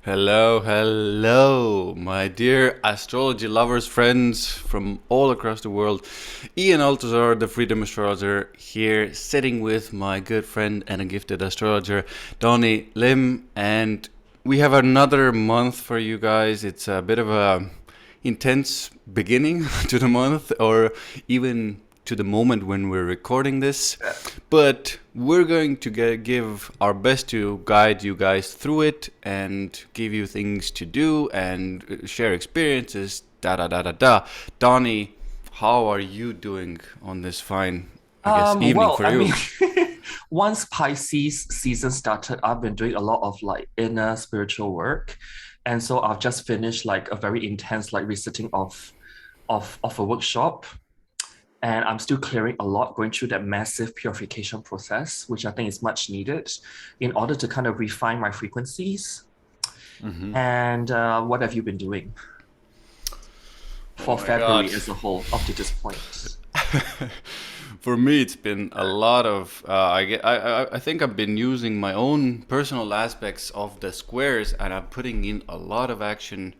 Hello, hello, my dear astrology lovers, friends from all across the world. Ian Altazar, the Freedom Astrologer, here sitting with my good friend and a gifted astrologer, Donnie Lim, and we have another month for you guys. It's a bit of a intense beginning to the month, or even to the moment when we're recording this, but we're going to give our best to guide you guys through it and give you things to do and share experiences. Da da da da da. Donnie, how are you doing on this fine, I guess, evening Well, for I you? mean, once Pisces season started, I've been doing a lot of like inner spiritual work. And so I've just finished like a very intense like resitting of a workshop. And I'm still clearing a lot, going through that massive purification process, which I think is much needed in order to kind of refine my frequencies. And what have you been doing Oh for my God. February as a whole up to this point? For me, it's been a lot of. I think I've been using my own personal aspects of the squares, and I'm putting in a lot of action,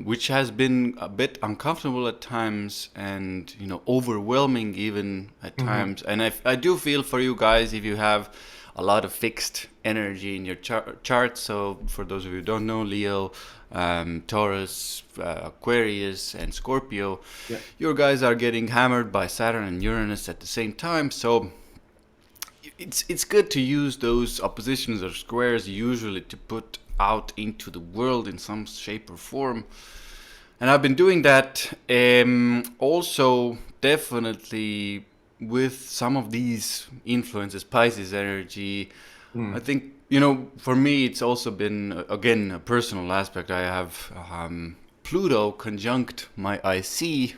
which has been a bit uncomfortable at times, and overwhelming even at Mhm. times. And I do feel for you guys if you have a lot of fixed energy in your chart. So for those of you who don't know, Leo, Taurus, Aquarius, and Scorpio, Yeah. your guys are getting hammered by Saturn and Uranus at the same time. So it's good to use those oppositions or squares usually to put out into the world in some shape or form. And I've been doing that also definitely with some of these influences, Pisces energy. I Mm. think, for me, it's also been, again, a personal aspect. I have Pluto conjunct my IC.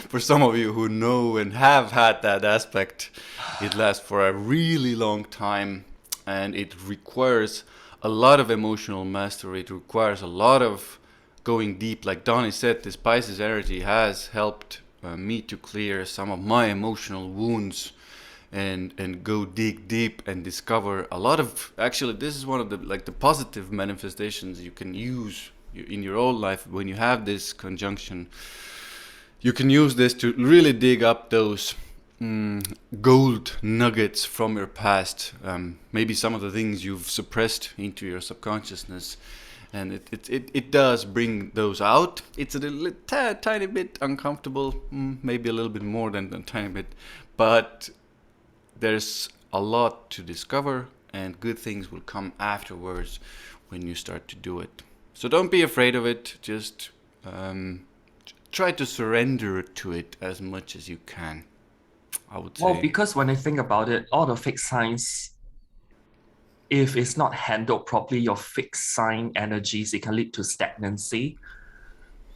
For some of you who know and have had that aspect, it lasts for a really long time and it requires a lot of emotional mastery. It requires a lot of going deep. Like Donnie said, this Pisces energy has helped me to clear some of my emotional wounds and go dig deep and discover a lot of, actually, this is one of the positive manifestations you can use in your own life when you have this conjunction. You can use this to really dig up those gold nuggets from your past, maybe some of the things you've suppressed into your subconsciousness, and it does bring those out. It's a little, tiny bit uncomfortable, maybe a little bit more than a tiny bit, but there's a lot to discover, and good things will come afterwards when you start to do it. So don't be afraid of it. Just um, try to surrender to it as much as you can, I would Well, say. because when I think about it, all the fixed signs, if it's not handled properly, your fixed sign energies, it can lead to stagnancy.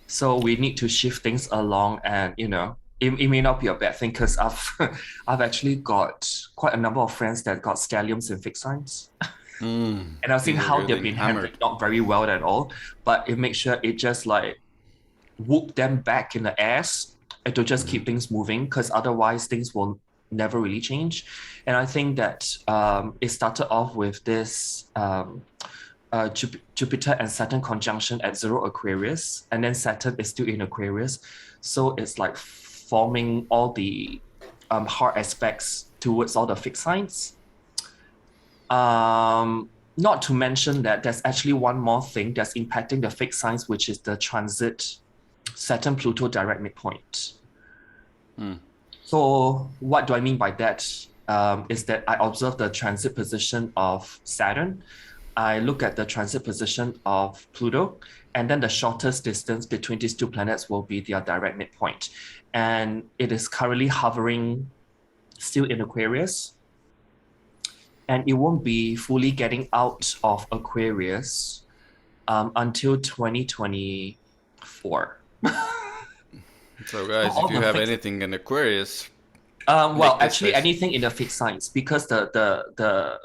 So we need to shift things along, and it may not be a bad thing because I've I've actually got quite a number of friends that got stelliums and fixed signs, and I've seen Things are how they've getting been handling hammered. not very well at all. But it makes sure it just like whoop them back in the ass and to just keep things moving because otherwise things will never really change. And I think that it started off with this Jupiter and Saturn conjunction at zero Aquarius, and then Saturn is still in Aquarius. So it's like forming all the hard aspects towards all the fixed signs. Not to mention that there's actually one more thing that's impacting the fixed signs, which is the transit Saturn Pluto direct midpoint. So, what do I mean by that? Is that I observe the transit position of Saturn, I look at the transit position of Pluto, and then the shortest distance between these two planets will be their direct midpoint. And it is currently hovering still in Aquarius, and it won't be fully getting out of Aquarius until 2024. So, So guys, if all you the have fixed anything in Aquarius, well, make this actually, face. anything in the fixed signs because the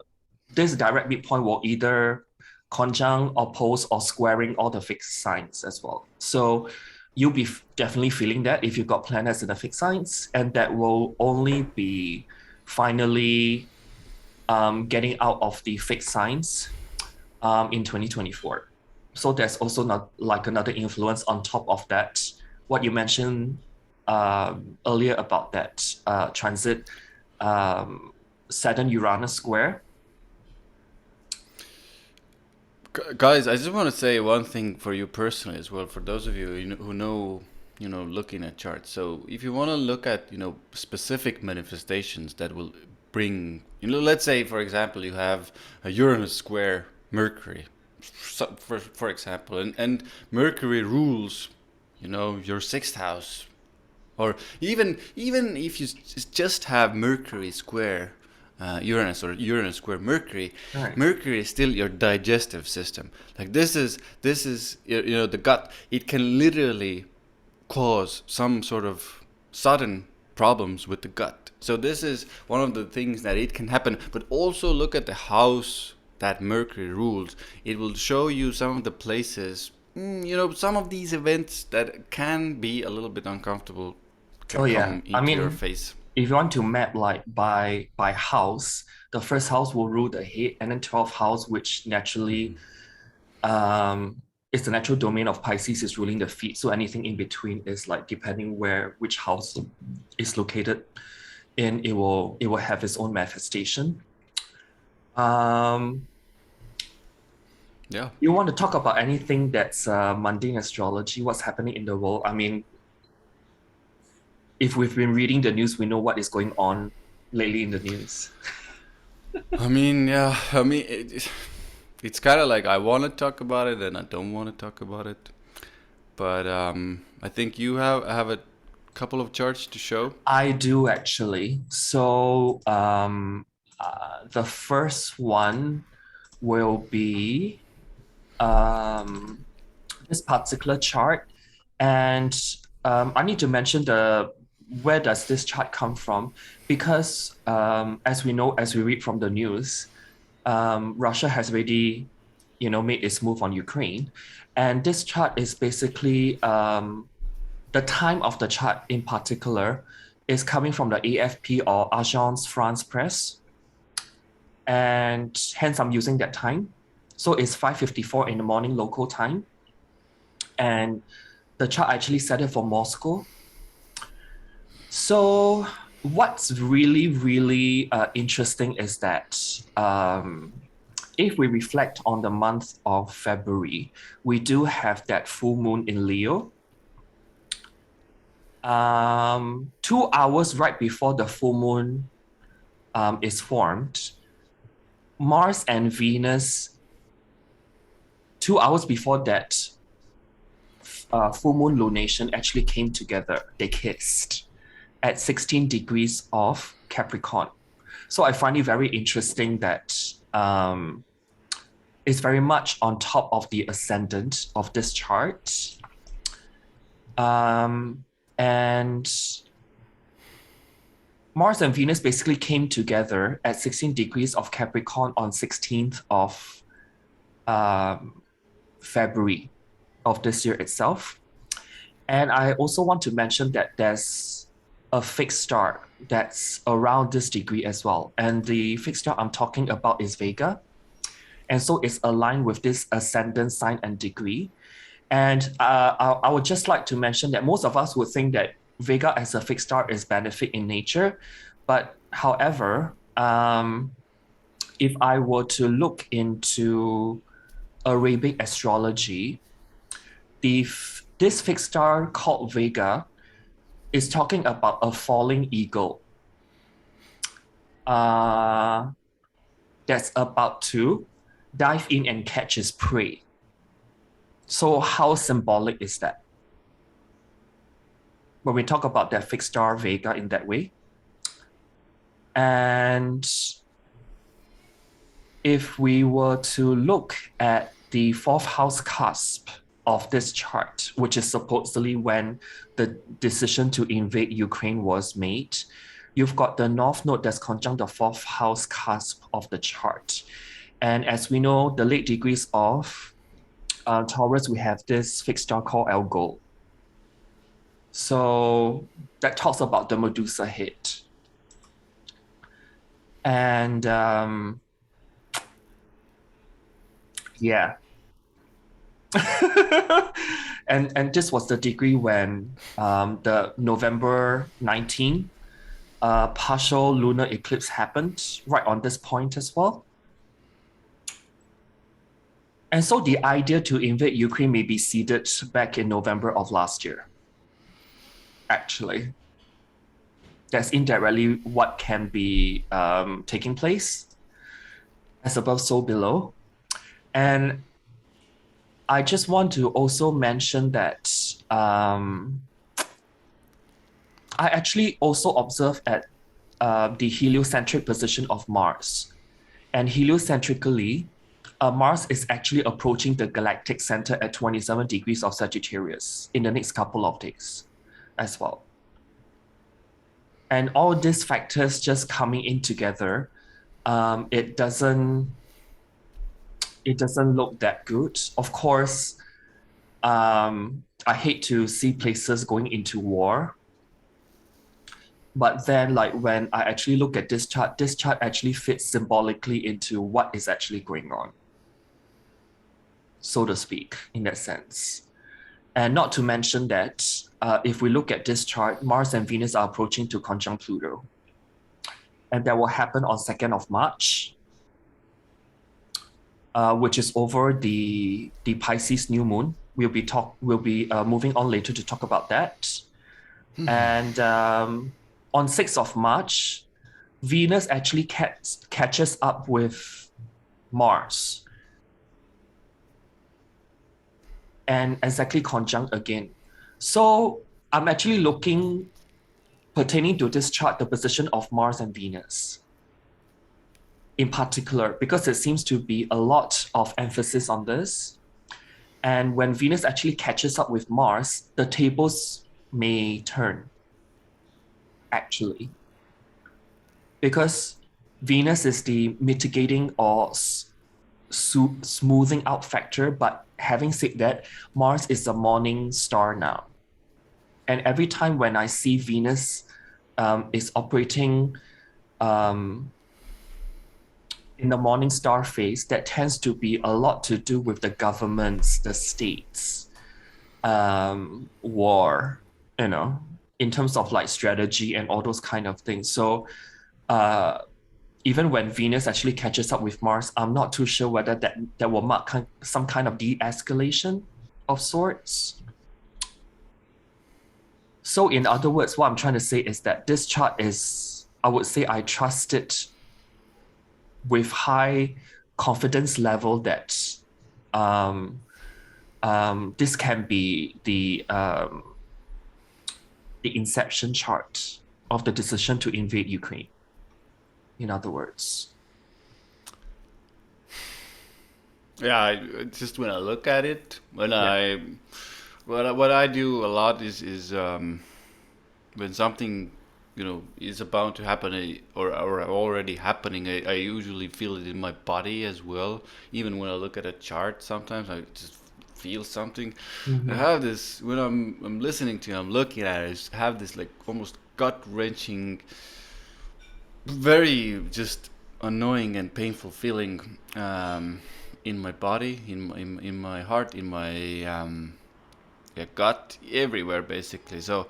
this direct midpoint will either conjunct, oppose, or squaring all the fixed signs as well. So you'll be definitely feeling that if you've got planets in the fixed signs, and that will only be finally getting out of the fixed signs in 2024. So there's also not like another influence on top of that. What you mentioned earlier about that transit, Saturn Uranus square. Guys, I just want to say one thing for you personally as well. For those of you who know, looking at charts. So if you want to look at, specific manifestations that will bring, let's say for example you have a Uranus square Mercury, for example, and Mercury rules, your sixth house, or even if you just have Mercury square Uranus, or Uranus square Mercury, Right. Mercury is still your digestive system. Like this is the gut. It can literally cause some sort of sudden problems with the gut. So this is one of the things that it can happen. But also look at the house that Mercury rules. It will show you some of the places, some of these events that can be a little bit uncomfortable Oh can yeah. come I into your mean, face. if you want to map like by house, the first house will rule the head, and then 12th house, which naturally um is the natural domain of Pisces, is ruling the feet. So anything in between is like depending where which house is located in, it will have its own manifestation. Um, Yeah. you want to talk about anything that's mundane astrology, what's happening in the world? I mean, if we've been reading the news, we know what is going on lately in the news. I mean, yeah. I mean, it's kind of like I want to talk about it and I don't want to talk about it. But I think you have a couple of charts to show. I do actually. So the first one will be this particular chart, and I need to mention the where does this chart come from, because as we know, as we read from the news, Russia has already, made its move on Ukraine, and this chart is basically the time of the chart in particular is coming from the AFP, or Agence France Presse, and hence I'm using that time. So it's 5:54 in the morning local time, and the chart actually set it for Moscow. So what's really, really interesting is that if we reflect on the month of February, we do have that full moon in Leo. 2 hours right before the full moon is formed, Mars and Venus, 2 hours before that full moon lunation actually came together. They kissed at 16 degrees of Capricorn. So I find it very interesting that it's very much on top of the ascendant of this chart. And Mars and Venus basically came together at 16 degrees of Capricorn on 16th of February of this year itself. And I also want to mention that there's a fixed star that's around this degree as well. And the fixed star I'm talking about is Vega. And so it's aligned with this ascendant sign and degree. And I would just like to mention that most of us would think that Vega as a fixed star is benefit in nature. But however, if I were to look into Arabic astrology, this fixed star called Vega is talking about a falling eagle that's about to dive in and catch its prey. So how symbolic is that? When we talk about that fixed star Vega in that way. And if we were to look at the fourth house cusp of this chart, which is supposedly when the decision to invade Ukraine was made, you've got the North Node that's conjunct the fourth house cusp of the chart. And as we know, the late degrees of Taurus, we have this fixed star called Algol. So that talks about the Medusa head. And Yeah. And this was the degree when the November 19 partial lunar eclipse happened right on this point as well. And so the idea to invade Ukraine may be seeded back in November of last year, actually. That's indirectly what can be taking place, as above, so below. And I just want to also mention that I actually also observed at the heliocentric position of Mars. And heliocentrically, Mars is actually approaching the galactic center at 27 degrees of Sagittarius in the next couple of days as well. And all these factors just coming in together, it doesn't look that good. Of course, I hate to see places going into war. But then, like when I actually look at this chart actually fits symbolically into what is actually going on, so to speak, in that sense. And not to mention that if we look at this chart, Mars and Venus are approaching to conjunct Pluto. And that will happen on 2nd of March, which is over the Pisces new moon. We'll be moving on later to talk about that. And on 6th of March, Venus actually catches up with Mars and exactly conjunct again. So I'm actually looking, pertaining to this chart, the position of Mars and Venus in particular, because it seems to be a lot of emphasis on this. And when Venus actually catches up with Mars, the tables may turn, actually. Because Venus is the mitigating or smoothing out factor. But having said that, Mars is the morning star now. And every time when I see Venus is operating in the morning star phase, that tends to be a lot to do with the governments, the states, war, in terms of like strategy and all those kind of things. So even when Venus actually catches up with Mars, I'm not too sure whether that will mark some kind of de-escalation of sorts. So in other words, what I'm trying to say is that this chart is, I would say I trust it with high confidence level that this can be the inception chart of the decision to invade Ukraine. In other words. Yeah, just when I look at it, what I do a lot is when something is about to happen or already happening, I usually feel it in my body as well. Even when I look at a chart, sometimes I just feel something. I have this when I'm listening to it, I'm looking at it, I just have this like almost gut wrenching, very just annoying and painful feeling in my body, in my heart, in my gut, everywhere basically. So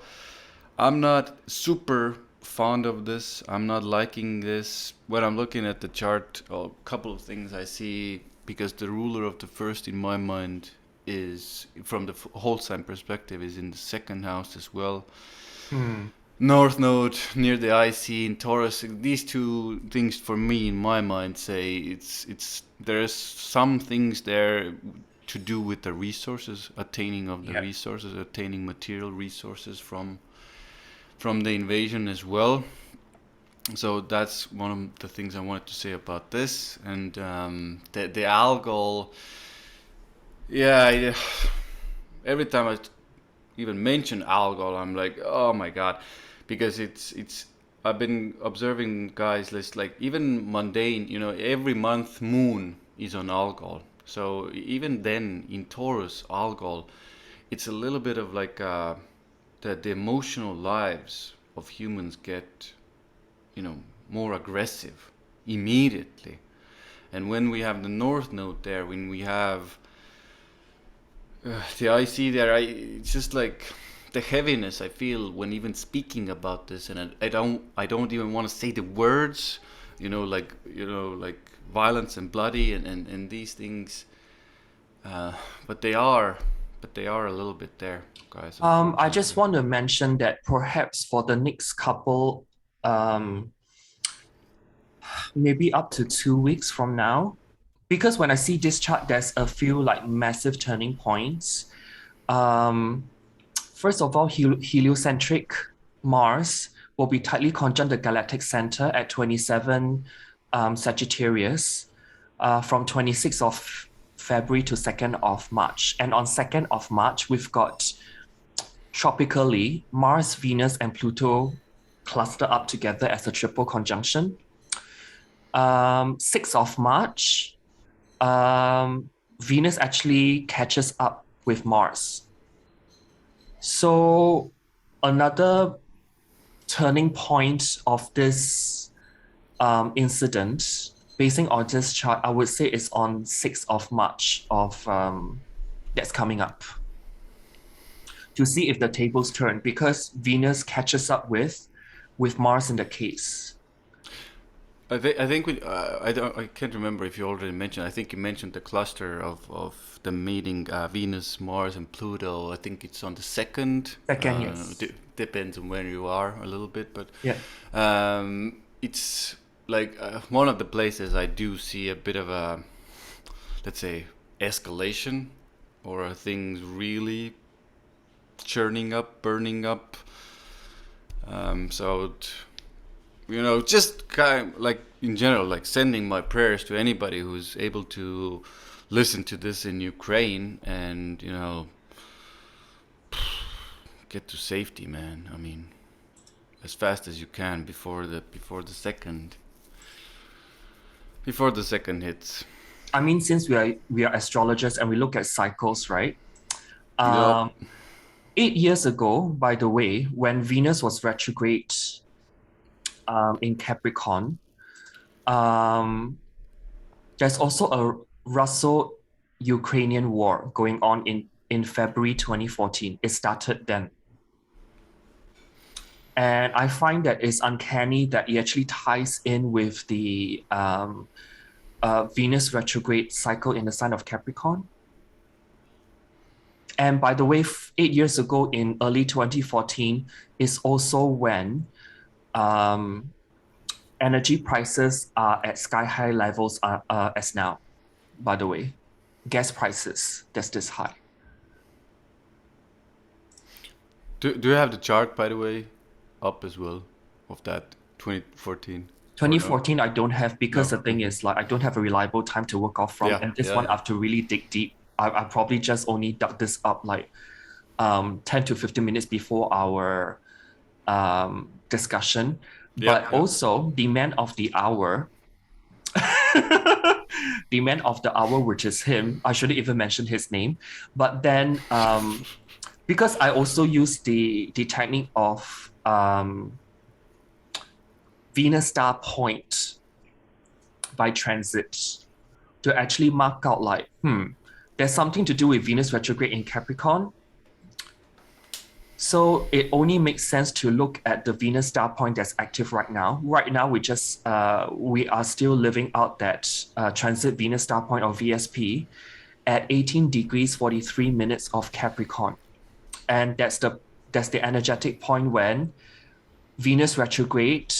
I'm not super fond of this. I'm not liking this. When I'm looking at the chart, a couple of things I see, because the ruler of the first in my mind is, from the whole sign perspective, is in the second house as well. North Node near the IC in Taurus. These two things for me in my mind say it's there's some things there to do with the resources, attaining of the resources, attaining material resources from the invasion as well. So that's one of the things I wanted to say about this. And the algal, every time I even mention algal, I'm like, oh my god, because it's I've been observing guys list, like even mundane, every month moon is on algal. So even then in Taurus algal, it's a little bit of like the emotional lives of humans get more aggressive immediately. And when we have the North Node there, when we have the IC there, it's just like the heaviness I feel when even speaking about this, and I don't even want to say the words, like violence and bloody and these things, but they are a little bit there, guys. I just want to mention that perhaps for the next couple, maybe up to 2 weeks from now, because when I see this chart, there's a few like massive turning points. First of all, heliocentric Mars will be tightly conjunct the galactic center at 27 Sagittarius from 26th of February to 2nd of March. And on 2nd of March, we've got tropically Mars, Venus, and Pluto cluster up together as a triple conjunction. 6th of March, Venus actually catches up with Mars. So another turning point of this incident, basing on this chart, I would say is on 6th of March of that's coming up, to see if the tables turn, because Venus catches up with Mars in the case. I think I can't remember if you already mentioned. I think you mentioned the cluster of the meeting, Venus, Mars, and Pluto. I think it's on the second. Yes. Depends on where you are a little bit, but yeah, it's like one of the places I do see a bit of a, let's say, escalation, or things really churning up, burning up. Just kind of like in general, like sending my prayers to anybody who's able to listen to this in Ukraine and, get to safety, man. I mean, as fast as you can before the second hits. I mean, since we are astrologers and we look at cycles, right? Yep. 8 years ago, by the way, when Venus was retrograde in Capricorn, there's also a Russo-Ukrainian war going on in February 2014. It started then. And I find that it's uncanny that it actually ties in with the Venus retrograde cycle in the sign of Capricorn. And by the way, 8 years ago in early 2014 is also when energy prices are at sky-high levels as now, by the way. Gas prices, that's this high. Do you have the chart, by the way, up as well, of that 2014? 2014, I don't have, because No. the thing is, like, I don't have a reliable time to work off from. Yeah, And this yeah, one, yeah. I have to really dig deep. I probably just only dug this up like 10 to 15 minutes before our discussion. But also, the man of the hour, the man of the hour, which is him, I shouldn't even mention his name. But then, because I also use the technique of Venus star point by transit to actually mark out like, there's something to do with Venus retrograde in Capricorn. So it only makes sense to look at the Venus star point that's active right now. Right now, we are still living out that transit Venus star point, or VSP, at 18 degrees 43 minutes of Capricorn. And that's the energetic point when Venus retrograde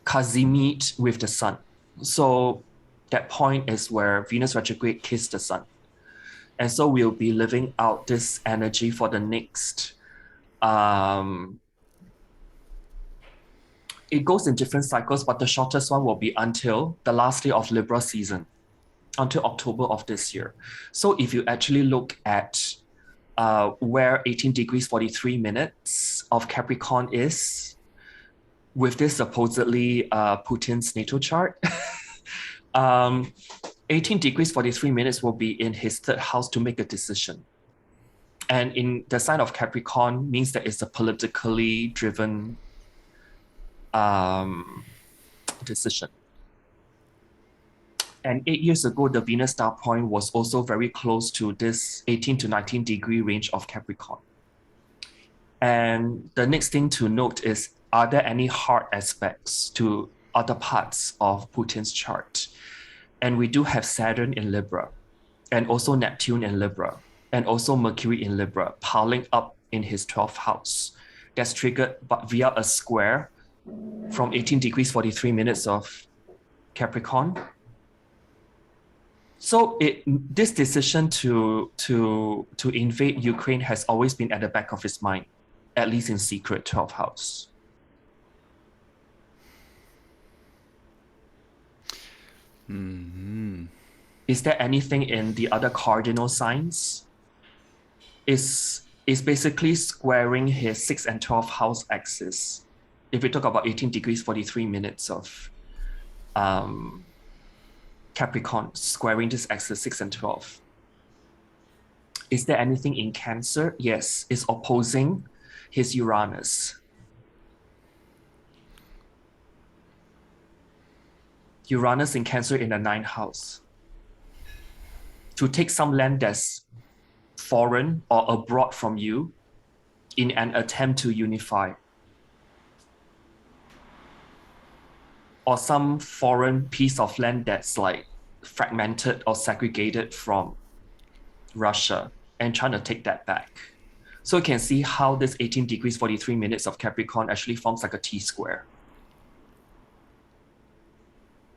quasi-meet with the sun. So that point is where Venus retrograde kissed the sun. And so we'll be living out this energy for the next, it goes in different cycles, but the shortest one will be until the last day of Libra season, until October of this year. So if you actually look at where 18 degrees 43 minutes of Capricorn is, with this supposedly Putin's natal chart, 18 degrees 43 minutes will be in his third house to make a decision. And in the sign of Capricorn means that it's a politically driven decision. And 8 years ago, the Venus star point was also very close to this 18 to 19 degree range of Capricorn. And the next thing to note is, are there any hard aspects to other parts of Putin's chart? And we do have Saturn in Libra, and also Neptune in Libra, and also Mercury in Libra, piling up in his 12th house. That's triggered via a square from 18 degrees 43 minutes of Capricorn. So this decision to invade Ukraine has always been at the back of his mind, at least in secret, 12th house. Mm-hmm. Is there anything in the other cardinal signs? Is basically squaring his 6th and 12th house axis. If we talk about 18 degrees 43 minutes of Capricorn squaring this axis 6 and 12. Is there anything in Cancer? Yes, it's opposing his Uranus. Uranus in Cancer in the 9th house. To take some land that's foreign or abroad from you in an attempt to unify. Or some foreign piece of land that's like fragmented or segregated from Russia and trying to take that back. So you can see how this 18 degrees 43 minutes of Capricorn actually forms like a T-square.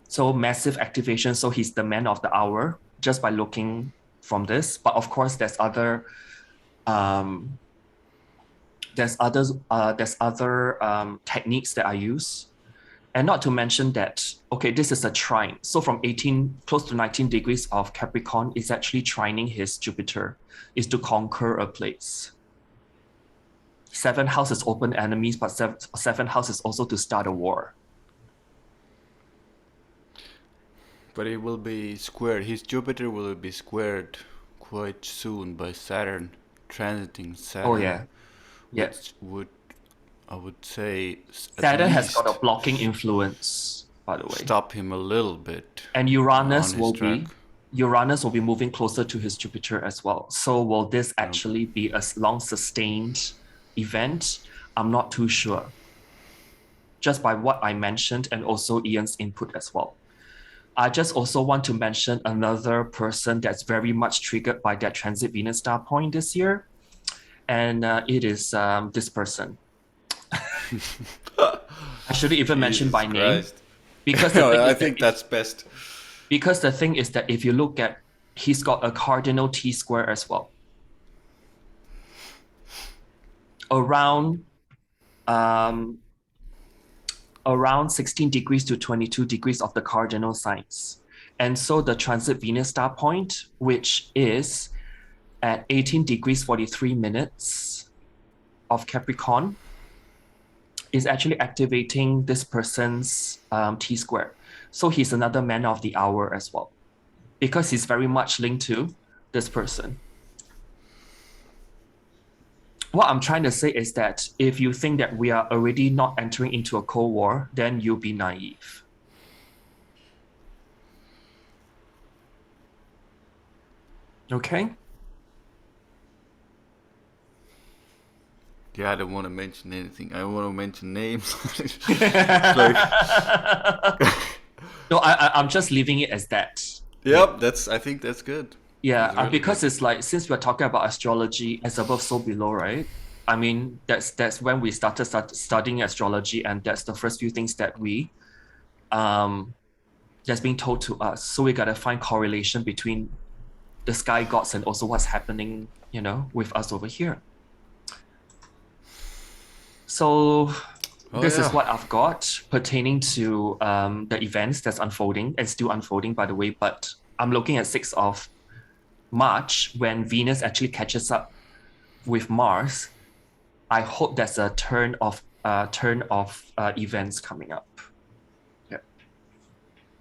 So massive activation. So he's the man of the hour just by looking from this. But of course, there's other techniques that I use. And not to mention that, okay, this is a trine. So from 18, close to 19 degrees of Capricorn is actually trining his Jupiter, is to conquer a place. 7th house is open enemies, but 7th house is also to start a war. But it will be squared. His Jupiter will be squared quite soon by Saturn, transiting Saturn. Oh, yeah. Which would, I would say, Saturn has got a blocking influence, by the way. Stop him a little bit. And Uranus will be moving closer to his Jupiter as well. So will this actually be a long sustained event? I'm not too sure. Just by what I mentioned and also Ian's input as well. I just also want to mention another person that's very much triggered by that transit Venus star point this year. And it is this person. I shouldn't even mention by name. Because I think that's best. Because the thing is that if you look at, he's got a cardinal T-square as well. Around 16 degrees to 22 degrees of the cardinal signs. And so the transit Venus star point, which is at 18 degrees 43 minutes of Capricorn, is actually activating this person's T-square. So he's another man of the hour as well, because he's very much linked to this person. What I'm trying to say is that if you think that we are already not entering into a Cold War, then you'll be naive. Okay? Yeah, I don't want to mention anything. I don't want to mention names. No, I'm just leaving it as that. Yep, I think that's good. Yeah, really because good. It's like, since we're talking about astrology, as above, so below, right? I mean, that's when we started studying astrology, and that's the first few things that that's being told to us. So we gotta find correlation between the sky gods and also what's happening, with us over here. So this is what I've got pertaining to the events that's unfolding and still unfolding, by the way. But I'm looking at 6th of March when Venus actually catches up with Mars. I hope there's a turn of events coming up. Yeah,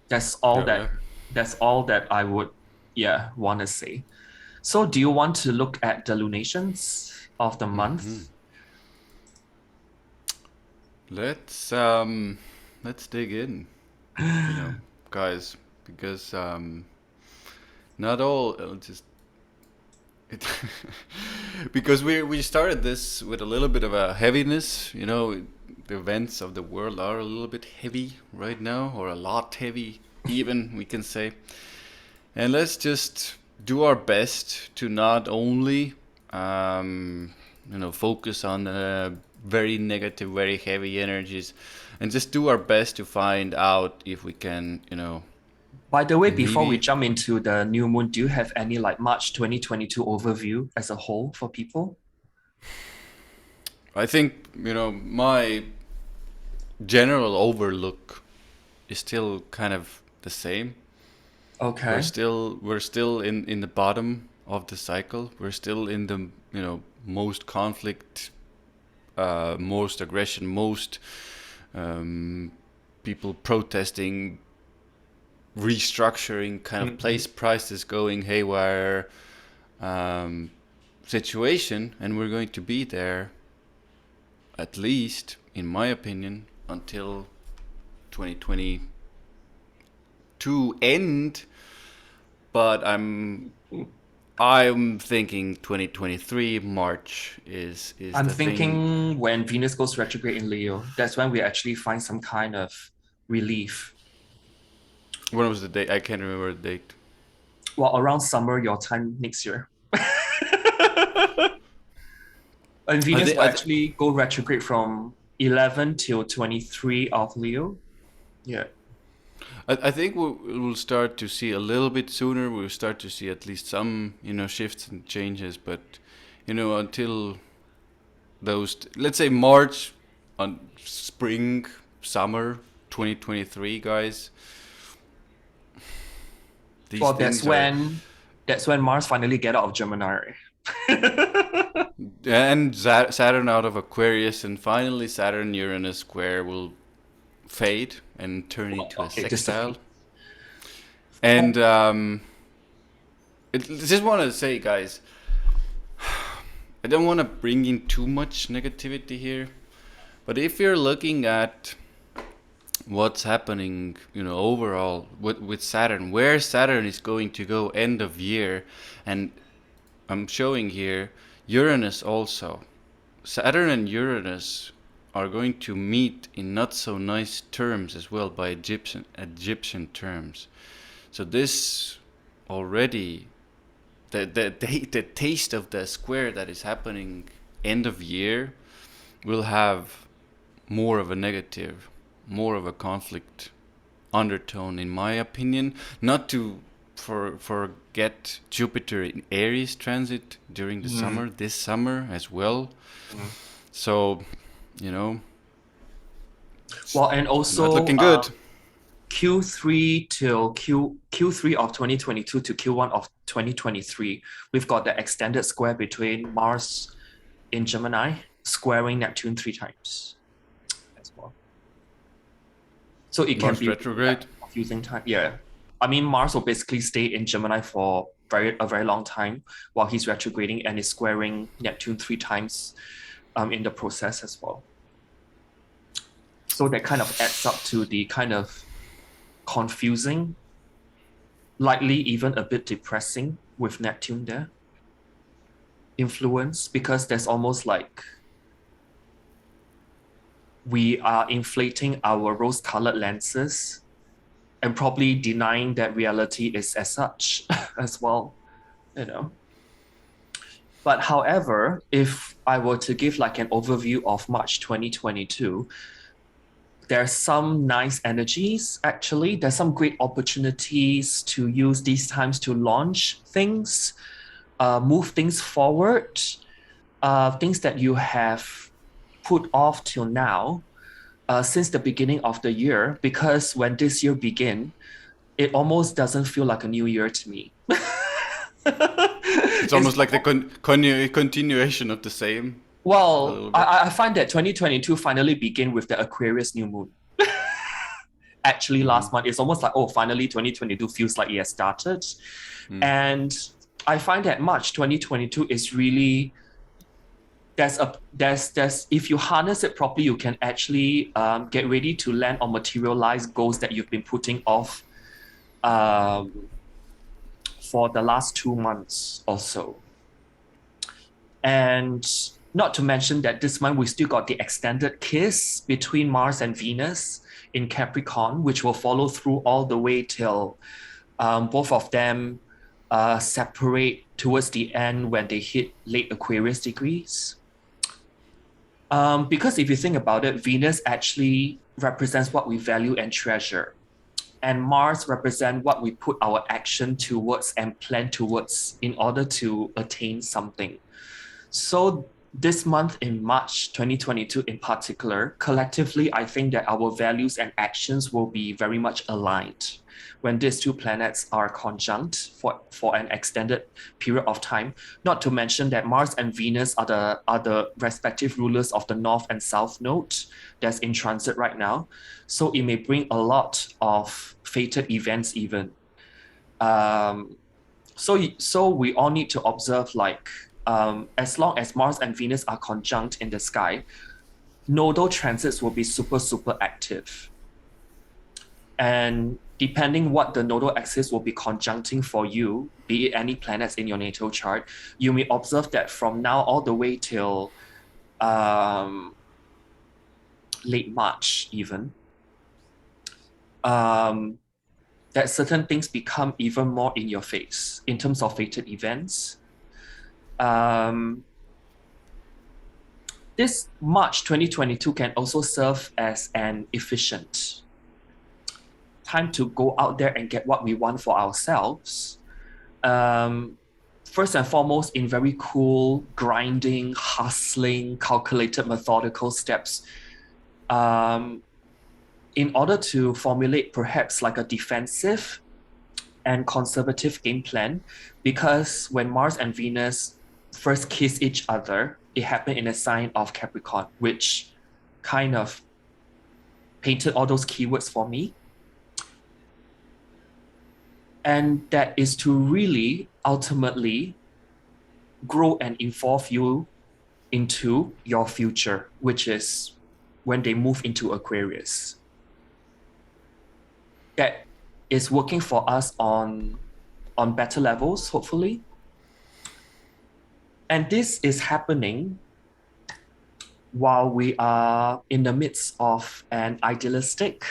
that's all that I would want to say. So do you want to look at the lunations of the month? Let's dig in, guys. because not all just it because we started this with a little bit of a heaviness. You know, the events of the world are a little bit heavy right now, or a lot heavy, even we can say. And let's just do our best to not only, focus on very negative, very heavy energies, and just do our best to find out if we can, By the way, before we maybe. jump into the new moon, do you have any like March 2022 overview as a whole for people? I think my general overlook is still kind of the same. We're Okay. still we're still in the bottom of the cycle. We're still in the most conflict, most aggression, most um, people protesting, restructuring, kind of Mhm. place prices going haywire um, situation, and we're going to be there at least, in my opinion, until 2022 end. But I'm thinking 2023 March is I'm the thing. thinking when Venus goes retrograde in Leo, that's when we actually find some kind of relief. When was the date? I can't remember the date. Well, around summer, your time next year. And I Venus think will actually go retrograde from 11 till 23 of Leo. Yeah. I think we'll start to see a little bit sooner. We'll start to see at least some shifts and changes. But until those, let's say March, on spring, summer 2023, guys, these Well, things are. that's when Mars finally get out of Gemini. And Saturn out of Aquarius, and finally Saturn Uranus square will fade and turn Well, into a okay, disappear. sextile. And just want to say, guys, I don't want to bring in too much negativity here, but if you're looking at what's happening, overall with Saturn, where Saturn is going to go end of year, and I'm showing here Uranus also. Saturn and Uranus are going to meet in not so nice terms as well, by Egyptian terms. So this already, the taste of the square that is happening end of year will have more of a negative, more of a conflict undertone, in my opinion. Not to forget Jupiter in Aries transit during the Mm, summer, this summer as well. mm. So, you know, Well, and not also looking good. Q3 till Q3 of 2022 to Q1 of 2023, we've got the extended square between Mars in Gemini squaring Neptune 3 times as well. So it can Mars be like retrograde. a confusing time. Yeah. I mean, Mars will basically stay in Gemini for a very long time while he's retrograding and is squaring Neptune 3 times in the process as well. So that kind of adds up to the kind of confusing, likely even a bit depressing with Neptune there influence, because there's almost like we are inflating our rose-colored lenses and probably denying that reality is as such as well, you know. But however, if I were to give like an overview of March 2022, there's some nice energies actually. There's some great opportunities to use these times to launch things, move things forward, things that you have put off till now since the beginning of the year. Because when this year begin, it almost doesn't feel like a new year to me. It's It's almost like the continuation of the same, a well, little bit. I find that 2022 finally begin with the Aquarius new moon. Actually, Mm-hmm. last month, it's almost like, oh, finally 2022 feels like it has started. Mm. And I find that March 2022 is really there's if you harness it properly, you can actually get ready to land or materialize goals that you've been putting off um, for the last 2 months or so. And not to mention that this month we still got the extended kiss between Mars and Venus in Capricorn, which will follow through all the way till both of them separate towards the end when they hit late Aquarius degrees. Because if you think about it, Venus actually represents what we value and treasure, and Mars represent what we put our action towards and plan towards in order to attain something. So this month in March 2022 in particular, collectively, I think that our values and actions will be very much aligned when these two planets are conjunct for an extended period of time. Not to mention that Mars and Venus are the respective rulers of the North and South node that's in transit right now. So it may bring a lot of fated events even. So we all need to observe like as long as Mars and Venus are conjunct in the sky, nodal transits will be super, super active. And depending what the nodal axis will be conjuncting for you, be it any planets in your natal chart, you may observe that from now all the way till late March even, that certain things become even more in your face in terms of fated events. This March 2022 can also serve as an efficient time to go out there and get what we want for ourselves. First and foremost, in very cool, grinding, hustling, calculated, methodical steps, in order to formulate perhaps like a defensive and conservative game plan, because when Mars and Venus first kiss each other, it happened in a sign of Capricorn, which kind of painted all those keywords for me. And that is to really ultimately grow and evolve you into your future, which is when they move into Aquarius. That is working for us on better levels, hopefully. And this is happening while we are in the midst of an idealistic,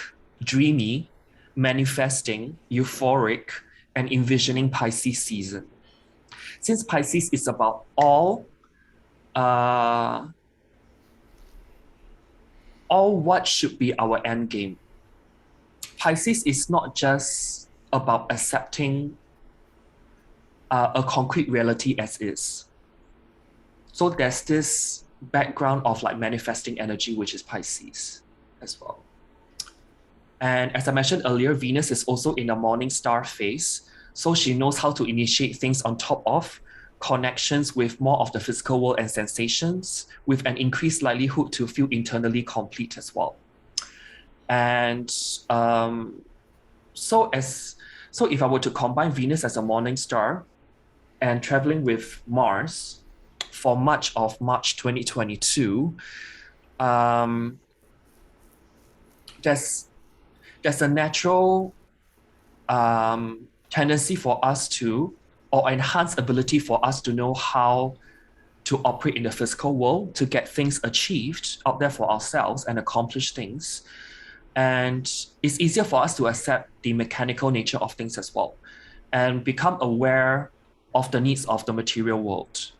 dreamy, manifesting, euphoric, and envisioning Pisces season. Since Pisces is about all what should be our end game. Pisces is not just about accepting a concrete reality as is. So there's this background of like manifesting energy, which is Pisces as well. And as I mentioned earlier, Venus is also in a morning star phase. So she knows how to initiate things on top of connections with more of the physical world and sensations, with an increased likelihood to feel internally complete as well. And so if I were to combine Venus as a morning star and traveling with Mars for much of March 2022, there's a natural tendency for us to, or enhanced ability for us to know how to operate in the physical world, to get things achieved out there for ourselves and accomplish things. And it's easier for us to accept the mechanical nature of things as well and become aware of the needs of the material world.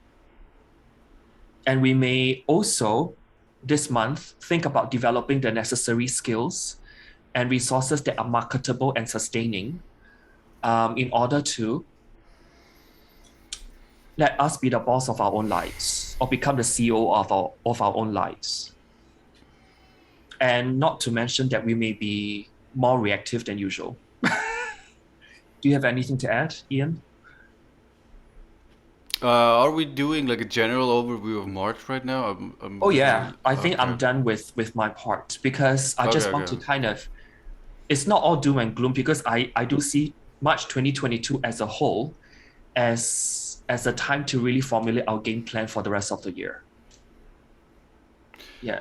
And we may also, this month, think about developing the necessary skills and resources that are marketable and sustaining in order to let us be the boss of our own lives or become the CEO of our own lives. And not to mention that we may be more reactive than usual. Do you have anything to add, Ian? Are we doing like a general overview of March right now? Oh yeah, I think okay. I'm done with my part because I just want to Okay. kind of, it's not all doom and gloom because I do see March 2022 as a whole as a time to really formulate our game plan for the rest of the year. Yeah.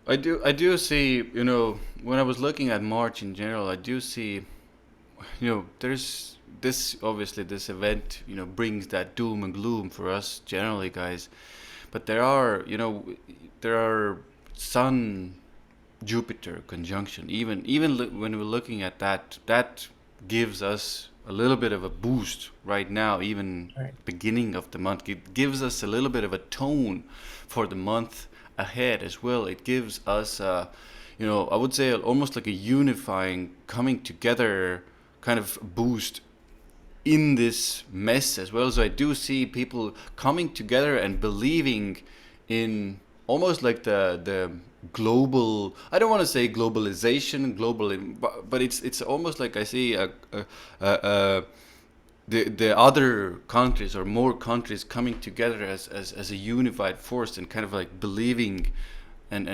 I do see, when I was looking at March in general, I do see there's this, obviously this event, brings that doom and gloom for us generally, guys. But there are Sun Jupiter conjunction. Even when we're looking at that gives us a little bit of a boost right now. Even Right. beginning of the month, it gives us a little bit of a tone for the month ahead as well. It gives us, I would say almost like a unifying, coming together kind of boost in this mess as well. So I do see people coming together and believing in almost like the global. I don't want to say globalization, global, but it's almost like I see a the other countries or more countries coming together as a unified force and kind of like believing and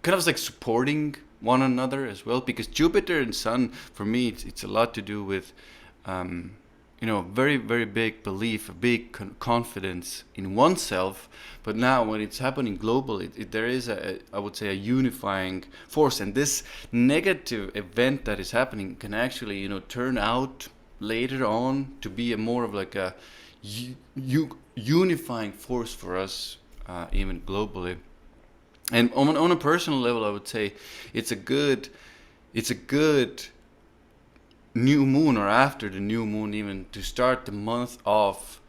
kind of like supporting one another as well, because Jupiter and Sun for me it's a lot to do with very very big belief, a big confidence in oneself. But now when it's happening global, there is I would say a unifying force, and this negative event that is happening can actually turn out later on to be a more of like a unifying force for us, even globally. And on a personal level, I would say it's a good new moon, or after the new moon even, to start the month off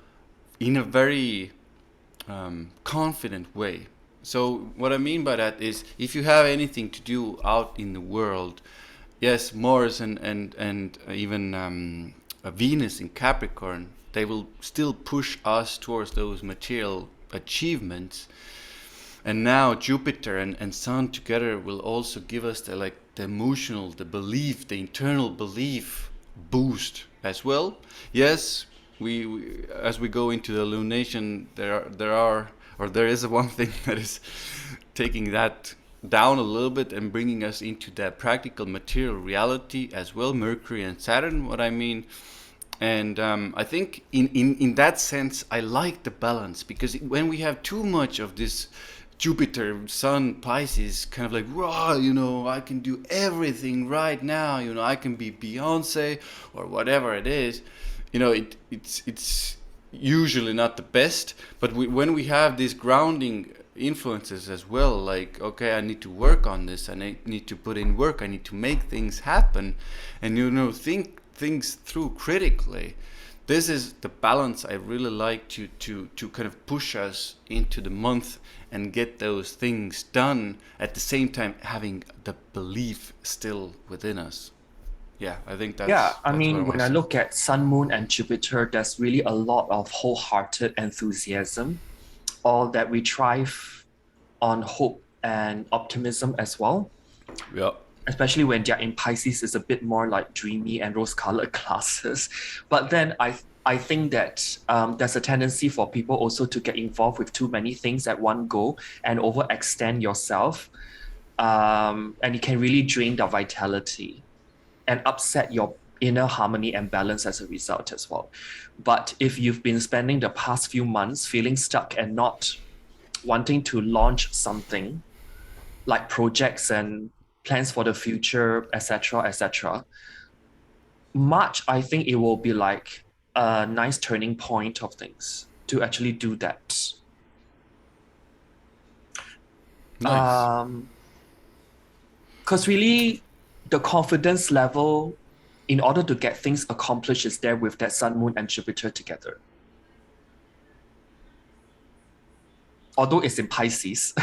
in a very confident way. So what I mean by that is, if you have anything to do out in the world, yes, Mars and even Venus in Capricorn, they will still push us towards those material achievements. And now Jupiter and Sun together will also give us the emotional, the belief, the internal belief boost as well. Yes, we as we go into the lunation, there is one thing that is taking that down a little bit and bringing us into that practical material reality as well. Mercury and Saturn, what I mean. And I think in that sense, I like the balance, because when we have too much of this Jupiter, Sun, Pisces, kind of like raw, I can do everything right now, I can be Beyonce or whatever it is, it's usually not the best. But when we have these grounding influences as well, like, okay, I need to work on this, I need to put in work, I need to make things happen, and think things through critically. This is the balance I really like to kind of push us into the month and get those things done, at the same time having the belief still within us. Yeah, I think Yeah, I that's what I mean, want when to I say. look at Sun, Moon, and Jupiter, there's really a lot of wholehearted enthusiasm, or that we thrive on hope and optimism as well. Yeah. Especially when they're in Pisces, is a bit more like dreamy and rose-colored glasses. But then I think that there's a tendency for people also to get involved with too many things at one go and overextend yourself. And it can really drain the vitality and upset your inner harmony and balance as a result as well. But if you've been spending the past few months feeling stuck and not wanting to launch something, like projects and plans for the future, etc., etc., March, I think it will be like a nice turning point of things to actually do that. Nice. Because really, the confidence level in order to get things accomplished is there with that Sun, Moon, and Jupiter together. Although it's in Pisces.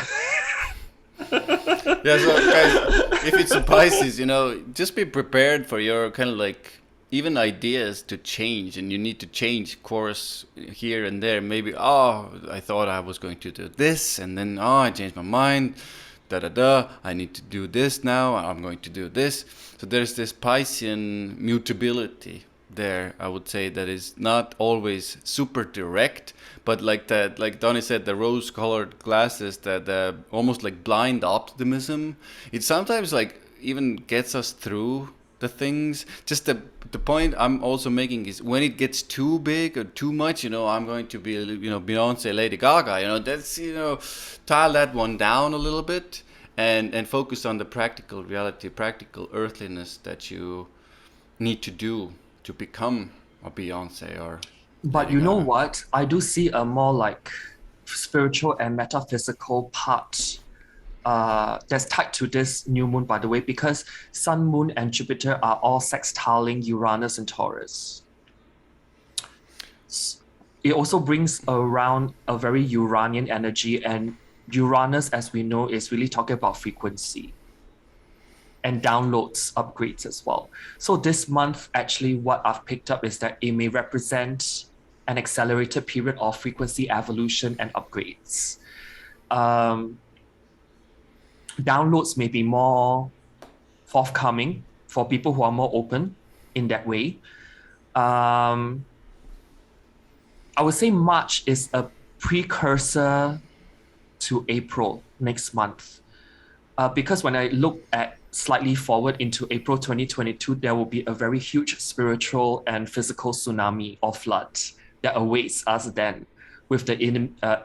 Yeah, so guys, if it's a Pisces, just be prepared for your kind of like even ideas to change, and you need to change course here and there. Maybe, I thought I was going to do this, and then, I changed my mind. Da da da. I need to do this now. I'm going to do this. So there's this Piscean mutability there, I would say, that is not always super direct, but like that, like Donnie said, the rose-colored glasses, the almost like blind optimism. It sometimes like even gets us through the things. Just the point I'm also making is, when it gets too big or too much, I'm going to be, Beyonce, Lady Gaga, that's, tile that one down a little bit, and focus on the practical reality, practical earthliness that you need to do to become a Beyonce or But Lady you know Gaga? what? I do see a more like spiritual and metaphysical part that's tied to this new moon, by the way, because Sun, Moon, and Jupiter are all sextiling Uranus and Taurus. It also brings around a very Uranian energy, and Uranus, as we know, is really talking about frequency and downloads, upgrades as well. So this month, actually, what I've picked up is that it may represent an accelerated period of frequency evolution and upgrades. Downloads may be more forthcoming for people who are more open in that way. I would say March is a precursor to April next month. Because when I look at slightly forward into April 2022, there will be a very huge spiritual and physical tsunami or flood that awaits us then with the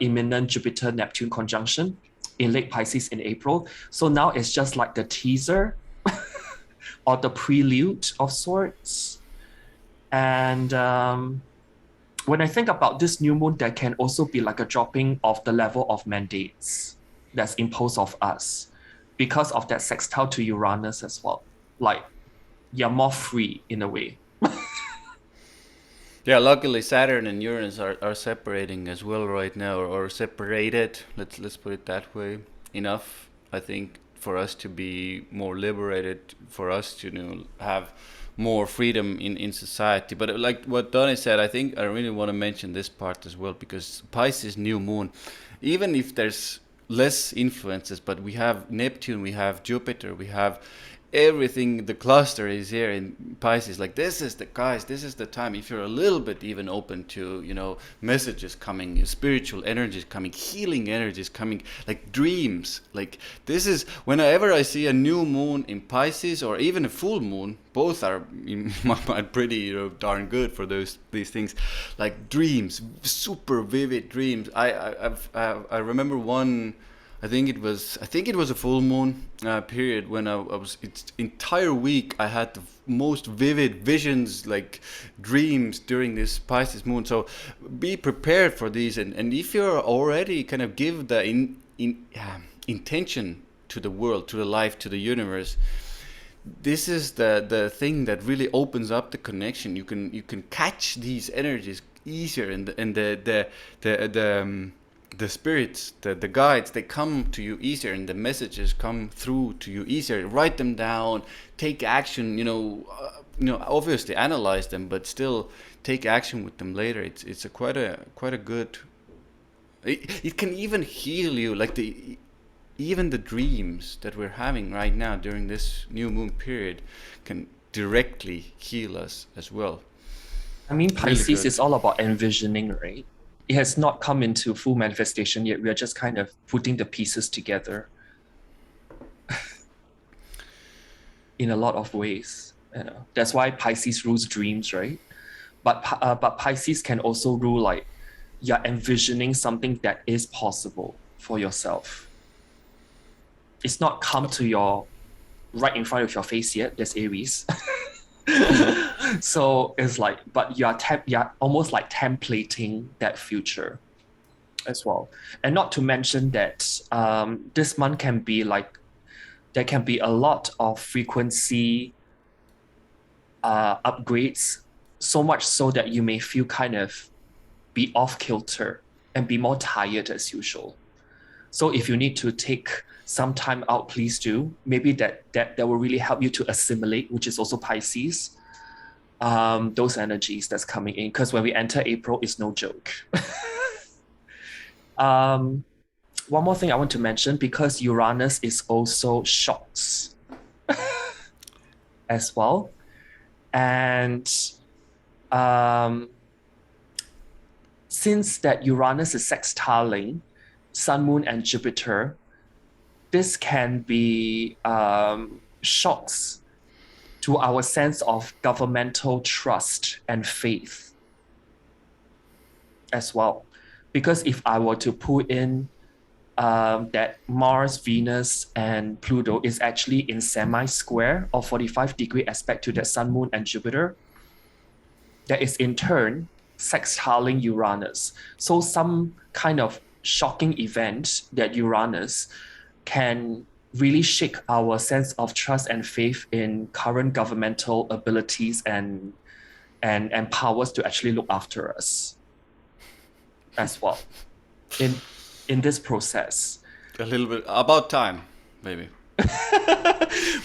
imminent Jupiter-Neptune conjunction in late Pisces in April. So now it's just like the teaser or the prelude of sorts. And when I think about this new moon, there can also be like a dropping of the level of mandates that's imposed of us because of that sextile to Uranus as well. Like you're more free in a way. Yeah, luckily Saturn and Uranus are separating as well right now, or separated. Let's put it that way. Enough, I think, for us to be more liberated, for us to have more freedom in society. But like what Donnie said, I think I really want to mention this part as well because Pisces new moon, even if there's less influences, but we have Neptune, we have Jupiter, we have everything. The cluster is here in Pisces. Like this is the guys. This is the time. If you're a little bit even open to messages coming, spiritual energies coming, healing energies coming, like dreams. Like this is whenever I see a new moon in Pisces or even a full moon. Both are in my mind pretty darn good for these things, like dreams, super vivid dreams. I remember one. I think it was a full moon period when I was it's entire week I had the most vivid visions, like dreams during this Pisces moon. So be prepared for these, and if you're already kind of give the intention to the world, to the life, to the universe, this is the thing that really opens up the connection. You can catch these energies easier, and the spirits, the guides, they come to you easier, and the messages come through to you easier. Write them down, take action. Obviously analyze them, but still take action with them later. It's a quite a good. It can even heal you, like even the dreams that we're having right now during this new moon period can directly heal us as well. I mean, Really Pisces good. is all about envisioning, right? It has not come into full manifestation yet. We are just kind of putting the pieces together in a lot of ways. That's why Pisces rules dreams, right? But Pisces can also rule like you're envisioning something that is possible for yourself. It's not come to your right in front of your face yet. There's Aries. So it's like, but you're almost like templating that future as well. And not to mention that this month can be like, there can be a lot of frequency upgrades, so much so that you may feel kind of be off kilter and be more tired as usual. So if you need to take some time out, please do. Maybe that will really help you to assimilate, which is also Pisces. Those energies that's coming in, because when we enter April, it's no joke. One more thing I want to mention, because Uranus is also shocks as well. And since that Uranus is sextiling Sun, Moon, and Jupiter, this can be shocks to our sense of governmental trust and faith as well. Because if I were to pull in that Mars, Venus, and Pluto is actually in semi-square or 45-degree aspect to the Sun, Moon, and Jupiter. That is in turn sextiling Uranus. So some kind of shocking event that Uranus can really shake our sense of trust and faith in current governmental abilities and powers to actually look after us as well in this process. A little bit about time, maybe.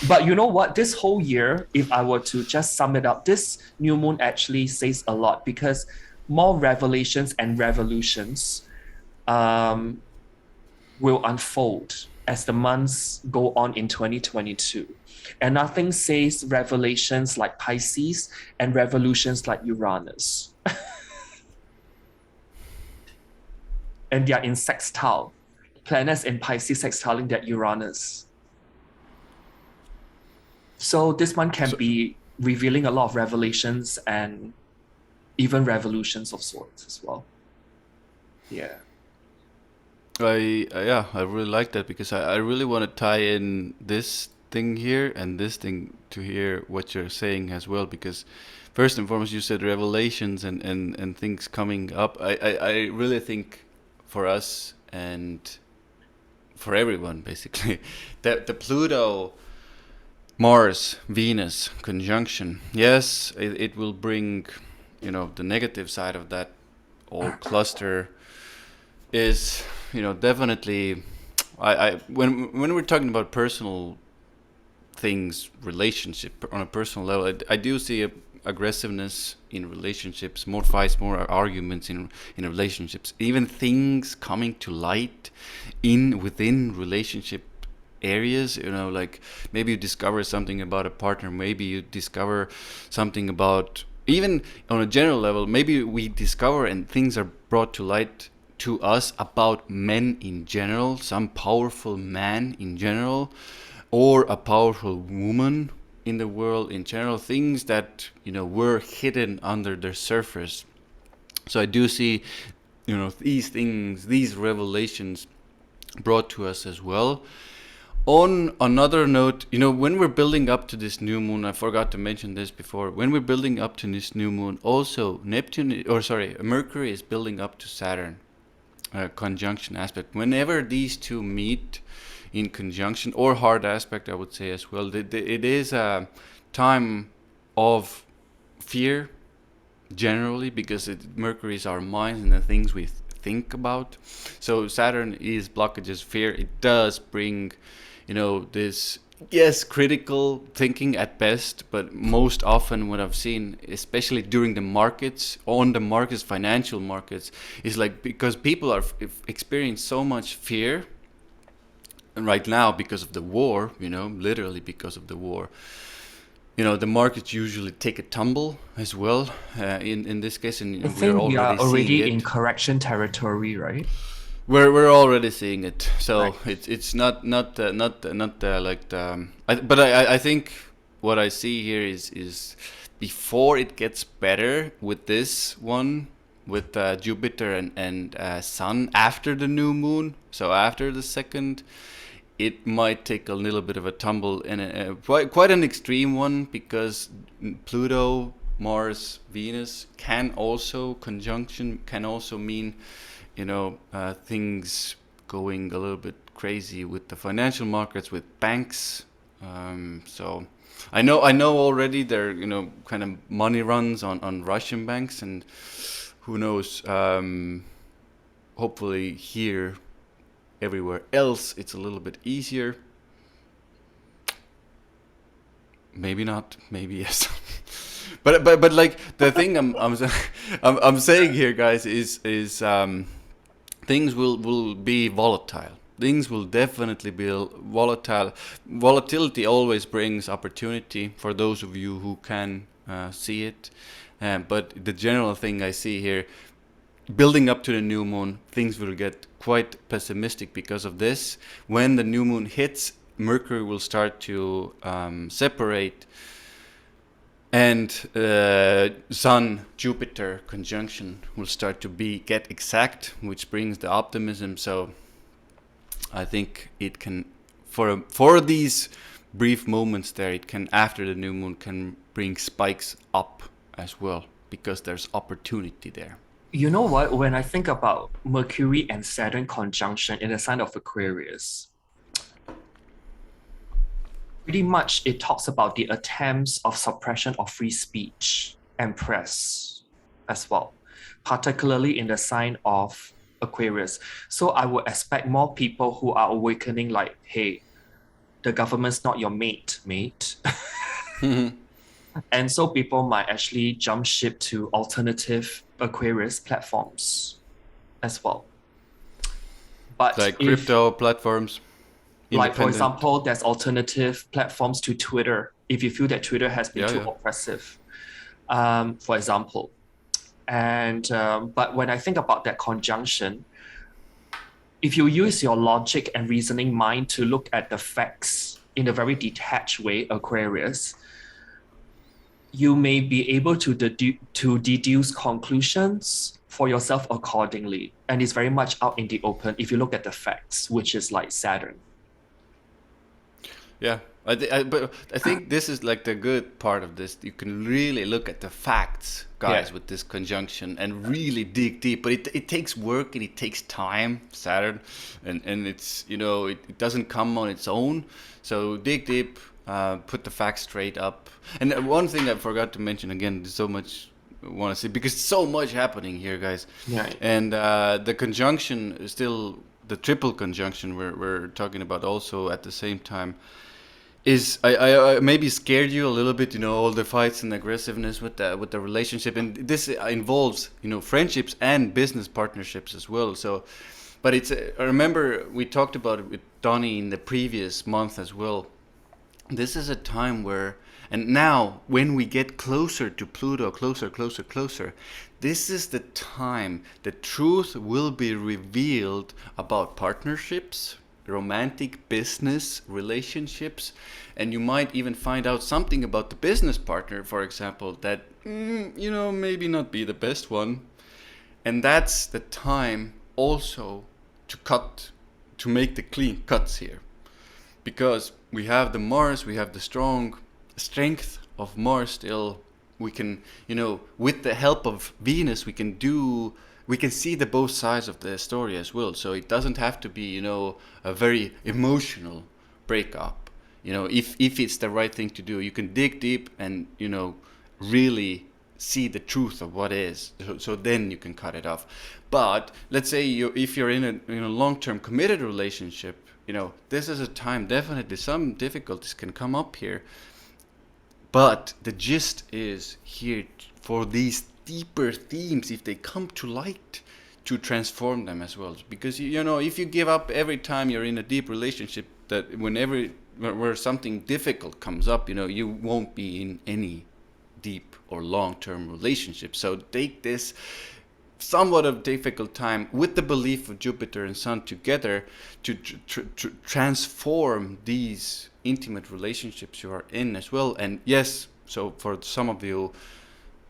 But you know what? This whole year, if I were to just sum it up, this new moon actually says a lot because more revelations and revolutions will unfold as the months go on in 2022. And nothing says revelations like Pisces and revolutions like Uranus. And they are in sextile. Planets in Pisces sextiling that Uranus. So this one can be revealing a lot of revelations and even revolutions of sorts as well. Yeah. I really like that because I really want to tie in this thing here and this thing to hear what you're saying as well, because first and foremost you said revelations and things coming up. I really think for us and for everyone basically that the Pluto Mars Venus conjunction, yes, it will bring, you know, the negative side of that whole cluster is, you know, definitely I when we're talking about personal things, relationship on a personal level, I do see a aggressiveness in relationships, more fights, more arguments in relationships, even things coming to light in within relationship areas, you know, like maybe you discover something about a partner, maybe you discover something about, even on a general level, maybe we discover and things are brought to light to us about men in general, some powerful man in general, or a powerful woman in the world in general, things that, you know, were hidden under the surface. So I do see, you know, these things, these revelations brought to us as well. On another note, you know, when we're building up to this new moon, I forgot to mention this before. When we're building up to this new moon, also Mercury is building up to Saturn, conjunction aspect. Whenever these two meet in conjunction or hard aspect, I would say as well, it is a time of fear generally, because Mercury is our minds and the things we think about. So Saturn is blockages, fear. It does bring, you know, this, yes, critical thinking at best, but most often what I've seen, especially during the markets, on the markets, financial markets, is like, because people are experience so much fear, and right now because of the war, you know, literally because of the war, you know, the markets usually take a tumble as well. In this case, and I think we are already in correction territory, right? We're already seeing it, so right. it's not like the. But I think what I see here is before it gets better with this one, with Jupiter and Sun after the new moon, so after the second, it might take a little bit of a tumble, and quite an extreme one, because Pluto, Mars, Venus can also mean, you know, things going a little bit crazy with the financial markets, with banks. So I know already there, you know, kind of money runs on Russian banks, and who knows, hopefully here, everywhere else, it's a little bit easier. Maybe not, maybe yes. but like the thing I'm saying here, guys, is things will be volatile. Things will definitely be volatile. Volatility always brings opportunity for those of you who can see it. But the general thing I see here, building up to the new moon, things will get quite pessimistic because of this. When the new moon hits, Mercury will start to separate, and Sun Jupiter conjunction will start to get exact, which brings the optimism. So I think it can, for these brief moments there, it can, after the new moon, can bring spikes up as well, because there's opportunity there. You know what? When I think about Mercury and Saturn conjunction in the sign of Aquarius, pretty much it talks about the attempts of suppression of free speech and press as well, particularly in the sign of Aquarius. So I would expect more people who are awakening like, hey, the government's not your mate. And so people might actually jump ship to alternative Aquarius platforms as well. But Like if, crypto platforms, like, for independent. example, there's alternative platforms to Twitter, if you feel that Twitter has been too oppressive, for example. And but when I think about that conjunction, if you use your logic and reasoning mind to look at the facts in a very detached way, Aquarius, you may be able to deduce conclusions for yourself accordingly. And it's very much out in the open if you look at the facts, which is like Saturn. Yeah, but I think this is like the good part of this. You can really look at the facts, guys, Yeah. with this conjunction and really dig deep. But it takes work and it takes time, Saturn, and it's, it doesn't come on its own. So dig deep, put the facts straight up. And one thing I forgot to mention again, there's so much I want to say, because so much happening here, guys. Yeah. And the conjunction is still the triple conjunction we're talking about also at the same time is I maybe scared you a little bit, all the fights and aggressiveness with the relationship, and this involves friendships and business partnerships as well. So, but it's I remember we talked about it with Donnie in the previous month as well. This is a time where, and now when we get closer to Pluto, closer, this is the time the truth will be revealed about partnerships, romantic business relationships, and you might even find out something about the business partner, for example, that maybe not be the best one. And that's the time also to make the clean cuts here, because we have the Mars, we have the strong strength of Mars still. We can, with the help of Venus, we can see the both sides of the story as well. So it doesn't have to be, a very emotional breakup. If it's the right thing to do, you can dig deep and, really see the truth of what is. So then you can cut it off. But let's say if you're in a long-term committed relationship, this is a time, definitely some difficulties can come up here. But the gist is here for these deeper themes, if they come to light, to transform them as well. Because if you give up every time you're in a deep relationship, that where something difficult comes up, you won't be in any deep or long-term relationship. So take this somewhat of difficult time with the belief of Jupiter and Sun together to transform these intimate relationships you are in as well. And yes, so for some of you,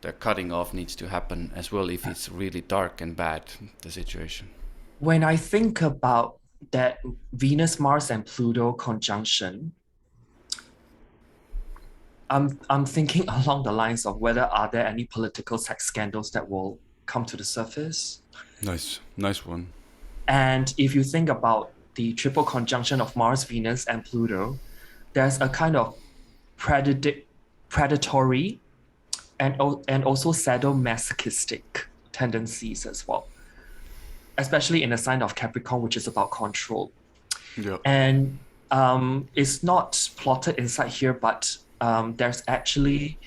the cutting off needs to happen as well if it's really dark and bad, the situation. When I think about that Venus, Mars, and Pluto conjunction, I'm thinking along the lines of whether are there any political sex scandals that will come to the surface. Nice one. And if you think about the triple conjunction of Mars, Venus, and Pluto, there's a kind of predatory and also sadomasochistic tendencies as well, especially in the sign of Capricorn, which is about control. Yeah. And it's not plotted inside here, but there's actually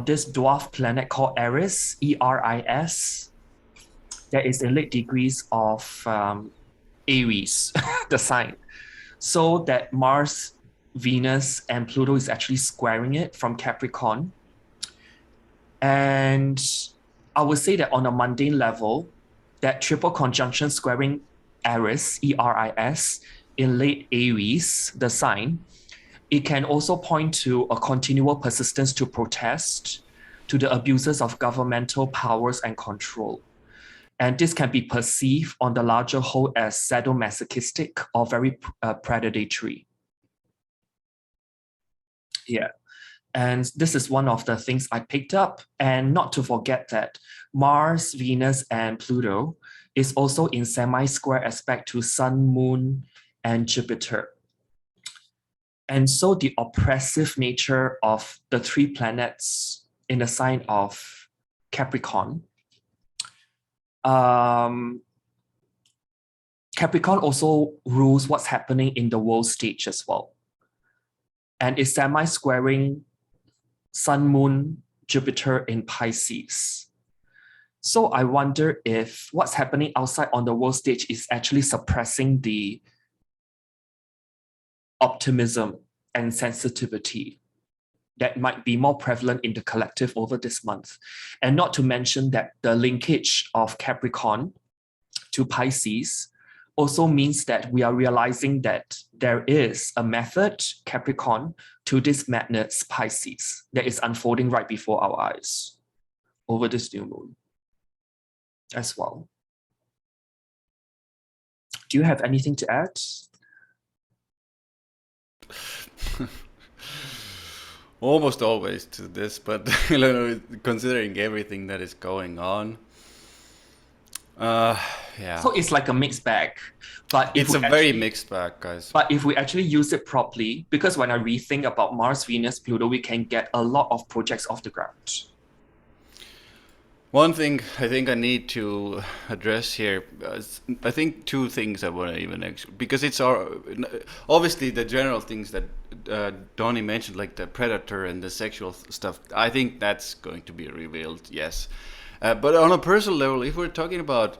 this dwarf planet called Eris, Eris. There is in late degrees of Aries, the sign. So that Mars, Venus, and Pluto is actually squaring it from Capricorn. And I would say that on a mundane level, that triple conjunction squaring Eris, Eris, in late Aries, the sign, it can also point to a continual persistence to protest, to the abuses of governmental powers and control. And this can be perceived on the larger whole as sadomasochistic or very predatory. Yeah. And this is one of the things I picked up. And not to forget that Mars, Venus, and Pluto is also in semi-square aspect to Sun, Moon, and Jupiter. And so the oppressive nature of the three planets in the sign of Capricorn. Capricorn also rules what's happening in the world stage as well. And is semi-squaring Sun, Moon, Jupiter in Pisces. So I wonder if what's happening outside on the world stage is actually suppressing the optimism and sensitivity that might be more prevalent in the collective over this month. And not to mention that the linkage of Capricorn to Pisces also means that we are realizing that there is a method, Capricorn, to this madness, Pisces, that is unfolding right before our eyes over this new moon as well. Do you have anything to add? Almost always to this, but considering everything that is going on, yeah. So it's like a mixed bag, but it's a very mixed bag, guys. But if we actually use it properly, because when I rethink about Mars, Venus, Pluto, we can get a lot of projects off the ground. One thing I think I need to address here, I think two things I want to even because it's obviously the general things that Donnie mentioned, like the predator and the sexual stuff. I think that's going to be revealed, yes. But on a personal level, if we're talking about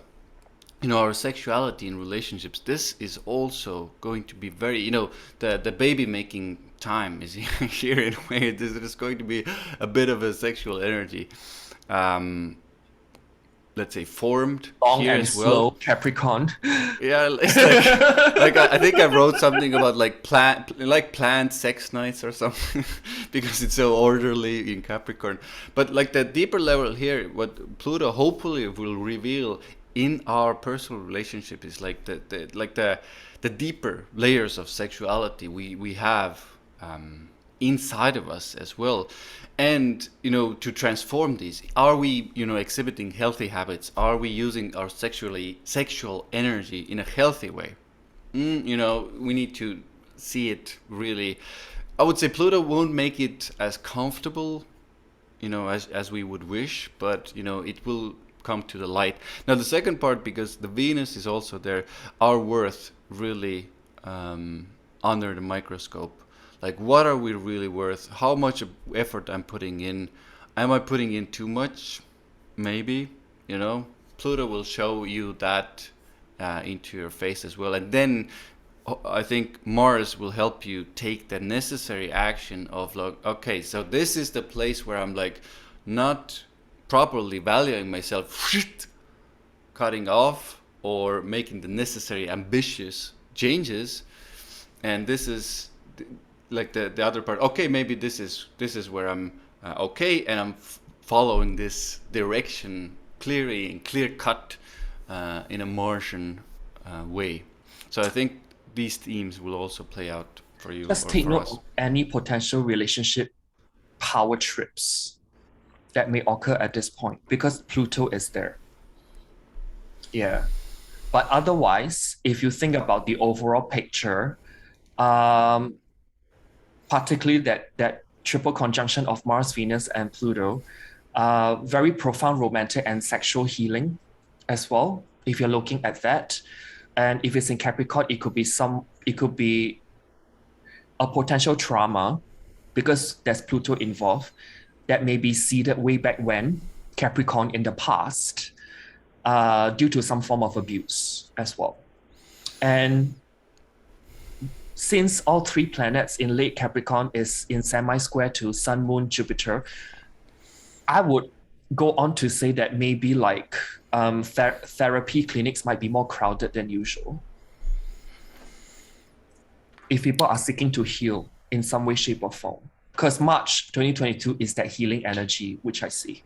our sexuality in relationships, this is also going to be very, the baby making time is here in a way. This is going to be a bit of a sexual energy. Let's say formed long here and as well. Slow Capricorn. Yeah, it's like I think I wrote something about like planned sex nights or something because it's so orderly in Capricorn. But like the deeper level here, what Pluto hopefully will reveal in our personal relationship is like the deeper layers of sexuality we have inside of us as well. And to transform these, are we exhibiting healthy habits? Are we using our sexual energy in a healthy way? We need to see it really. I would say Pluto won't make it as comfortable as we would wish, but it will come to the light. Now the second part, because the Venus is also there, our worth really under the microscope. Like, what are we really worth? How much effort I'm putting in? Am I putting in too much? Maybe, Pluto will show you that into your face as well. And then I think Mars will help you take the necessary action of like, okay, so this is the place where I'm like not properly valuing myself, cutting off or making the necessary ambitious changes. And this is like the other part. Okay, maybe this is where I'm okay, and I'm following this direction clearly and clear cut in a Martian way. So I think these themes will also play out for you. Just take note of any potential relationship power trips that may occur at this point because Pluto is there. Yeah. But otherwise, if you think about the overall picture, particularly that triple conjunction of Mars, Venus, and Pluto, very profound romantic and sexual healing as well, if you're looking at that. And if it's in Capricorn, it could be a potential trauma because there's Pluto involved that may be seeded way back when, Capricorn in the past, due to some form of abuse as well. And since all three planets in late Capricorn is in semi-square to Sun, Moon, Jupiter, I would go on to say that maybe like therapy clinics might be more crowded than usual. If people are seeking to heal in some way, shape, or form. Because March 2022 is that healing energy, which I see.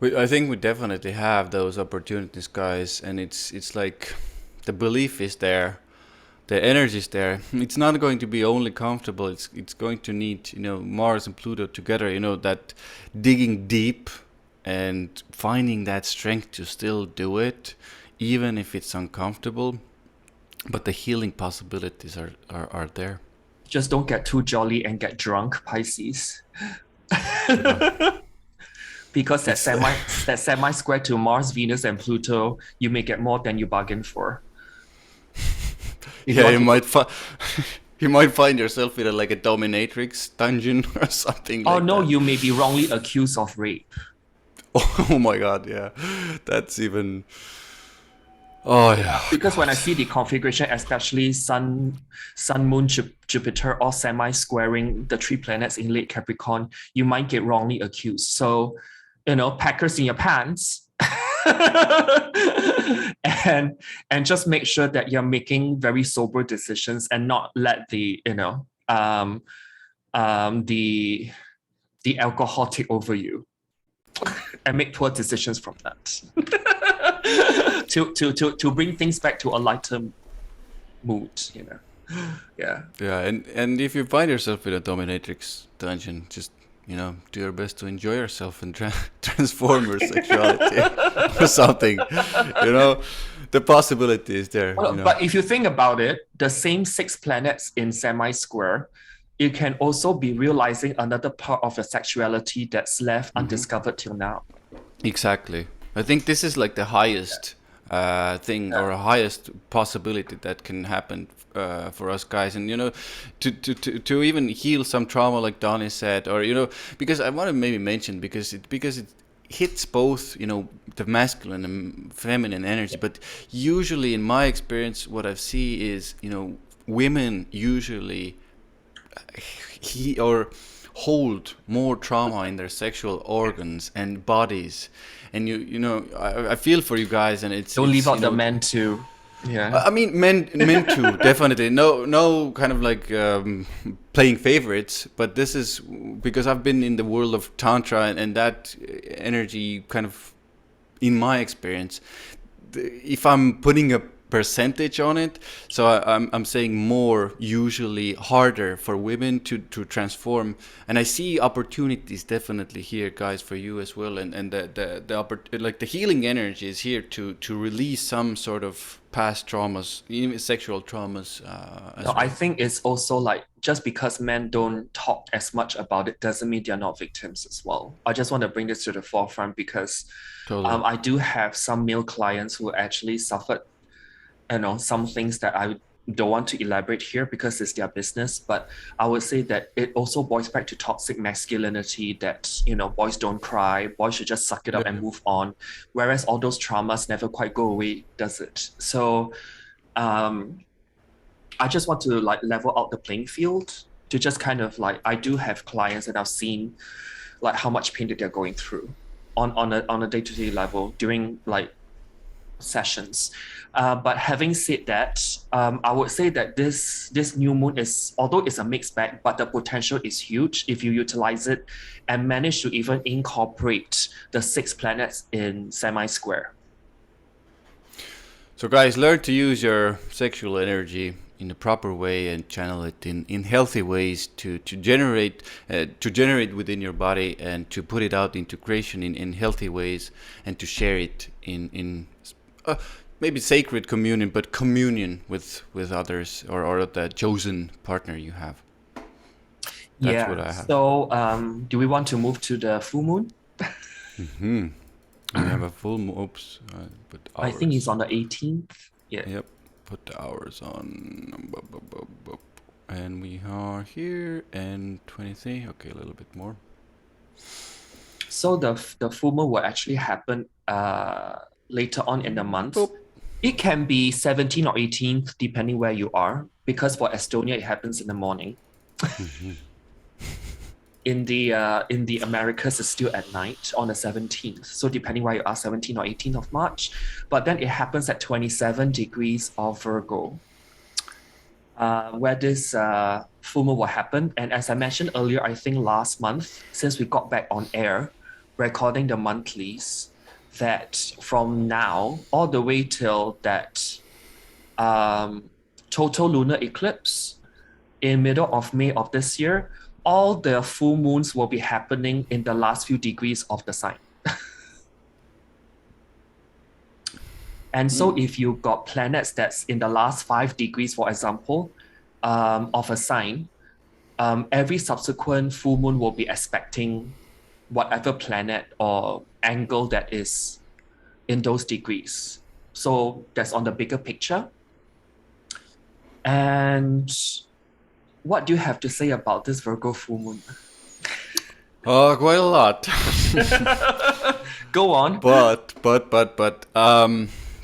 I think we definitely have those opportunities, guys, and it's like the belief is there, the energy is there. It's not going to be only comfortable. It's going to need, Mars and Pluto together. That digging deep and finding that strength to still do it, even if it's uncomfortable. But the healing possibilities are there. Just don't get too jolly and get drunk, Pisces. Because that semi square to Mars, Venus, and Pluto, you may get more than you bargained for. Yeah, you might you might find yourself in like a dominatrix dungeon or something Oh like no, that. you may be wrongly accused of rape. Oh my God, yeah, that's even. Oh yeah. Because when I see the configuration, especially Sun, Moon, Jupiter, all semi-squaring the three planets in late Capricorn, you might get wrongly accused. So, packers in your pants. and just make sure that you're making very sober decisions and not let the the alcohol take over you and make poor decisions from that. to bring things back to a lighter mood, Yeah. Yeah, and if you find yourself in a dominatrix dungeon, just do your best to enjoy yourself and transform your sexuality or something. The possibility is there. But if you think about it, the same 6 planets in semi-square, it can also be realizing another part of your sexuality that's left undiscovered till now. Exactly. I think this is like the highest thing or highest possibility that can happen for us guys, and to even heal some trauma, like Donnie said, or because I want to maybe mention because it hits both the masculine and feminine energy, but usually in my experience what I see is women usually hold more trauma in their sexual organs and bodies, and I feel for you guys, and don't leave out the men too. Yeah, I mean men too, definitely. No kind of like playing favorites, but this is because I've been in the world of tantra, and that energy kind of, in my experience, if I'm putting a percentage on it, so I'm saying more usually harder for women to transform, and I see opportunities definitely here, guys, for you as well, and the healing energy is here to release some sort of past traumas, even sexual traumas. I think it's also like, just because men don't talk as much about it doesn't mean they're not victims as well. I just want to bring this to the forefront because Totally. I do have some male clients who actually suffered some things that I don't want to elaborate here because it's their business, but I would say that it also boils back to toxic masculinity, that boys don't cry, boys should just suck it up and move on, whereas all those traumas never quite go away, does it? So I just want to like level out the playing field, to just kind of like, I do have clients and I've seen like how much pain that they're going through on a day-to-day level during like sessions. But having said that, I would say that this new moon is, although it's a mixed bag, but the potential is huge if you utilize it and manage to even incorporate the 6 planets in semi-square. So guys, learn to use your sexual energy in the proper way and channel it in healthy ways to generate within your body, and to put it out into creation in healthy ways, and to share it in maybe sacred communion, but communion with others, or the chosen partner you have. That's what I have. So do we want to move to the full moon? We have a full moon. Oops. Put hours. I think it's on the 18th. Yeah. Yep. Put the hours on. And we are here, and 23. Okay, a little bit more. So the full moon will actually happen later on in the month. Boop. It can be 17th or 18th, depending where you are, because for Estonia, it happens in the morning. In the Americas, it's still at night on the 17th. So depending where you are, 17th or 18th of March. But then it happens at 27 degrees of Virgo, where this full moon will happen. And as I mentioned earlier, I think last month, since we got back on air, recording the monthlies, that from now all the way till that total lunar eclipse in middle of May of this year, all the full moons will be happening in the last few degrees of the sign. And so if you got planets that's in the last 5 degrees, for example, of a sign, every subsequent full moon will be expecting whatever planet or angle that is in those degrees. So that's on the bigger picture. And what do you have to say about this Virgo full moon? Quite a lot. Go on. But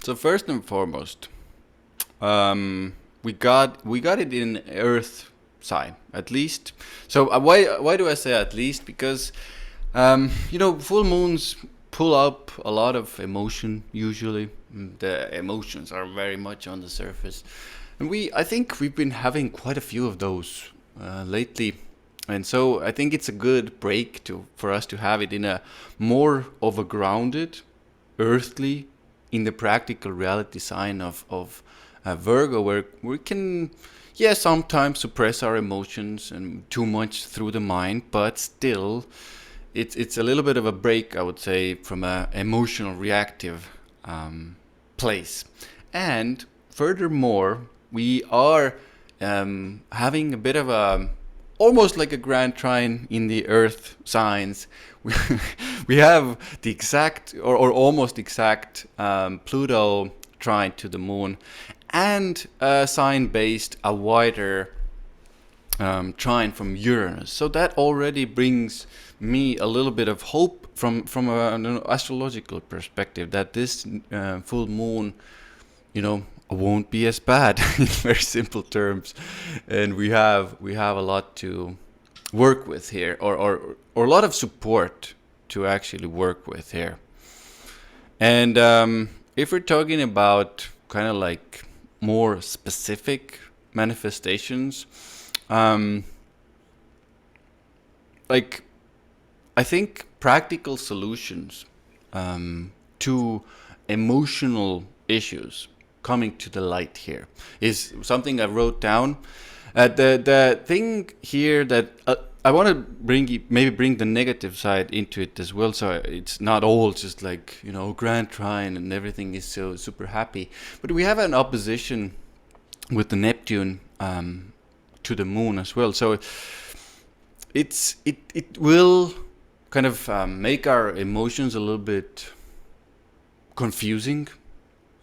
so first and foremost, we got it in Earth sign at least. So why do I say at least? Because full moons pull up a lot of emotion usually. The emotions are very much on the surface, and I think we've been having quite a few of those lately. And so I think it's a good break for us to have it in a more of a grounded, earthly, in the practical reality sign of Virgo, where we can, sometimes suppress our emotions and too much through the mind, but still, it's a little bit of a break, I would say, from a emotional, reactive place. And furthermore, we are having a bit of a almost like a grand trine in the Earth signs. We have the exact or almost exact Pluto trine to the Moon, and a sign based a wider trine from Uranus. So that already brings me a little bit of hope from an astrological perspective that this full moon, won't be as bad in very simple terms, and we have a lot to work with here, or a lot of support to actually work with here. And if we're talking about kind of like more specific manifestations, like I think practical solutions to emotional issues coming to the light here is something I wrote down. The thing here that I want to bring the negative side into it as well, so it's not all just like grand trine and everything is so super happy. But we have an opposition with the Neptune to the Moon as well, so it will kind of make our emotions a little bit confusing.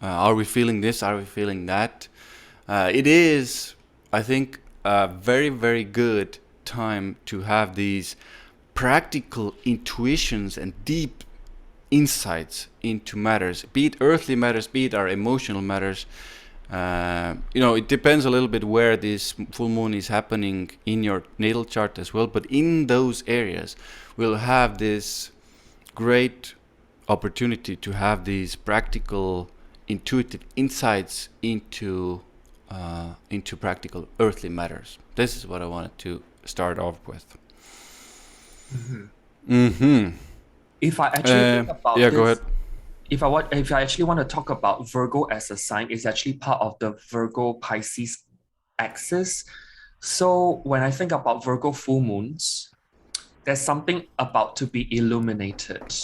Are we feeling this? Are we feeling that? It is, I think, a very, very good time to have these practical intuitions and deep insights into matters, be it earthly matters, be it our emotional matters. It depends a little bit where this full moon is happening in your natal chart as well, but in those areas we'll have this great opportunity to have these practical intuitive insights into practical earthly matters. This is what I wanted to start off with. If I actually think about this, go ahead. If I actually want to talk about Virgo as a sign, it's actually part of the Virgo Pisces axis. So when I think about Virgo full moons, there's something about to be illuminated,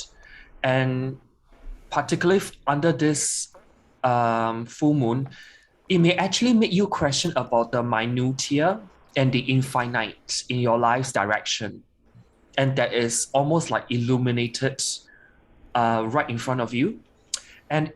and particularly under this full moon, it may actually make you question about the minutiae and the infinite in your life's direction. And that is almost like illuminated right in front of you. And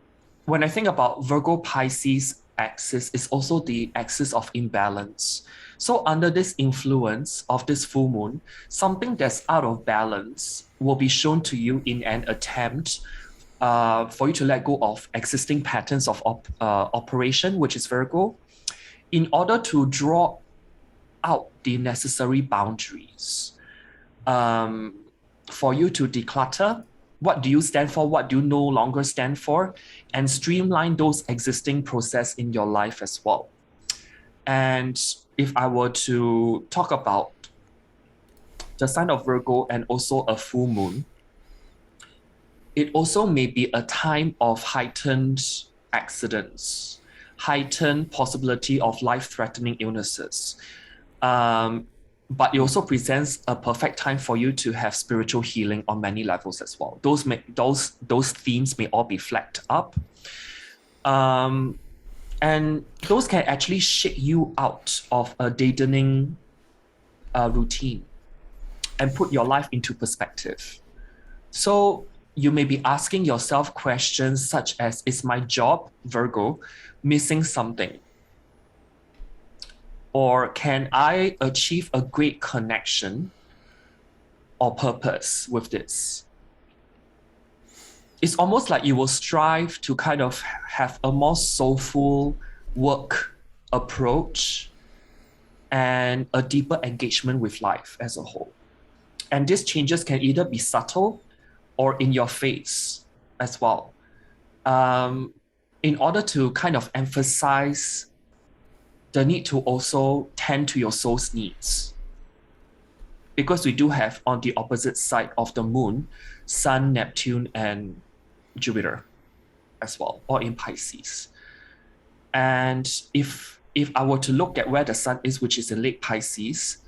when I think about Virgo Pisces axis, it's also the axis of imbalance. So under this influence of this full moon, something that's out of balance will be shown to you in an attempt for you to let go of existing patterns of operation, which is Virgo, in order to draw out the necessary boundaries for you to declutter. What do you stand for? What do you no longer stand for? And streamline those existing process in your life as well. And if I were to talk about the sign of Virgo and also a full moon, it also may be a time of heightened accidents, heightened possibility of life-threatening illnesses. But it also presents a perfect time for you to have spiritual healing on many levels as well. Those themes may all be flagged up. And those can actually shake you out of a deadening routine and put your life into perspective. So you may be asking yourself questions such as, is my job, Virgo, missing something? Or can I achieve a great connection or purpose with this? It's almost like you will strive to kind of have a more soulful work approach and a deeper engagement with life as a whole. And these changes can either be subtle or in your face as well. In order to kind of emphasize the need to also tend to your soul's needs. Because we do have on the opposite side of the moon, Sun, Neptune, and Jupiter as well, or in Pisces. And if I were to look at where the Sun is, which is in late Pisces,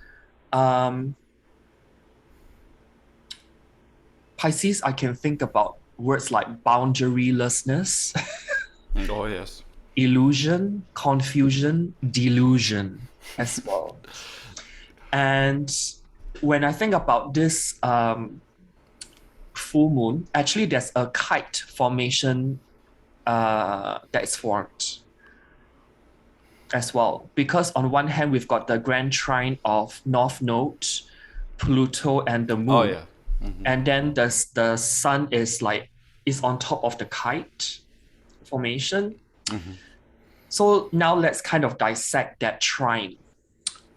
Pisces, I can think about words like boundarylessness. Oh, yes. Illusion, confusion, delusion as well. And when I think about this full moon, actually there's a kite formation that is formed as well. Because on one hand, we've got the grand trine of North Node, Pluto, and the moon. Oh, yeah. Mm-hmm. And then the sun is on top of the kite formation. Mm-hmm. So now let's kind of dissect that trine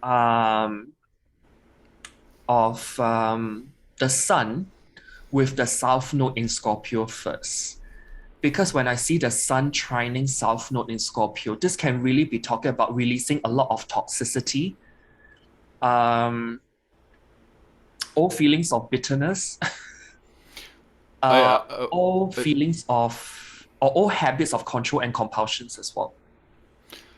of the sun with the South Node in Scorpio first. Because when I see the sun trining South Node in Scorpio, this can really be talking about releasing a lot of toxicity, all feelings of bitterness, all feelings of, or all habits of control and compulsions as well.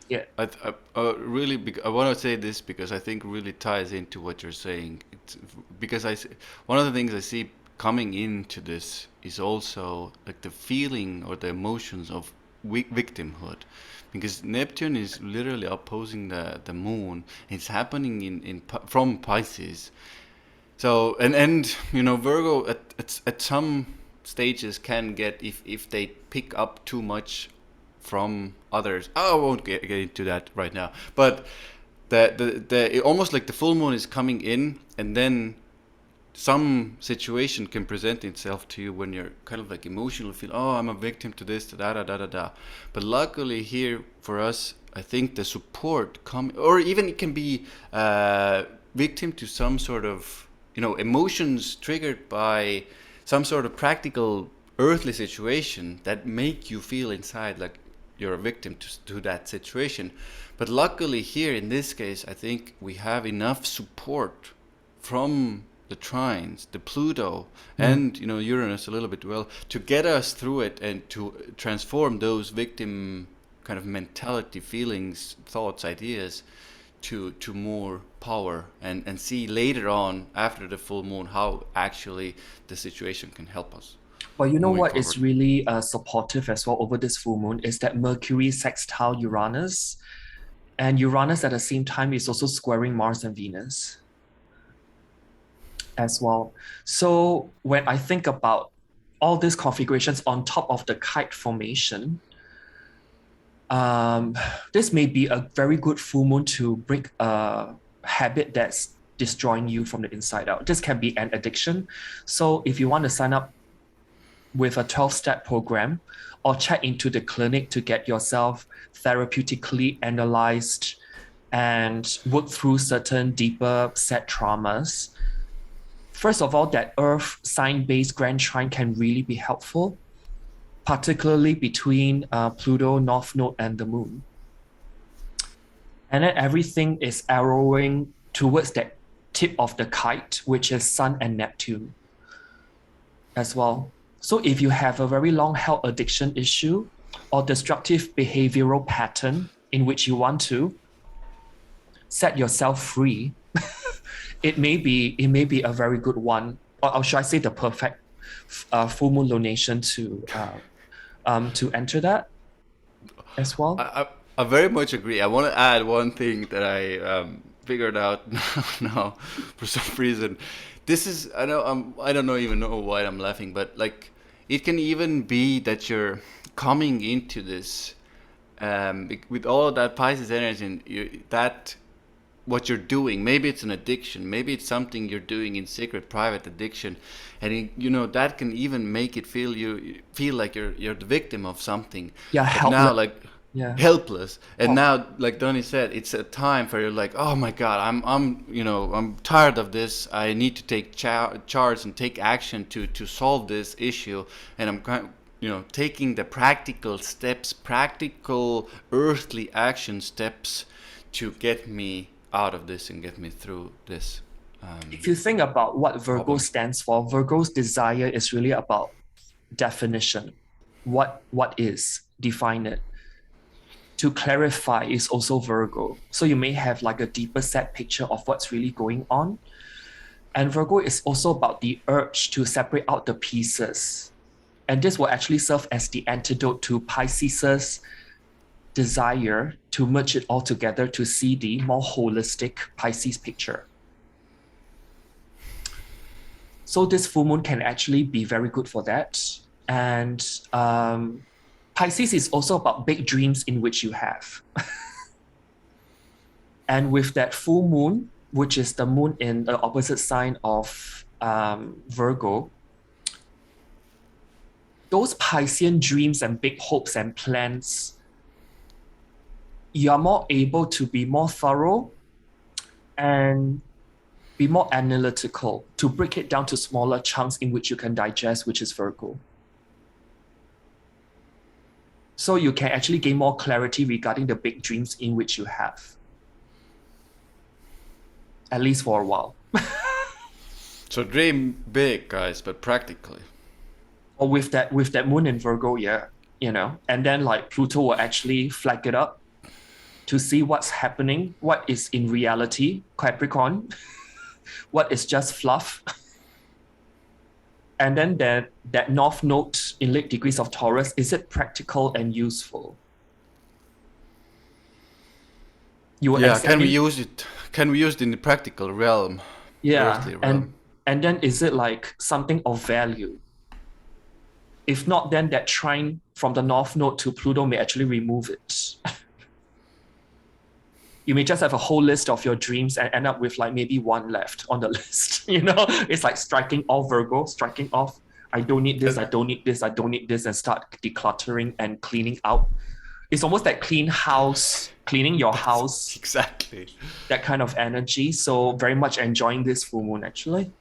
Yeah. I want to say this because I think really ties into what you're saying. Because one of the things I see coming into this is also like the feeling or the emotions of victimhood, because Neptune is literally opposing the moon. It's happening from Pisces. So and Virgo at some stages can get, if they pick up too much from others. I won't get into that right now. But the almost like the full moon is coming in, and then some situation can present itself to you when you're kind of like emotional, feel, oh, I'm a victim to this, to that. But luckily here for us, I think the support or even it can be victim to some sort of emotions triggered by some sort of practical earthly situation that make you feel inside like you're a victim to that situation. But luckily here in this case, I think we have enough support from the trines, the Pluto, and Uranus a little bit to get us through it and to transform those victim kind of mentality, feelings, thoughts, ideas to more power, and see later on after the full moon how actually the situation can help us. Well, you know what is really supportive as well over this full moon is that Mercury sextile Uranus, and Uranus at the same time is also squaring Mars and Venus as well. So when I think about all these configurations on top of the kite formation, this may be a very good full moon to break a habit that's destroying you from the inside out. This can be an addiction. So if you want to sign up with a 12-step program or check into the clinic to get yourself therapeutically analyzed and work through certain deeper set traumas, first of all, that Earth sign-based grand trine can really be helpful, particularly between Pluto, North Node, and the Moon. And then everything is arrowing towards that tip of the kite, which is Sun and Neptune as well. So if you have a very long held addiction issue or destructive behavioral pattern in which you want to set yourself free, it may be a very good one, or should I say the perfect full moon lunation to enter that as well. I very much agree. I want to add one thing that I figured out now for some reason. This is I know I don't know even know why I'm laughing, but like it can even be that you're coming into this with all of that Pisces energy and that what you're doing. Maybe it's an addiction. Maybe it's something you're doing in secret, private addiction, and that can even make it feel like you're the victim of something. Yeah, But now, helpless. like Yeah. helpless, and Oh, now, like Donnie said, it's a time where you're like, oh my God, I'm tired of this. I need to take charge and take action to solve this issue, and I'm kind. Taking the practical steps, practical earthly action steps to get me out of this and get me through this if you think about what Virgo problem. stands for, Virgo's desire is really about definition. What is? Define it. To clarify is also Virgo. So you may have like a deeper set picture of what's really going on. And Virgo is also about the urge to separate out the pieces. And this will actually serve as the antidote to Pisces' desire to merge it all together to see the more holistic Pisces picture. So this full moon can actually be very good for that. And Pisces is also about big dreams in which you have. And with that full moon, which is the moon in the opposite sign of Virgo, those Piscean dreams and big hopes and plans, you are more able to be more thorough and be more analytical, to break it down to smaller chunks in which you can digest, which is Virgo. So you can actually gain more clarity regarding the big dreams in which you have, at least for a while. So dream big, guys, but practically. Or with that moon in Virgo, yeah, and then like Pluto will actually flag it up to see what's happening, what is in reality, Capricorn, what is just fluff. And then that north node in late degrees of Taurus, is it practical and useful? You will Yeah, can we examine, use it? Can we use it in the practical realm, yeah, earthly and realm? and then is it like something of value? If not, then that trine from the north node to Pluto may actually remove it. You may just have a whole list of your dreams and end up with like maybe one left on the list. It's like striking off Virgo, striking off. I don't need this, Uh, I don't need this, I don't need this, and start decluttering and cleaning out. It's almost like clean house, cleaning your that's house, exactly. that kind of energy. So very much enjoying this full moon actually.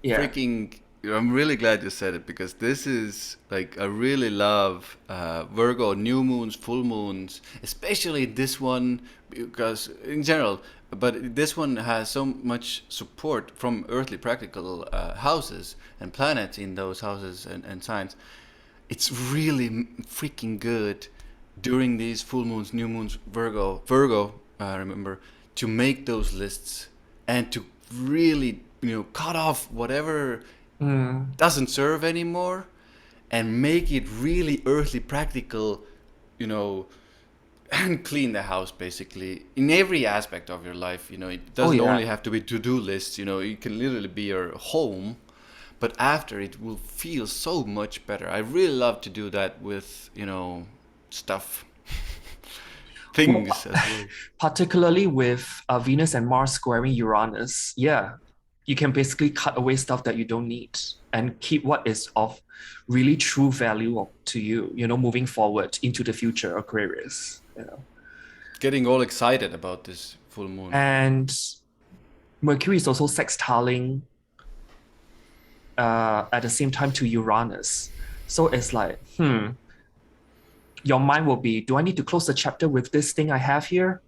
Yeah. Freaking, I'm really glad you said it because this is like I really love Virgo new moons, full moons, especially this one because in general, but this one has so much support from earthly practical houses and planets in those houses and signs. It's really freaking good during these full moons, new moons, Virgo, remember, to make those lists and to really, cut off whatever Mm. doesn't serve anymore and make it really earthly practical, you know, and clean the house basically in every aspect of your life. It Oh doesn't yeah. only have to be to-do lists. It can literally be your home, but after it will feel so much better. I really love to do that with stuff, Well, things as well. particularly with Venus and Mars squaring Uranus, yeah, you can basically cut away stuff that you don't need and keep what is of really true value to you, moving forward into the future Aquarius. Getting all excited about this full moon. And Mercury is also sextiling at the same time to Uranus. So it's like, your mind will be, do I need to close the chapter with this thing I have here?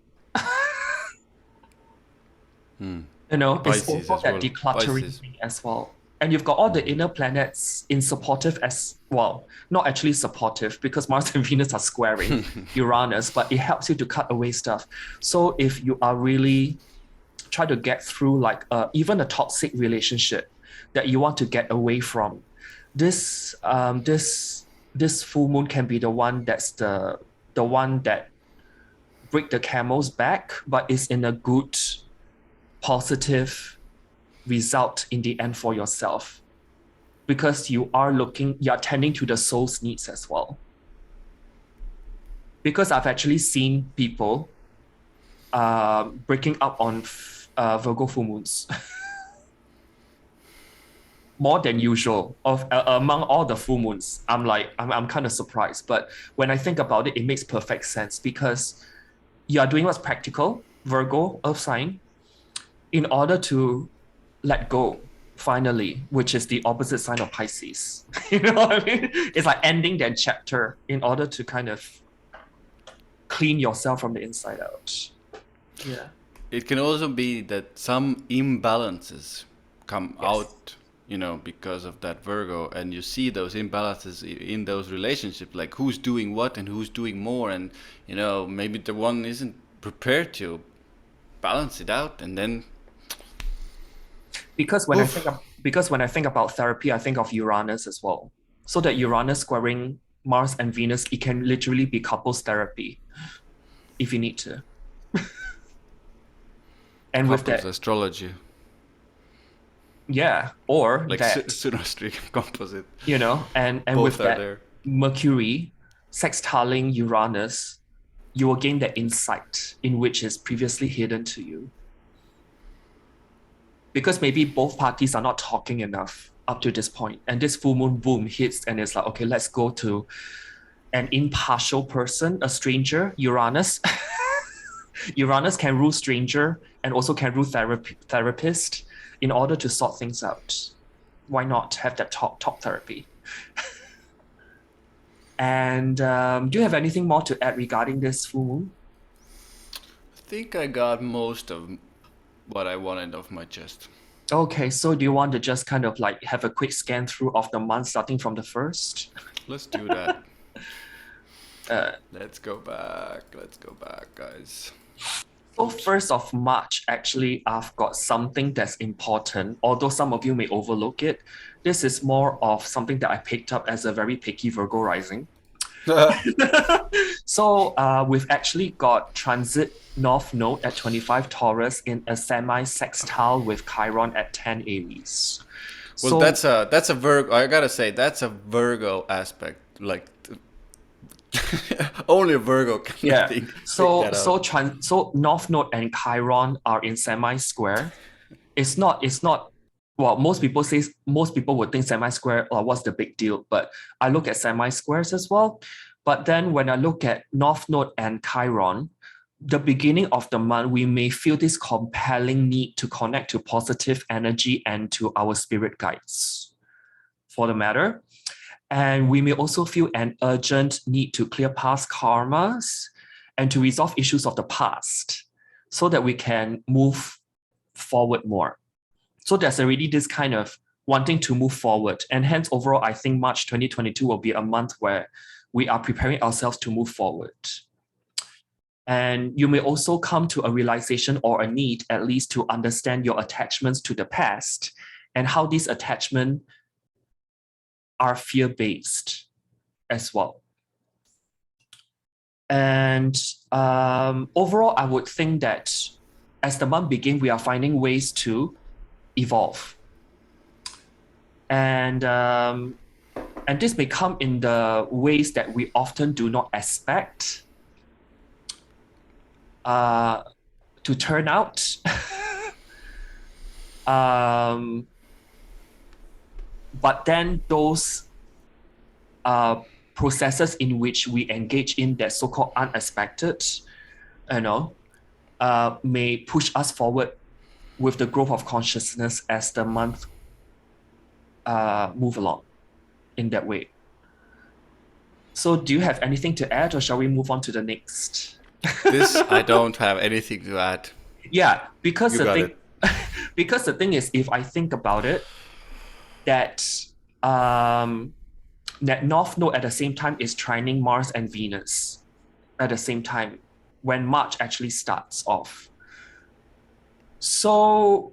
Hmm. It's Pisces also as that well. decluttering Pisces. thing as well. And you've got all the inner planets in supportive as well. Not actually supportive because Mars and Venus are squaring Uranus, but it helps you to cut away stuff. So if you are really trying to get through like even a toxic relationship that you want to get away from, this full moon can be the one that's the one that break the camel's back, but is in a good, positive result in the end for yourself, because you are tending to the soul's needs as well. Because I've actually seen people breaking up on Virgo full moons. More than usual among all the full moons. I'm kind of surprised, but when I think about it, it makes perfect sense, because you are doing what's practical, Virgo, earth sign, in order to let go, finally, which is the opposite sign of Pisces. You know what I mean? It's like ending that chapter in order to kind of clean yourself from the inside out. Yeah. It can also be that some imbalances come out, you know, because of that Virgo, and you see those imbalances in those relationships, like who's doing what and who's doing more, and you know, maybe the one isn't prepared to balance it out, and then because when I think about therapy, I think of Uranus as well. So that Uranus squaring Mars and Venus, it can literally be couples therapy if you need to. And with that, astrology, yeah, or like that, synastry composite, you know, and with that there. Mercury sextiling Uranus, you will gain that insight in which is previously hidden to you. Because maybe both parties are not talking enough up to this point, and this full moon boom hits, and it's like, okay, let's go to an impartial person, a stranger, Uranus. Uranus can rule stranger and also can rule therapist in order to sort things out. Why not have that talk therapy? And do you have anything more to add regarding this full moon? I think I got most of what I wanted off my chest. Okay, so do you want to just kind of like have a quick scan through of the month starting from the first? Let's do that. Let's go back, guys. So 1st of March, actually, I've got something that's important, although some of you may overlook it. This is more of something that I picked up as a very picky Virgo rising. So we've actually got transit North Node at 25 Taurus in a semi-sextile with Chiron at 10 Aries. Well, so, that's a Virgo. I gotta say, that's a Virgo aspect. Like only a Virgo can, yeah. I think. So North Node and Chiron are in semi-square. It's not. Well, most people would think semi-square, or what's the big deal? But I look at semi-squares as well. But then when I look at North Node and Chiron, the beginning of the month, we may feel this compelling need to connect to positive energy and to our spirit guides, for the matter. And we may also feel an urgent need to clear past karmas and to resolve issues of the past so that we can move forward more. So there's already this kind of wanting to move forward. And hence, overall, I think March 2022 will be a month where we are preparing ourselves to move forward. And you may also come to a realization or a need, at least, to understand your attachments to the past and how these attachments are fear-based as well. And overall, I would think that as the month begins, we are finding ways to evolve. And this may come in the ways that we often do not expect to turn out. But then those processes in which we engage in that so-called unexpected, may push us forward with the growth of consciousness as the month move along in that way. So do you have anything to add, or shall we move on to the next? This, I don't have anything to add. Yeah, because the thing is, if I think about it, that that North Node at the same time is trining Mars and Venus at the same time when March actually starts off. So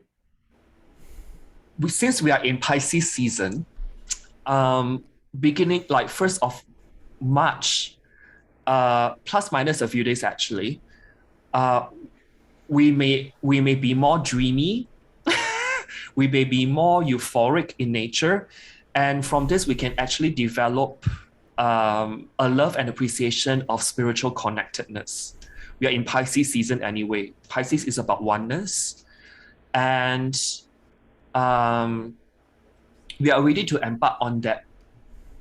since we are in Pisces season, beginning like 1st of March, plus minus a few days actually, we may be more dreamy, we may be more euphoric in nature, and from this we can actually develop a love and appreciation of spiritual connectedness. We are in Pisces season anyway. Pisces is about oneness, and we are ready to embark on that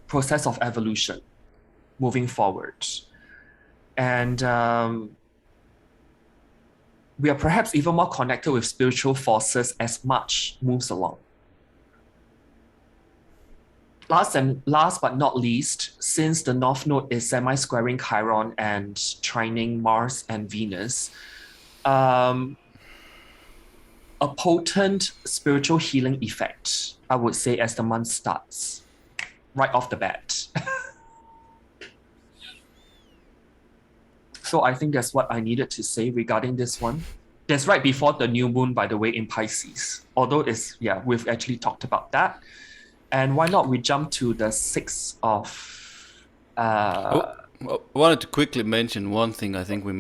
process of evolution moving forward. And we are perhaps even more connected with spiritual forces as March moves along. Last but not least, since the North Node is semi-squaring Chiron and trining Mars and Venus, a potent spiritual healing effect, I would say, as the month starts, right off the bat. So I think that's what I needed to say regarding this one. That's right before the new moon, by the way, in Pisces. Although we've actually talked about that. And why not we jump to the 6th of... I wanted to quickly mention one thing. I think we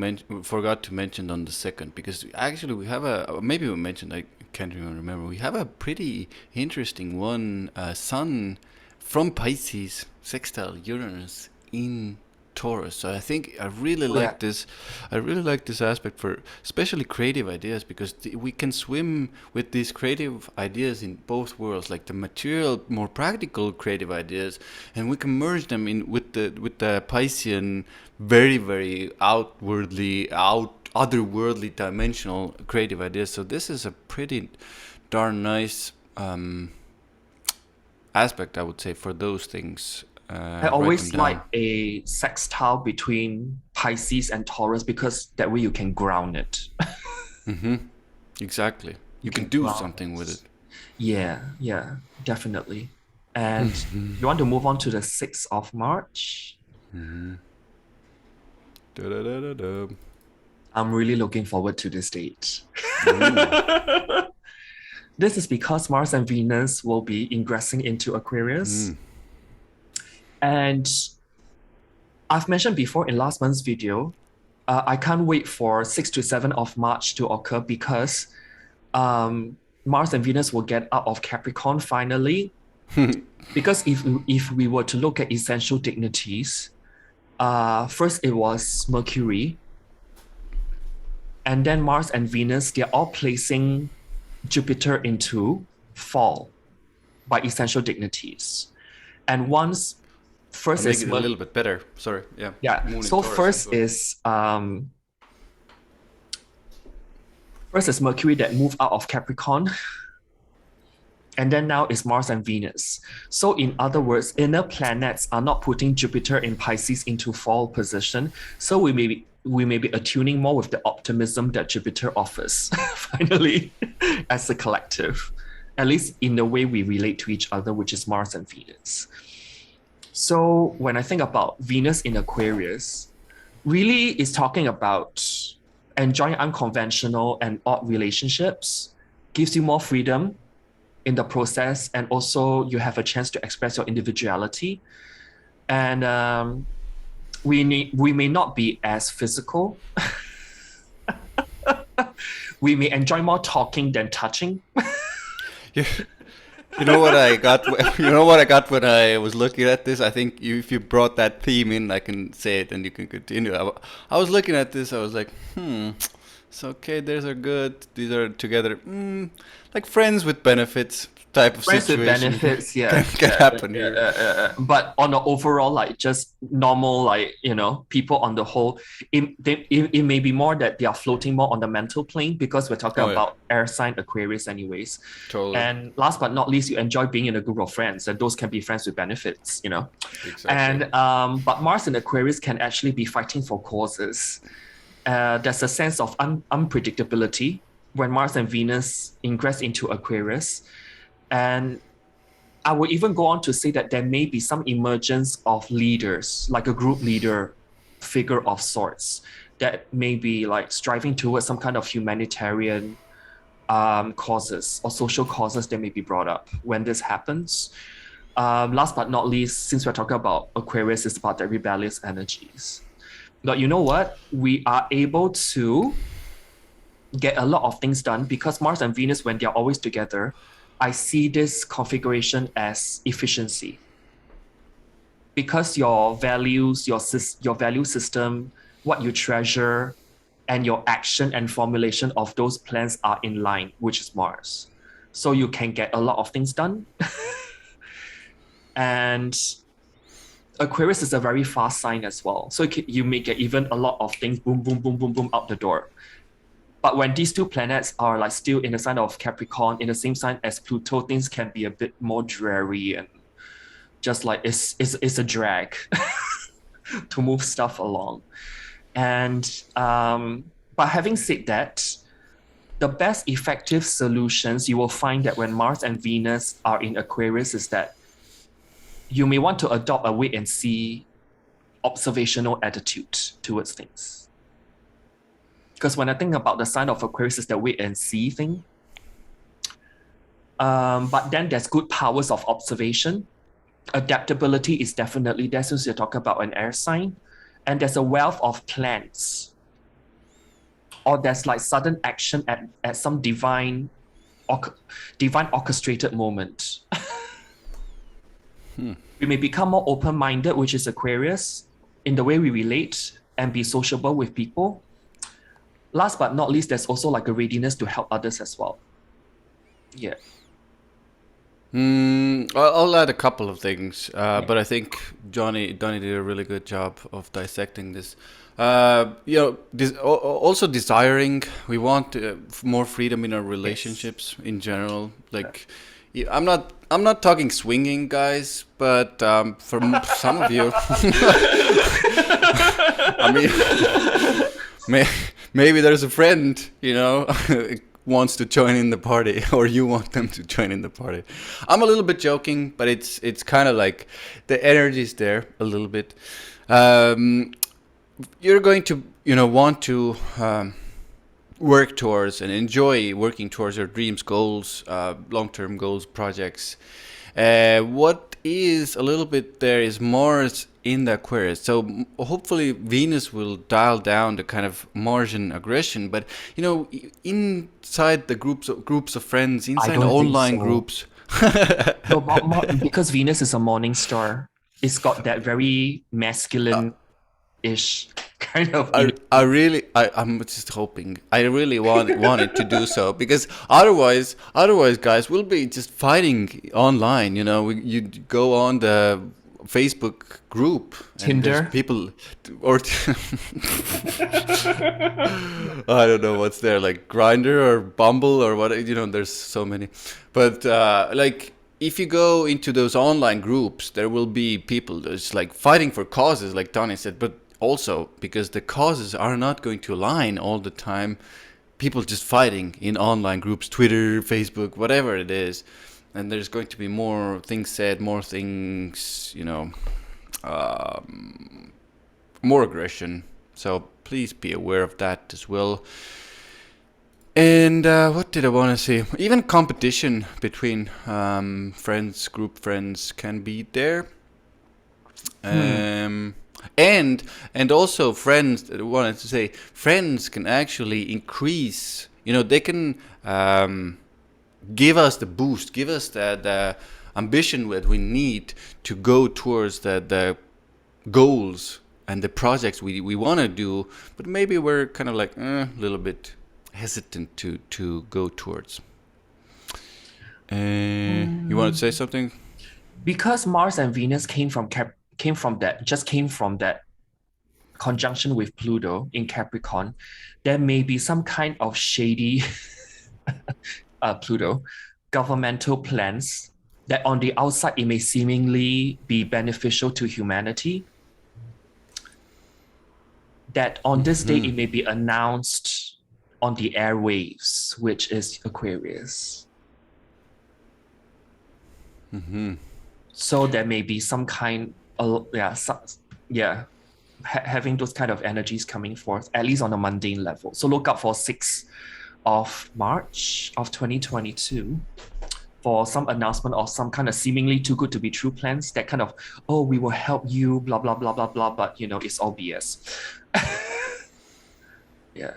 forgot to mention on the 2nd, because actually we have maybe we mentioned, I can't even remember. We have a pretty interesting one, Sun from Pisces, sextile Uranus in Taurus. So I think I really like this. I really like this aspect for especially creative ideas, because we can swim with these creative ideas in both worlds, like the material, more practical creative ideas, and we can merge them in with the Piscean, very very otherworldly dimensional creative ideas. So this is a pretty darn nice aspect, I would say, for those things. I always like a sextile between Pisces and Taurus, because that way you can ground it. Exactly. You can do something with it. Yeah, definitely. And you want to move on to the 6th of March? I'm really looking forward to this date. This is because Mars and Venus will be ingressing into Aquarius. And I've mentioned before in last month's video, I can't wait for 6th to 7th of March to occur, because Mars and Venus will get out of Capricorn finally. Because if we were to look at essential dignities, first it was Mercury, and then Mars and Venus, they're all placing Jupiter into fall by essential dignities. And once first make it a little bit better. Sorry, yeah. Yeah. So first is Mercury that moved out of Capricorn, and then now it's Mars and Venus. So in other words, inner planets are not putting Jupiter in Pisces into fall position. So we may be attuning more with the optimism that Jupiter offers finally as a collective, at least in the way we relate to each other, which is Mars and Venus. So when I think about Venus in Aquarius, really is talking about enjoying unconventional and odd relationships, gives you more freedom in the process, and also you have a chance to express your individuality. And we may not be as physical. We may enjoy more talking than touching. You know what I got? You know what I got when I was looking at this? I think if you brought that theme in, I can say it and you can continue. I was looking at this. I was like, it's okay. These are good. These are together. Like friends with benefits type of friends situation. With benefits, yeah, can happen here. But on the overall, like just normal, like people on the whole, it may be more that they are floating more on the mental plane, because we're talking about air sign Aquarius, anyways. Totally. And last but not least, you enjoy being in a group of friends, and those can be friends with benefits, Exactly. And but Mars in Aquarius can actually be fighting for causes. There's a sense of unpredictability when Mars and Venus ingress into Aquarius. And I would even go on to say that there may be some emergence of leaders, like a group leader figure of sorts, that may be like striving towards some kind of humanitarian causes or social causes that may be brought up when this happens. Last but not least, since we're talking about Aquarius, it's about the rebellious energies. But you know what? We are able to get a lot of things done because Mars and Venus, when they're always together, I see this configuration as efficiency. Because your values, your value system, what you treasure, and your action and formulation of those plans are in line, which is Mars. So you can get a lot of things done. And Aquarius is a very fast sign as well. So you may get even a lot of things, boom, boom, boom, boom, boom, out the door. But when these two planets are like still in the sign of Capricorn, in the same sign as Pluto, things can be a bit more dreary and just like it's a drag to move stuff along. And but having said that, the best effective solutions you will find that when Mars and Venus are in Aquarius is that you may want to adopt a wait and see observational attitude towards things. Because when I think about the sign of Aquarius is the wait and see thing. But then there's good powers of observation. Adaptability is definitely there since you're talking about an air sign. And there's a wealth of plans. Or there's like sudden action at some divine orchestrated moment. We may become more open-minded, which is Aquarius, in the way we relate and be sociable with people. Last but not least, there's also like a readiness to help others as well. Yeah. I'll add a couple of things, but I think Donnie did a really good job of dissecting this. Also desiring, we want more freedom in our relationships in general. Like, I'm not talking swinging, guys, but for some of you, I mean, maybe there's a friend, wants to join in the party, or you want them to join in the party. I'm a little bit joking, but it's kind of like the energy is there a little bit. You're going to want to work towards and enjoy working towards your dreams, goals, long-term goals, projects. What is a little bit there is Mars in the Aquarius, so hopefully Venus will dial down the kind of Martian aggression. But inside the groups of friends, inside the online groups. No, because Venus is a morning star, it's got that very masculine-ish kind of. I'm just hoping. I really wanted to do so, because otherwise, guys, we'll be just fighting online. You go on the Facebook group, Tinder, and people, or I don't know what's there, like Grindr or Bumble or what. There's so many, but like, if you go into those online groups, there will be people that's like fighting for causes, like Donnie said, but also because the causes are not going to align all the time. People just fighting in online groups, Twitter, Facebook, whatever it is. And there's going to be more things said, more things, more aggression. So please be aware of that as well. And what did I want to say? Even competition between friends, group friends, can be there. And also friends, I wanted to say, friends can actually increase, they can give us the boost, give us the ambition that we need to go towards the goals and the projects we want to do, but maybe we're kind of like a little bit hesitant to go towards. You want to say something? Because Mars and Venus came from that conjunction with Pluto in Capricorn, there may be some kind of shady Pluto governmental plans that on the outside it may seemingly be beneficial to humanity, that on this day it may be announced on the airwaves, which is Aquarius. So there may be some kind of, having those kind of energies coming forth, at least on a mundane level. So look out for 6th of March of 2022 for some announcement or some kind of seemingly too good to be true plans that kind of, oh, we will help you, blah, blah, blah, blah, blah, but it's all BS. Yeah.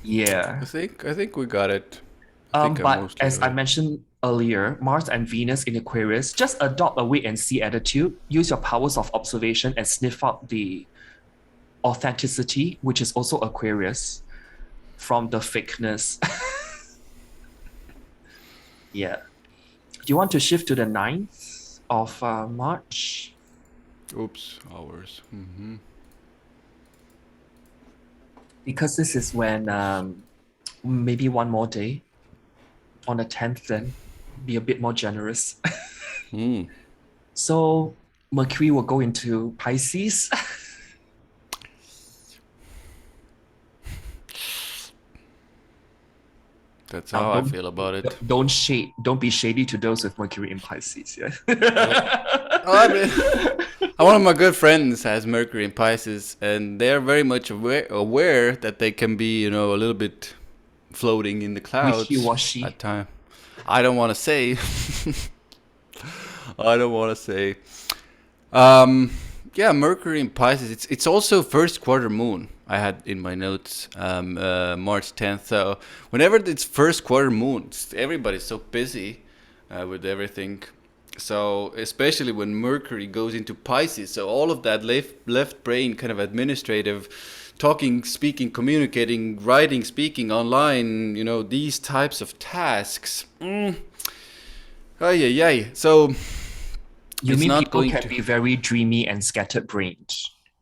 Yeah. I think we got it. I think I But mostly as got I it. mentioned earlier, Mars and Venus in Aquarius, just adopt a wait and see attitude. Use your powers of observation and sniff out the authenticity, which is also Aquarius, from the fakeness. Yeah. Do you want to shift to the 9th of March? Oops, hours. Because this is when maybe one more day on the 10th, then be a bit more generous. So Mercury will go into Pisces. That's Now, how I feel about it. Don't be shady to those with Mercury in Pisces. Yeah. Oh, I mean, one of my good friends has Mercury in Pisces, and they're very much aware that they can be, a little bit floating in the clouds Wishy-washy. at time. I don't want to say. I don't want to say. Yeah, Mercury in Pisces. It's also first quarter moon. I had in my notes March 10th. So whenever it's first quarter moon, everybody's so busy with everything. So especially when Mercury goes into Pisces, so all of that left brain kind of administrative, talking, speaking, communicating, writing, speaking online, these types of tasks. Ay, ay, ay. So You it's mean not people going can to. be very dreamy and scattered-brained?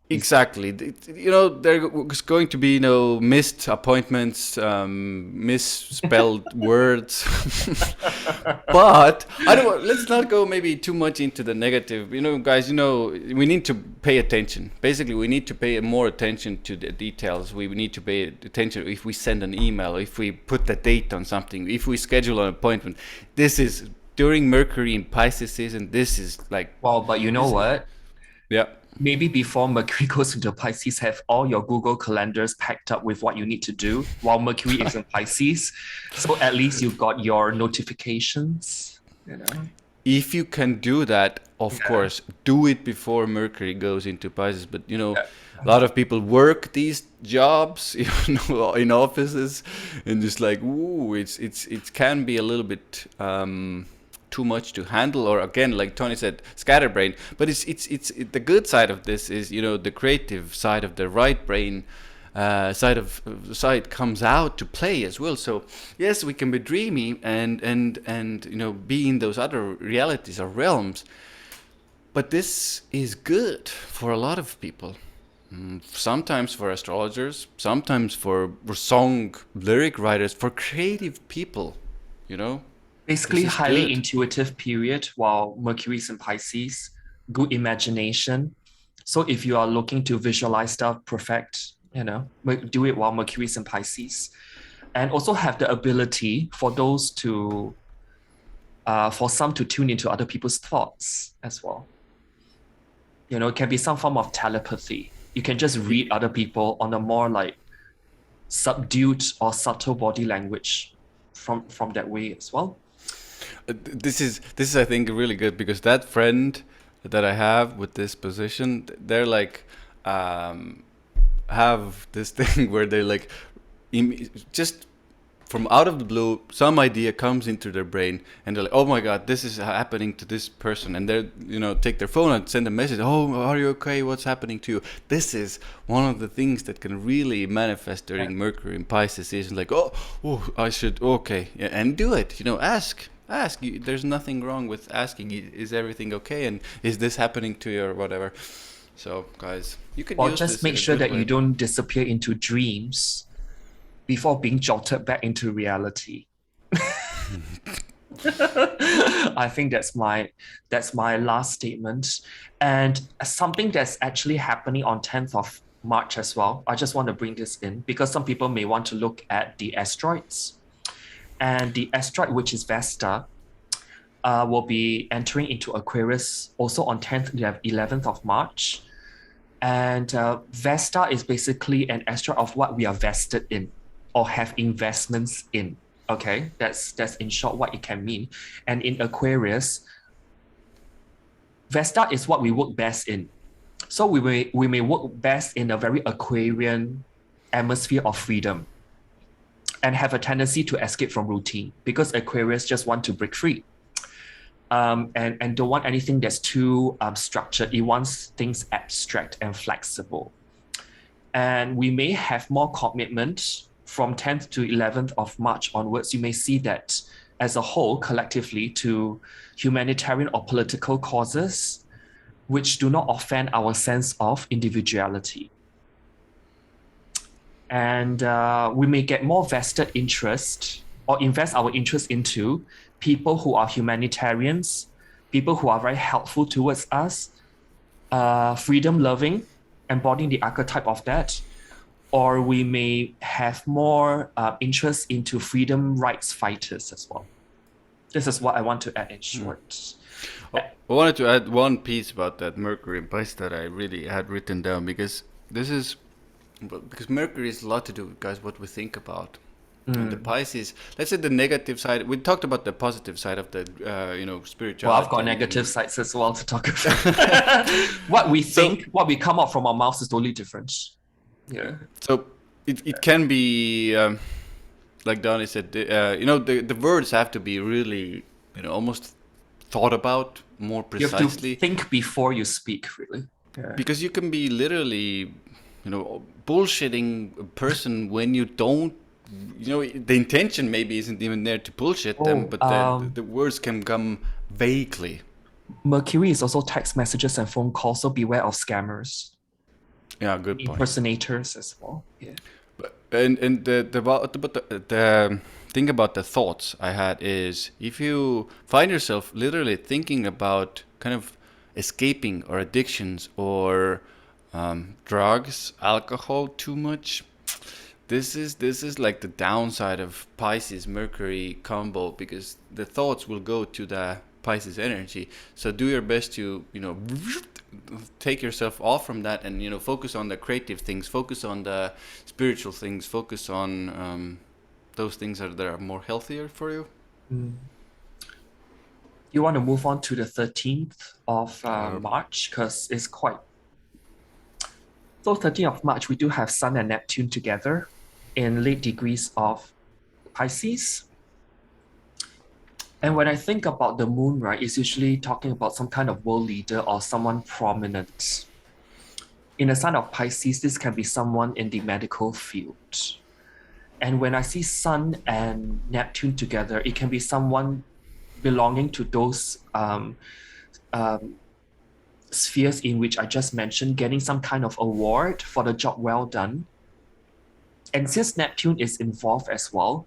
Exactly. There's going to be missed appointments, misspelled words. But I don't. Let's not go maybe too much into the negative. Guys. We need to pay attention. Basically, we need to pay more attention to the details. We need to pay attention if we send an email, if we put the date on something, if we schedule an appointment. This is during Mercury in Pisces season. This is like. Well, but you know what? Yeah. Maybe before Mercury goes into Pisces, have all your Google calendars packed up with what you need to do while Mercury is in Pisces. So at least you got your notifications, If you can do that, of course, do it before Mercury goes into Pisces. But a lot of people work these jobs, in offices, and just like, ooh, it can be a little bit too much to handle, or again, like Tony said, scatterbrain. But it's the good side of this is the creative side of the right brain. Side comes out to play as well. So yes, we can be dreamy and be in those other realities or realms. But this is good for a lot of people. Sometimes for astrologers, sometimes for song lyric writers, for creative people. Basically, This is highly good. intuitive period while Mercury is in Pisces, good imagination. So if you are looking to visualize stuff, perfect, do it while Mercury is in Pisces. And also have the ability for those for some to tune into other people's thoughts as well. It can be some form of telepathy. You can just read other people on a more like subdued or subtle body language from that way as well. This is I think really good, because that friend that I have with this position, they're like have this thing where they like just from out of the blue, some idea comes into their brain, and they're like, "Oh my God, this is happening to this person," and they take their phone and send a message. "Oh, are you okay? What's happening to you?" This is one of the things that can really manifest during Mercury in Pisces season. Like, oh, I should and do it. Ask. There's nothing wrong with asking. Is everything okay? And is this happening to you or whatever? So, guys, you can use just this make in a sure good that way. you don't disappear into dreams before being jolted back into reality. I think that's my last statement. And something that's actually happening on 10th of March as well. I just want to bring this in because some people may want to look at the asteroids. And the asteroid, which is Vesta, will be entering into Aquarius also on 10th, 11th of March. And Vesta is basically an asteroid of what we are vested in or have investments in. Okay, that's in short what it can mean. And in Aquarius, Vesta is what we work best in. So we may work best in a very Aquarian atmosphere of freedom and have a tendency to escape from routine because Aquarius just want to break free. And don't want anything that's too structured. It wants things abstract and flexible. And we may have more commitment from 10th to 11th of March onwards. You may see that as a whole, collectively, to humanitarian or political causes, which do not offend our sense of individuality. And we may get more vested interest or invest our interest into people who are humanitarians, people who are very helpful towards us, freedom-loving, embodying the archetype of that. Or we may have more interest into freedom rights fighters as well. This is what I want to add in short. I wanted to add one piece about that Mercury and Pisces that I really had written down because Mercury is a lot to do with, guys, what we think about. And the Pisces, let's say the negative side. We talked about the positive side of the, spirituality. Well, I've got negative sides as well to talk about. What we think, what we come out from our mouths is totally different. Yeah. So it can be, like Donnie said, the words have to be really, almost thought about more precisely. You have to think before you speak, really. Yeah. Because you can be literally, bullshitting a person when you don't. The intention maybe isn't even there to bullshit them, but the words can come vaguely. Mercury is also text messages and phone calls, so beware of scammers. Yeah, good point. Impersonators as well. Yeah. And the thing about the thoughts I had is if you find yourself literally thinking about kind of escaping or addictions or drugs, alcohol too much. This is like the downside of Pisces Mercury combo because the thoughts will go to the Pisces energy. So do your best to take yourself off from that and focus on the creative things, focus on the spiritual things, focus on those things that are more healthier for you. You want to move on to the 13th of March because it's quite. So 13th of March we do have Sun and Neptune together in late degrees of Pisces. And when I think about the moon, right, it's usually talking about some kind of world leader or someone prominent. In the sign of Pisces, this can be someone in the medical field. And when I see Sun and Neptune together, it can be someone belonging to those spheres in which I just mentioned, getting some kind of award for the job well done. And since Neptune is involved as well,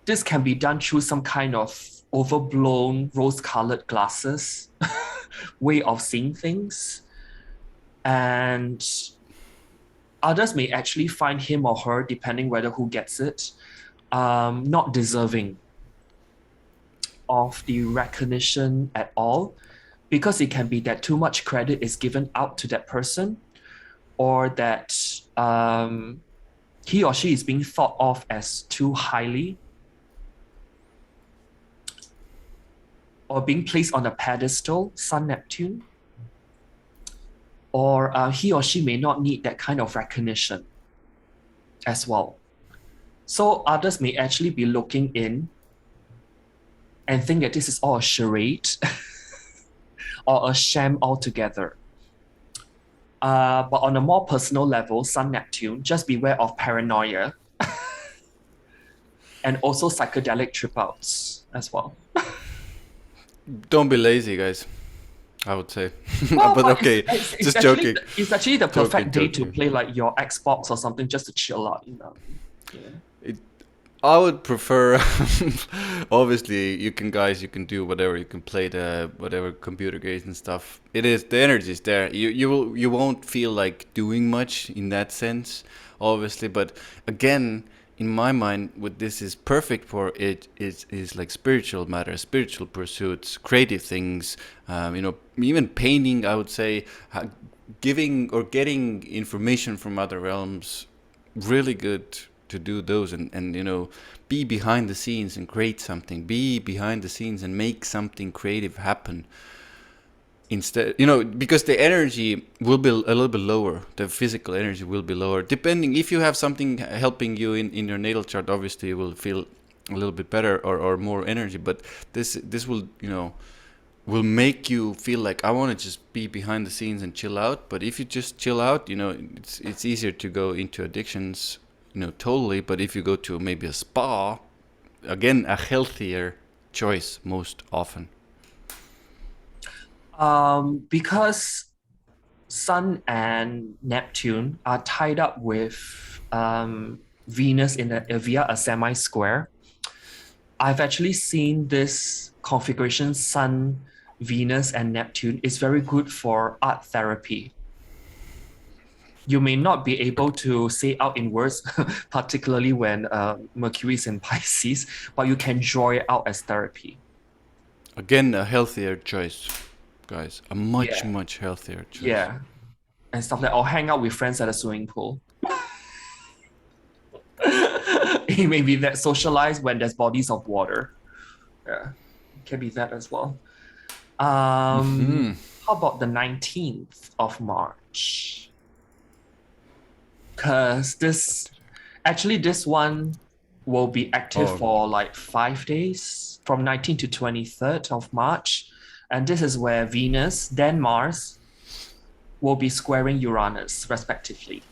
this can be done through some kind of overblown rose-colored glasses way of seeing things. And others may actually find him or her, depending whether who gets it, not deserving of the recognition at all, because it can be that too much credit is given out to that person, or that he or she is being thought of as too highly, or being placed on a pedestal, Sun Neptune, or he or she may not need that kind of recognition as well. So others may actually be looking in and think that this is all a charade or a sham altogether. But on a more personal level, Sun Neptune, just beware of paranoia and also psychedelic trip outs as well. Don't be lazy, guys, I would say. Well, but okay, it's just actually, joking. It's actually the perfect day to play like your Xbox or something just to chill out, Yeah. I would prefer, obviously, you can do whatever, you can play the whatever computer games and stuff. The energy is there. You won't feel like doing much in that sense, obviously, but again, in my mind, what this is perfect for it is like spiritual matters, spiritual pursuits, creative things. Even painting. I would say, giving or getting information from other realms. Really good to do those, and be behind the scenes and create something. Be behind the scenes and make something creative happen. Instead, because the energy will be a little bit lower, the physical energy will be lower, depending if you have something helping you in your natal chart. Obviously you will feel a little bit better, or more energy, but this will make you feel like, I want to just be behind the scenes and chill out. But if you just chill out, it's easier to go into addictions, totally. But if you go to maybe a spa, again, a healthier choice most often. Because Sun and Neptune are tied up with Venus via a semi-square. I've actually seen this configuration, Sun, Venus, and Neptune, is very good for art therapy. You may not be able to say out in words, particularly when Mercury is in Pisces, but you can draw it out as therapy. Again, a healthier choice, guys. A much, much healthier choice. Yeah. And stuff like, or hang out with friends at a swimming pool. It may be that socialize when there's bodies of water. Yeah, it can be that as well. How about the 19th of March? Because this one will be active for like 5 days, from 19th to 23rd of March. And this is where Venus, then Mars, will be squaring Uranus, respectively.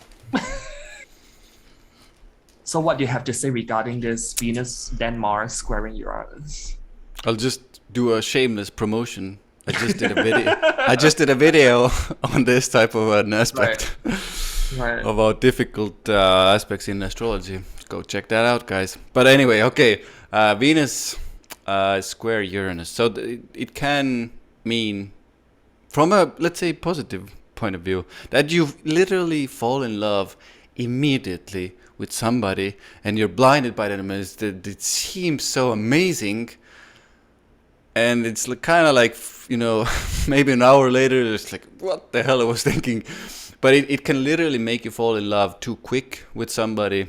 So what do you have to say regarding this Venus, then Mars squaring Uranus? I'll just do a shameless promotion. I just did a video on this type of an aspect. Right. About difficult aspects in astrology. Go check that out, guys. But anyway, okay. Venus square Uranus. So it can mean, from a, let's say, positive point of view, that you literally fall in love immediately with somebody, and you're blinded by them. It seems so amazing, and it's kind of like, maybe an hour later, it's like, what the hell I was thinking. But it can literally make you fall in love too quick with somebody.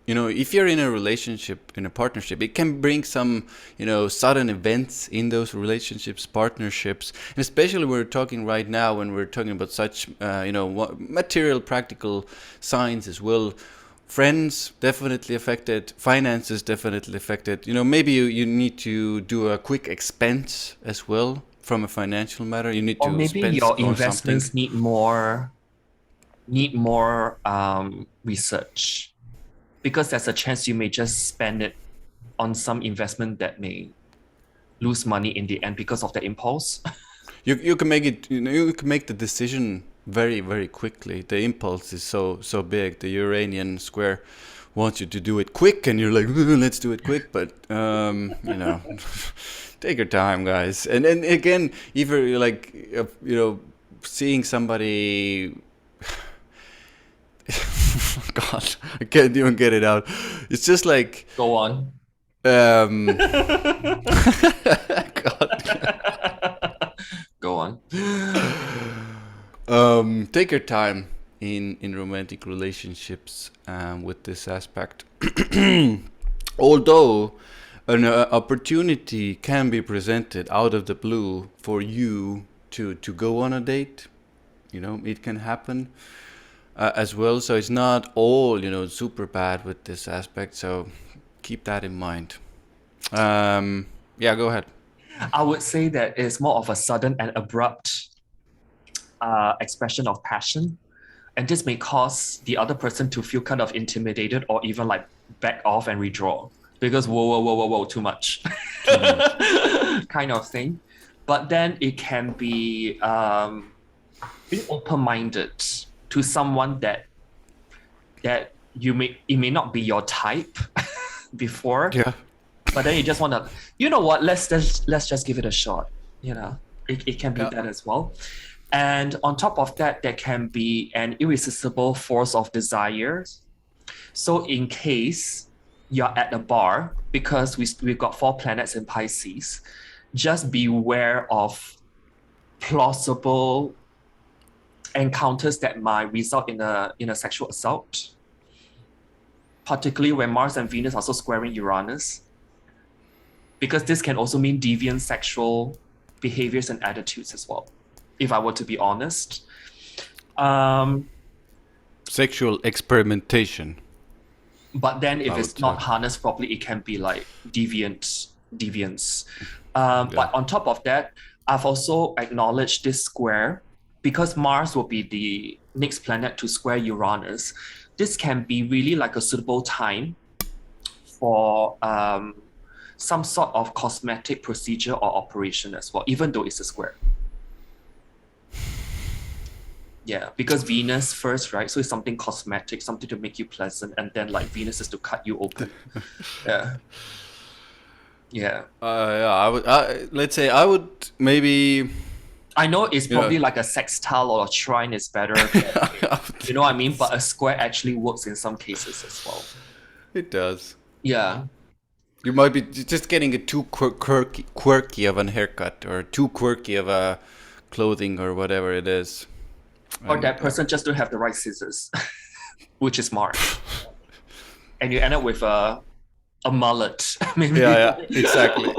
If you're in a relationship, in a partnership, it can bring some, sudden events in those relationships, partnerships. And especially we're talking right now, when we're talking about such, material, practical signs as well. Friends definitely affected, finances definitely affected. Maybe you need to do a quick expense as well from a financial matter. You need to, or maybe your investments need more research. Because there's a chance you may just spend it on some investment that may lose money in the end because of the impulse. You can make it. You can make the decision very, very quickly. The impulse is so big. The Uranian square wants you to do it quick, and you're like, let's do it quick. But take your time, guys. And then again, either you're like, seeing somebody. God, I can't even get it out. It's just like, go on. God. Go on. Take your time in romantic relationships with this aspect. Although an opportunity can be presented out of the blue for you to go on a date, it can happen. As well, so it's not all super bad with this aspect, so keep that in mind. Go ahead. I would say that it's more of a sudden and abrupt expression of passion, and this may cause the other person to feel kind of intimidated, or even like back off and withdraw, because whoa, too much. Kind of thing. But then it can be being open-minded to someone that it may not be your type before. Yeah. But then you just want to, let's just give it a shot. It can be that as well. And on top of that, there can be an irresistible force of desire. So in case you're at a bar, because we've got 4 planets in Pisces, just beware of plausible encounters that might result in a sexual assault, particularly when Mars and Venus are also squaring Uranus, because this can also mean deviant sexual behaviors and attitudes as well, if I were to be honest. Sexual experimentation. But then if I it's would not harnessed properly, it can be like deviance. Yeah. But on top of that, I've also acknowledged this square because Mars will be the next planet to square Uranus. This can be really like a suitable time for some sort of cosmetic procedure or operation as well, even though it's a square. Yeah, because Venus first, right? So it's something cosmetic, something to make you pleasant, and then like Venus is to cut you open. Yeah. Yeah. Yeah, let's say I would maybe. I know it's You know. probably like a sextile or a trine is better. You know what I mean? But a square actually works in some cases as well. It does. Yeah. You might be just getting a too quirky of a haircut or too quirky of a clothing or whatever it is. Or that person just don't have the right scissors, which is Mars. And you end up with a mullet. Maybe. Yeah, exactly.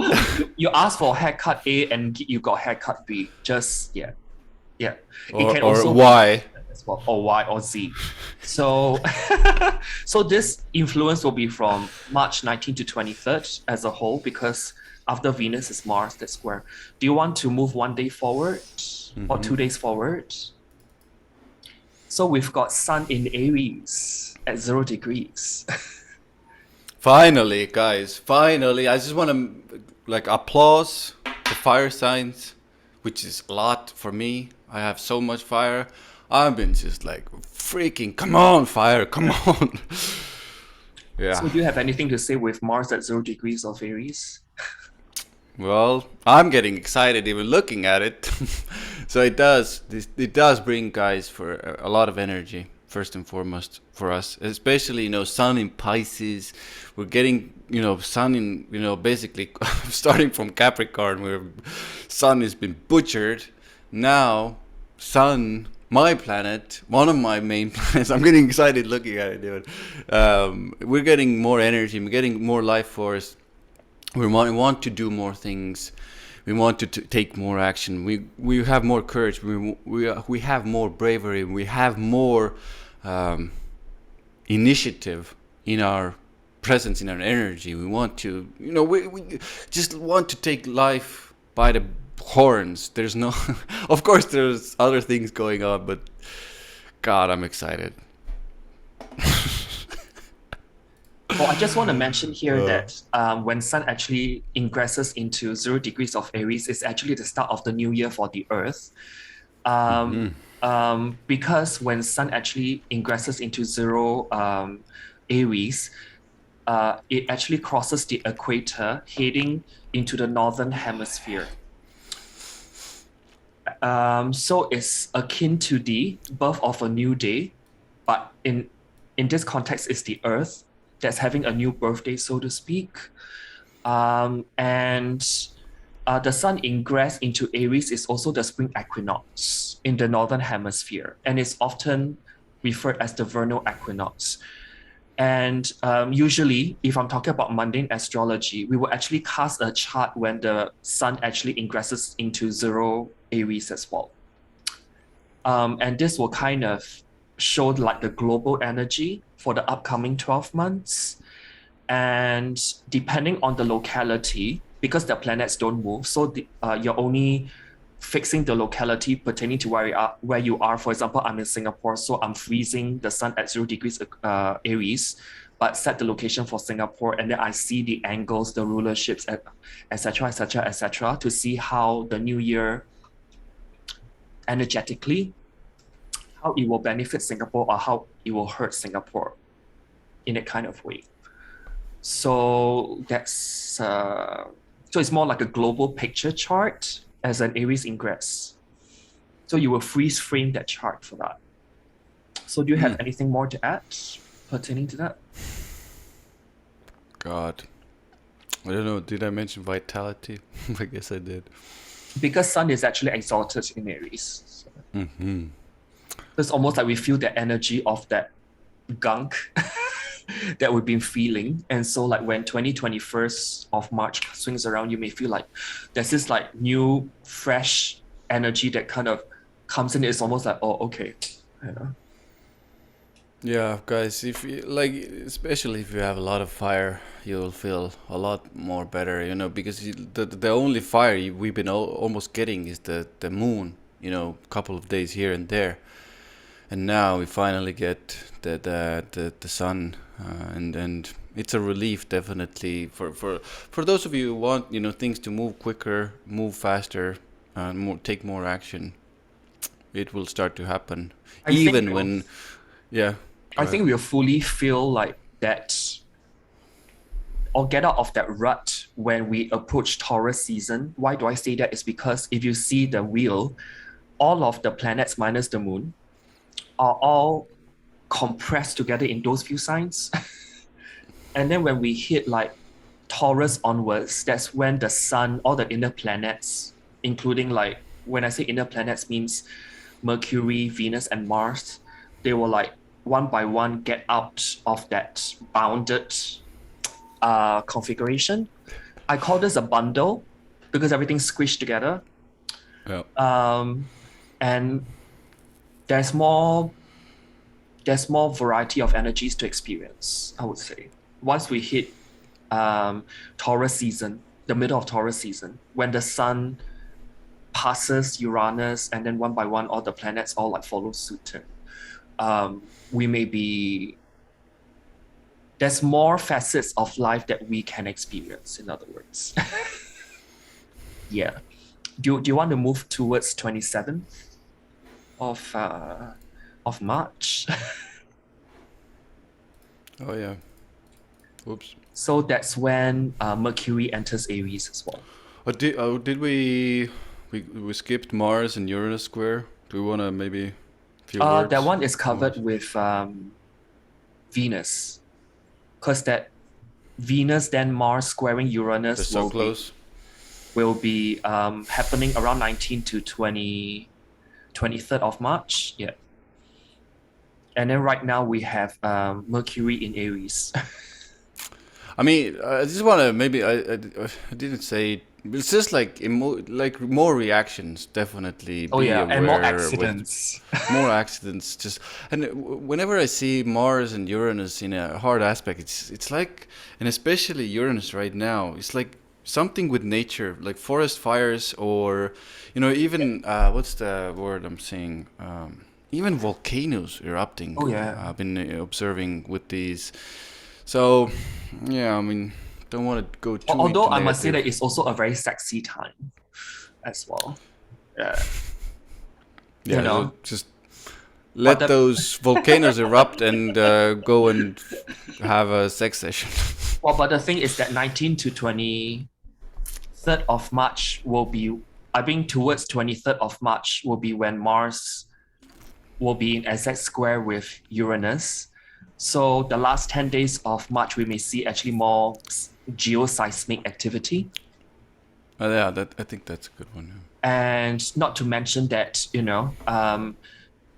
You ask for haircut A and you got haircut B. Just, yeah. Yeah. Or Y. Well, or Y or Z. So, so this influence will be from March 19th to 23rd as a whole, because after Venus is Mars, that's square. Do you want to move 1 day forward or 2 days forward? So we've got Sun in Aries at 0 degrees. Finally, guys, finally. I just want to like applause the fire signs, which is a lot for me. I have so much fire. I've been just like freaking, come on, fire, come on. Yeah. So do you have anything to say with Mars at 0 degrees of Aries? Well, I'm getting excited even looking at it. So it does bring, guys, for a lot of energy, first and foremost for us, especially, Sun in Pisces. We're getting, Sun in, basically starting from Capricorn, where Sun has been butchered. Now, Sun, my planet, one of my main planets, I'm getting excited looking at it, dude. We're getting more energy, we're getting more life force. We want to do more things. We want to take more action. We have more courage. We have more bravery. We have more initiative in our presence, in our energy. We want to, we just want to take life by the horns. There's no, of course, there's other things going on, but God, I'm excited. Well, I just want to mention here that when Sun actually ingresses into 0 degrees of Aries, it's actually the start of the new year for the Earth. Because when Sun actually ingresses into 0 Aries, it actually crosses the equator, heading into the northern hemisphere. So it's akin to the birth of a new day, but in this context, it's the Earth that's having a new birthday, so to speak. And the Sun ingress into Aries is also the spring equinox in the northern hemisphere, and it's often referred as the vernal equinox. And usually, if I'm talking about mundane astrology, we will actually cast a chart when the Sun actually ingresses into 0 Aries as well. And this will kind of show like the global energy for the upcoming 12 months. And depending on the locality, because the planets don't move, so you're only fixing the locality pertaining to where you are. For example, I'm in Singapore, so I'm freezing the Sun at 0 degrees Aries, but set the location for Singapore, and then I see the angles, the rulerships, etc., to see how the new year energetically, how it will benefit Singapore or how it will hurt Singapore in a kind of way. So that's so it's more like a global picture chart as an Aries ingress. So you will freeze frame that chart for that. So do you have anything more to add pertaining to that? God, I don't know. Did I mention vitality? I guess I did. Because Sun is actually exalted in Aries. So it's almost like we feel the energy of that gunk that we've been feeling. And so like when 21st of March swings around, you may feel like there's this like new, fresh energy that kind of comes in. It's almost like, oh, okay. You know? Yeah, guys, if you, like, especially if you have a lot of fire, you'll feel a lot more better, because the only fire we've been almost getting is the moon, a couple of days here and there, and now we finally get the sun, and it's a relief definitely for those of you who want things to move quicker, move faster, take more action. It will start to happen, I think even we'll, when, yeah. I think we'll fully feel like that or get out of that rut when we approach Taurus season. Why do I say that? Is because if you see the wheel, all of the planets minus the moon are all compressed together in those few signs. And then when we hit like Taurus onwards, that's when the sun, all the inner planets, including like, when I say inner planets means Mercury, Venus, and Mars, they will like one by one get out of that bounded configuration. I call this a bundle because everything's squished together. Yeah. And there's more variety of energies to experience, I would say. Once we hit Taurus season, the middle of Taurus season, when the sun passes Uranus and then one by one all the planets all like follow suit. We may be, there's more facets of life that we can experience, in other words. Yeah. Do you want to move towards 27th of March? Oh yeah. Oops. So that's when Mercury enters Aries as well. Did we skipped Mars and Uranus square? Do we want to maybe a few words? That one is covered with Venus, because that Venus then Mars squaring Uranus They're so close. Will be happening around 19 to 23rd of March. Yeah. And then right now we have Mercury in Aries. I mean, I just want to maybe I didn't say it. It's just like like more reactions, definitely. Oh be yeah, and more aware accidents. more accidents. Just and whenever I see Mars and Uranus in a hard aspect, it's like, and especially Uranus right now, it's like something with nature, like forest fires, or even what's the word I'm saying? Even volcanoes erupting. Oh yeah. I've been observing with these. So, yeah, I mean, don't want to go too. Although into I must say negative. that it's also a very sexy time as well. Yeah. Yeah, know. just let those volcanoes erupt and go and have a sex session. Well, but the thing is that 19 to 23rd of March will be, I think towards 23rd of March will be when Mars will be in exact square with Uranus. So the last 10 days of March, we may see actually more geoseismic activity. Yeah, I think that's a good one. Yeah. And not to mention that,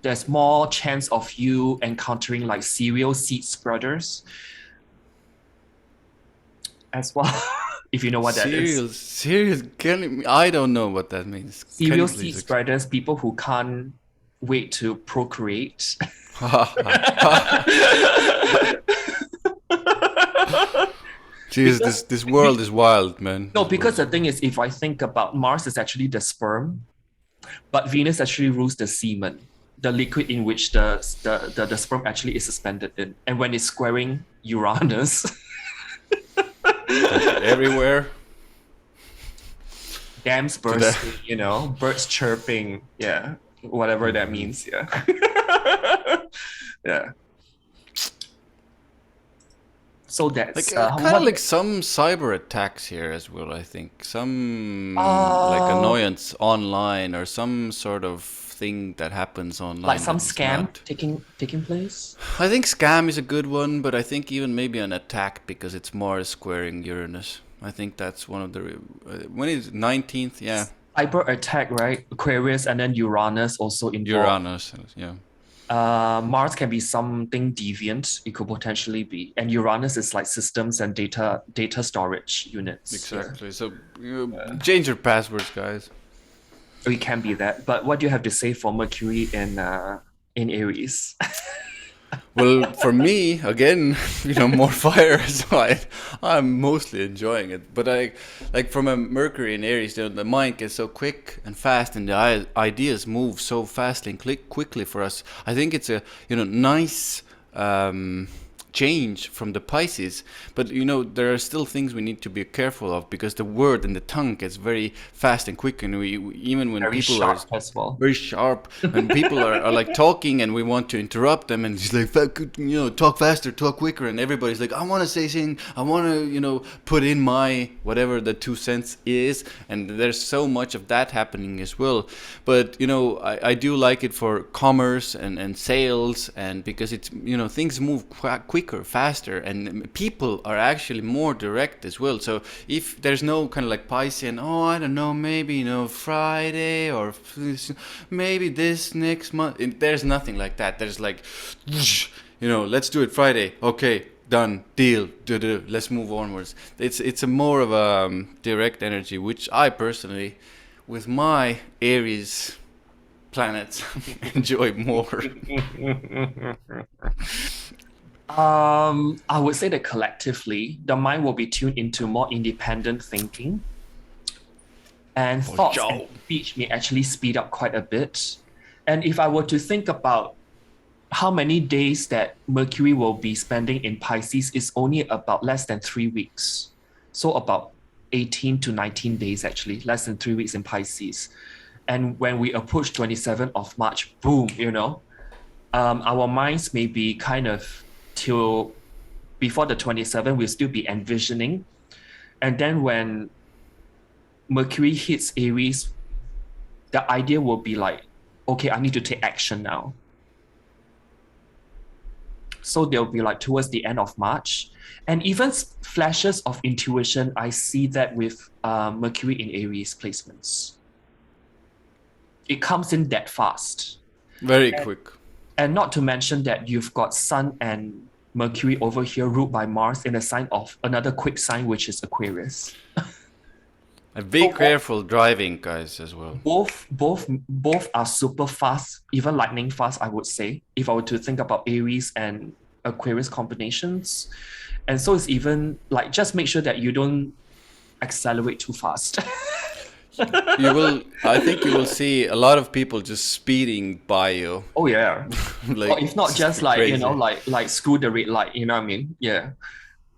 there's more chance of you encountering like serial seed spreaders as well, if you know what that is. Serious? I don't know what that means. Serial seed spreaders, people who can't wait to procreate. Jeez, this world is wild, man. No, because the thing is, if I think about Mars is actually the sperm, but Venus actually rules the semen, the liquid in which the sperm actually is suspended in. And when it's squaring Uranus, everywhere. Dams bursting, birds chirping, yeah, whatever that means, yeah. Yeah. So that's kind of like some cyber attacks here as well. I think some like annoyance online or some sort of thing that happens online. Like some that is scam not. taking place? I think scam is a good one, but I think even maybe an attack because it's Mars squaring Uranus. I think that's one of the. When is it? 19th? Yeah. Cyber attack, right? Aquarius and then Uranus also involved. Uranus. Yeah. Mars can be something deviant. It could potentially be, and Uranus is like systems and data storage units. Exactly. So change your passwords, guys. It can be that. But what do you have to say for Mercury in Aries? Well, for me, again, more fire, so I'm mostly enjoying it. But like from a Mercury in Aries, the mind gets so quick and fast, and the ideas move so fast and quickly for us. I think it's a nice change from the Pisces, but there are still things we need to be careful of because the word and the tongue gets very fast and quick, and we even when Very people are sharp as well. very sharp, and people are like talking, and we want to interrupt them, and it's like talk faster, talk quicker, and everybody's like, I want to say something, I want to put in my whatever the 2 cents is, and there's so much of that happening as well. But I do like it for commerce and sales, and because it's things move quicker, faster, and people are actually more direct as well. So if there's no kind of like Piscean, I don't know, maybe Friday or maybe this next month, there's nothing like that. There's like let's do it Friday, okay, done, deal, let's move onwards. It's a more of a direct energy, which I personally, with my Aries planets, enjoy more. I would say that collectively, the mind will be tuned into more independent thinking, and thoughts and speech may actually speed up quite a bit. And if I were to think about how many days that Mercury will be spending in Pisces, is only about less than 3 weeks. So about 18 to 19 days, actually, less than 3 weeks in Pisces. And when we approach 27th of March, boom, our minds may be kind of till before the 27th, we'll still be envisioning. And then when Mercury hits Aries, the idea will be like, okay, I need to take action now. So they'll be like towards the end of March. And even flashes of intuition, I see that with Mercury in Aries placements. It comes in that fast. Very quick. And not to mention that you've got Sun and Mercury over here ruled by Mars in a sign of another quick sign, which is Aquarius. And be careful driving, guys, as well. Both are super fast, even lightning fast, I would say, if I were to think about Aries and Aquarius combinations. And so it's even like, just make sure that you don't accelerate too fast. I think you will see a lot of people just speeding by you. Oh yeah. Like, or if not just like, crazy. like screw the red light, you know what I mean? Yeah.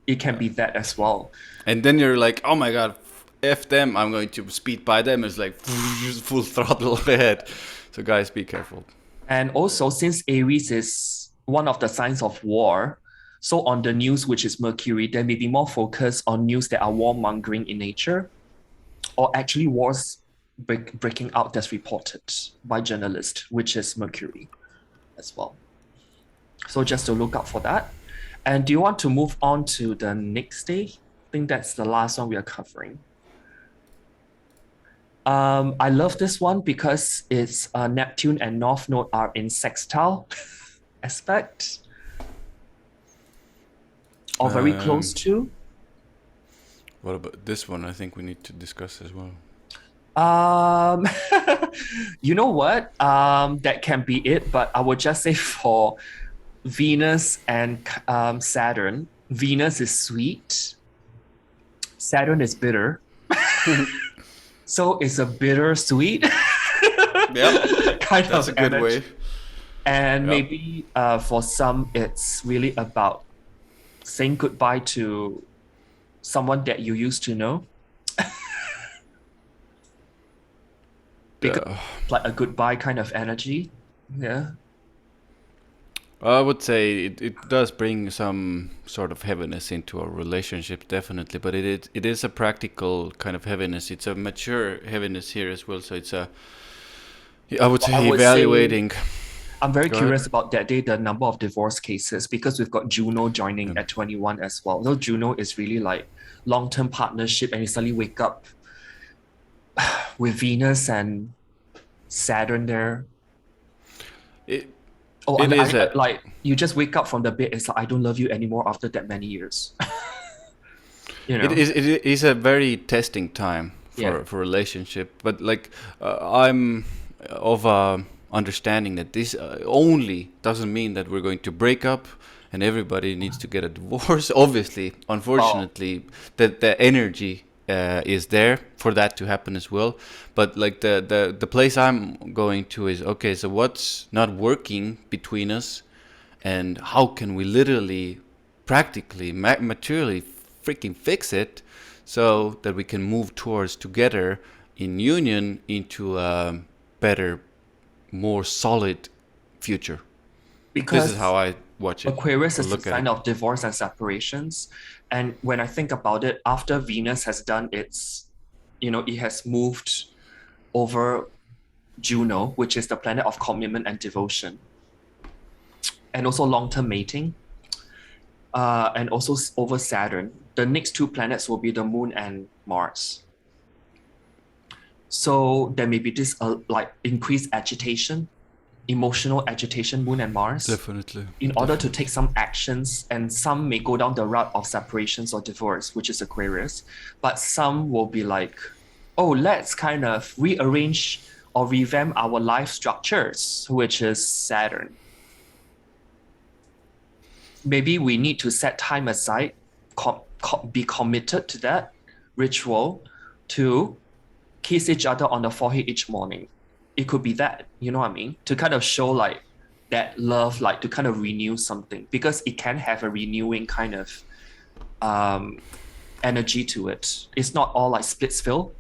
It can be that as well. And then you're like, oh my God, F them, I'm going to speed by them. It's like full throttle ahead. So guys, be careful. And also, since Aries is one of the signs of war, so on the news, which is Mercury, there may be more focus on news that are warmongering in nature, or actually wars breaking out that's reported by journalists, which is Mercury as well. So just to look out for that. And do you want to move on to the next day? I think that's the last one we are covering. I love this one because it's Neptune and North Node are in sextile aspect, or very close to. What about this one? I think we need to discuss as well. You know what? That can be it, but I would just say for Venus and Saturn, Venus is sweet, Saturn is bitter. So it's a bittersweet kind that's of a good energy. way. And maybe for some, it's really about saying goodbye to someone that you used to know. Because like a goodbye kind of energy. Yeah. I would say it does bring some sort of heaviness into our relationship, definitely. But it is a practical kind of heaviness. It's a mature heaviness here as well. So it's a I would I say would say evaluating. I'm very Go ahead. curious about that day, the number of divorce cases, because we've got Juno joining Um, at 21 as well. So Juno is really like long-term partnership, and you suddenly wake up with Venus and Saturn there. it Oh, it and is a like you just wake up from the bed, it's like I don't love you anymore after that many years. You know? it is a very testing time Yeah. for relationship. But like I'm of understanding that this only doesn't mean that we're going to break up and everybody needs to get a divorce. Obviously, Oh, unfortunately, the energy is there for that to happen as well. But like the place I'm going to is okay. So what's not working between us, and how can we literally, practically, materially freaking fix it, so that we can move towards together in union into a better, more solid future. This is how because I watch it Aquarius or is the look at it. sign of divorce and separations. And when I think about it, after Venus has done its, it has moved over Juno, which is the planet of commitment and devotion, and also long-term mating, and also over Saturn. The next two planets will be the Moon and Mars. So there may be this like increased agitation, emotional agitation, Moon and Mars, Definitely, in order to take definitely. some actions, and some may go down the route of separations or divorce, which is Aquarius, but some will be like, oh, let's kind of rearrange or revamp our life structures, which is Saturn. Maybe we need to set time aside, be committed to that ritual to kiss each other on the forehead each morning. It could be that, you know what I mean? To kind of show like that love, like to kind of renew something, because it can have a renewing kind of um energy to it. It's not all like Splitsville.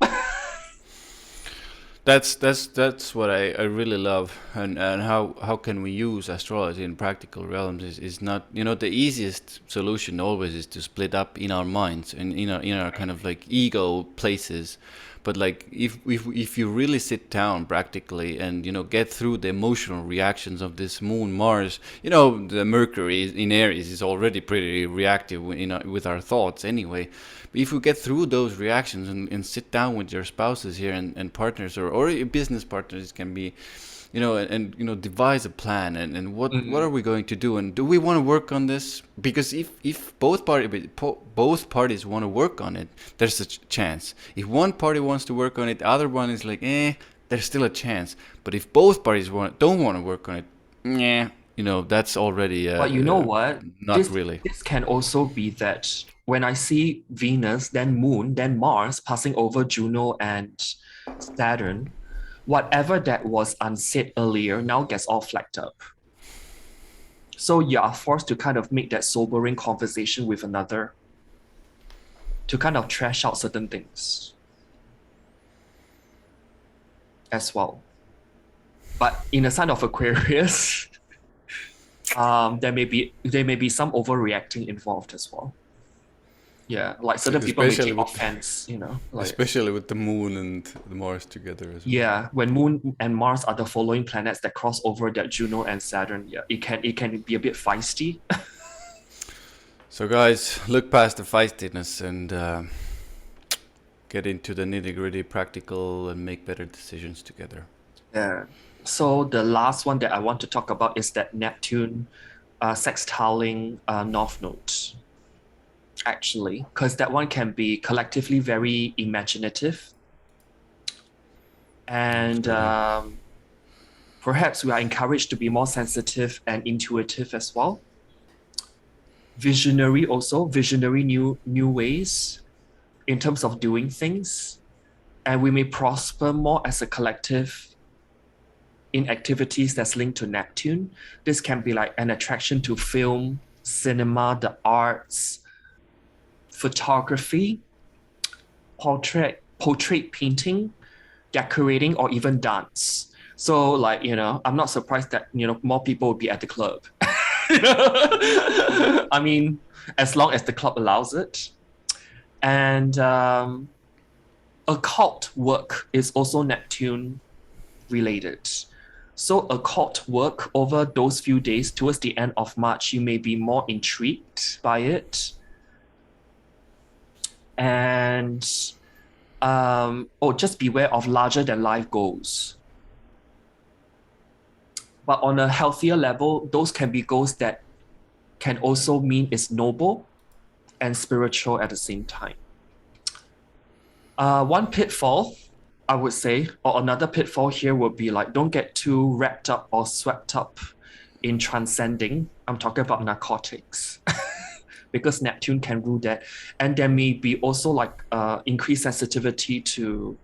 That's what I really love, and how can we use astrology in practical realms is not, the easiest solution always is to split up in our minds and in our kind of like ego places. But like if you really sit down practically and get through the emotional reactions of this Moon Mars, the Mercury in Aries is already pretty reactive with our thoughts anyway. But if we get through those reactions and sit down with your spouses here and partners, or your business partners, can be, and devise a plan, and what are Mm-mm. we going to do, and do we want to work on this? Because if both parties want to work on it, there's a chance. If one party wants to work on it, the other one is like, there's still a chance. But if both parties don't want to work on it, yeah, that's already But you know what? not This really. this can also be that when I see Venus, then Moon, then Mars passing over Juno and Saturn, whatever that was unsaid earlier now gets all flagged up. So you are forced to kind of make that sobering conversation with another to kind of trash out certain things as well. But in the sign of Aquarius, there may be some overreacting involved as well. Yeah, like certain people may especially take with offense, like especially with the Moon and the Mars together as well. yeah, when Moon and Mars are the following planets that cross over that Juno and Saturn, yeah, it can be a bit feisty. So, guys, look past the feistiness and get into the nitty gritty, practical, and make better decisions together. Yeah. So the last one that I want to talk about is that Neptune sextiling North Node, actually, because that one can be collectively very imaginative, and Absolutely. perhaps we are encouraged to be more sensitive and intuitive as well. Visionary also, visionary new ways in terms of doing things, and we may prosper more as a collective in activities that's linked to Neptune. This can be like an attraction to film, cinema, the arts, photography, portrait painting, decorating, or even dance. So like, I'm not surprised that, more people would be at the club. I mean, as long as the club allows it. And occult work is also Neptune related. So occult work over those few days towards the end of March, you may be more intrigued by it. And just beware of larger than life goals. But on a healthier level, those can be goals that can also mean it's noble and spiritual at the same time. One pitfall, I would say, or another pitfall here would be like, don't get too wrapped up or swept up in transcending. I'm talking about narcotics. Because Neptune can rule that. And there may be also like increased sensitivity to,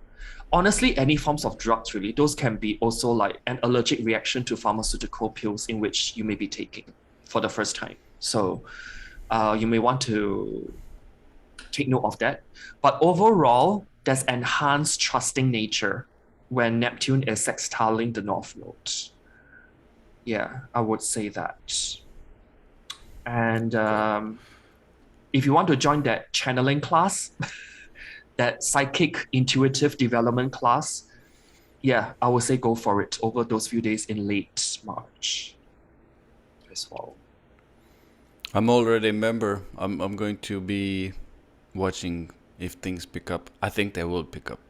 honestly, any forms of drugs, really. Those can be also like an allergic reaction to pharmaceutical pills in which you may be taking for the first time. So you may want to take note of that. But overall, there's enhanced trusting nature when Neptune is sextiling the North Node. Yeah, I would say that. And if you want to join that channeling class, that psychic intuitive development class, yeah, I would say go for it over those few days in late March as well. I'm already a member. I'm going to be watching if things pick up. I think they will pick up,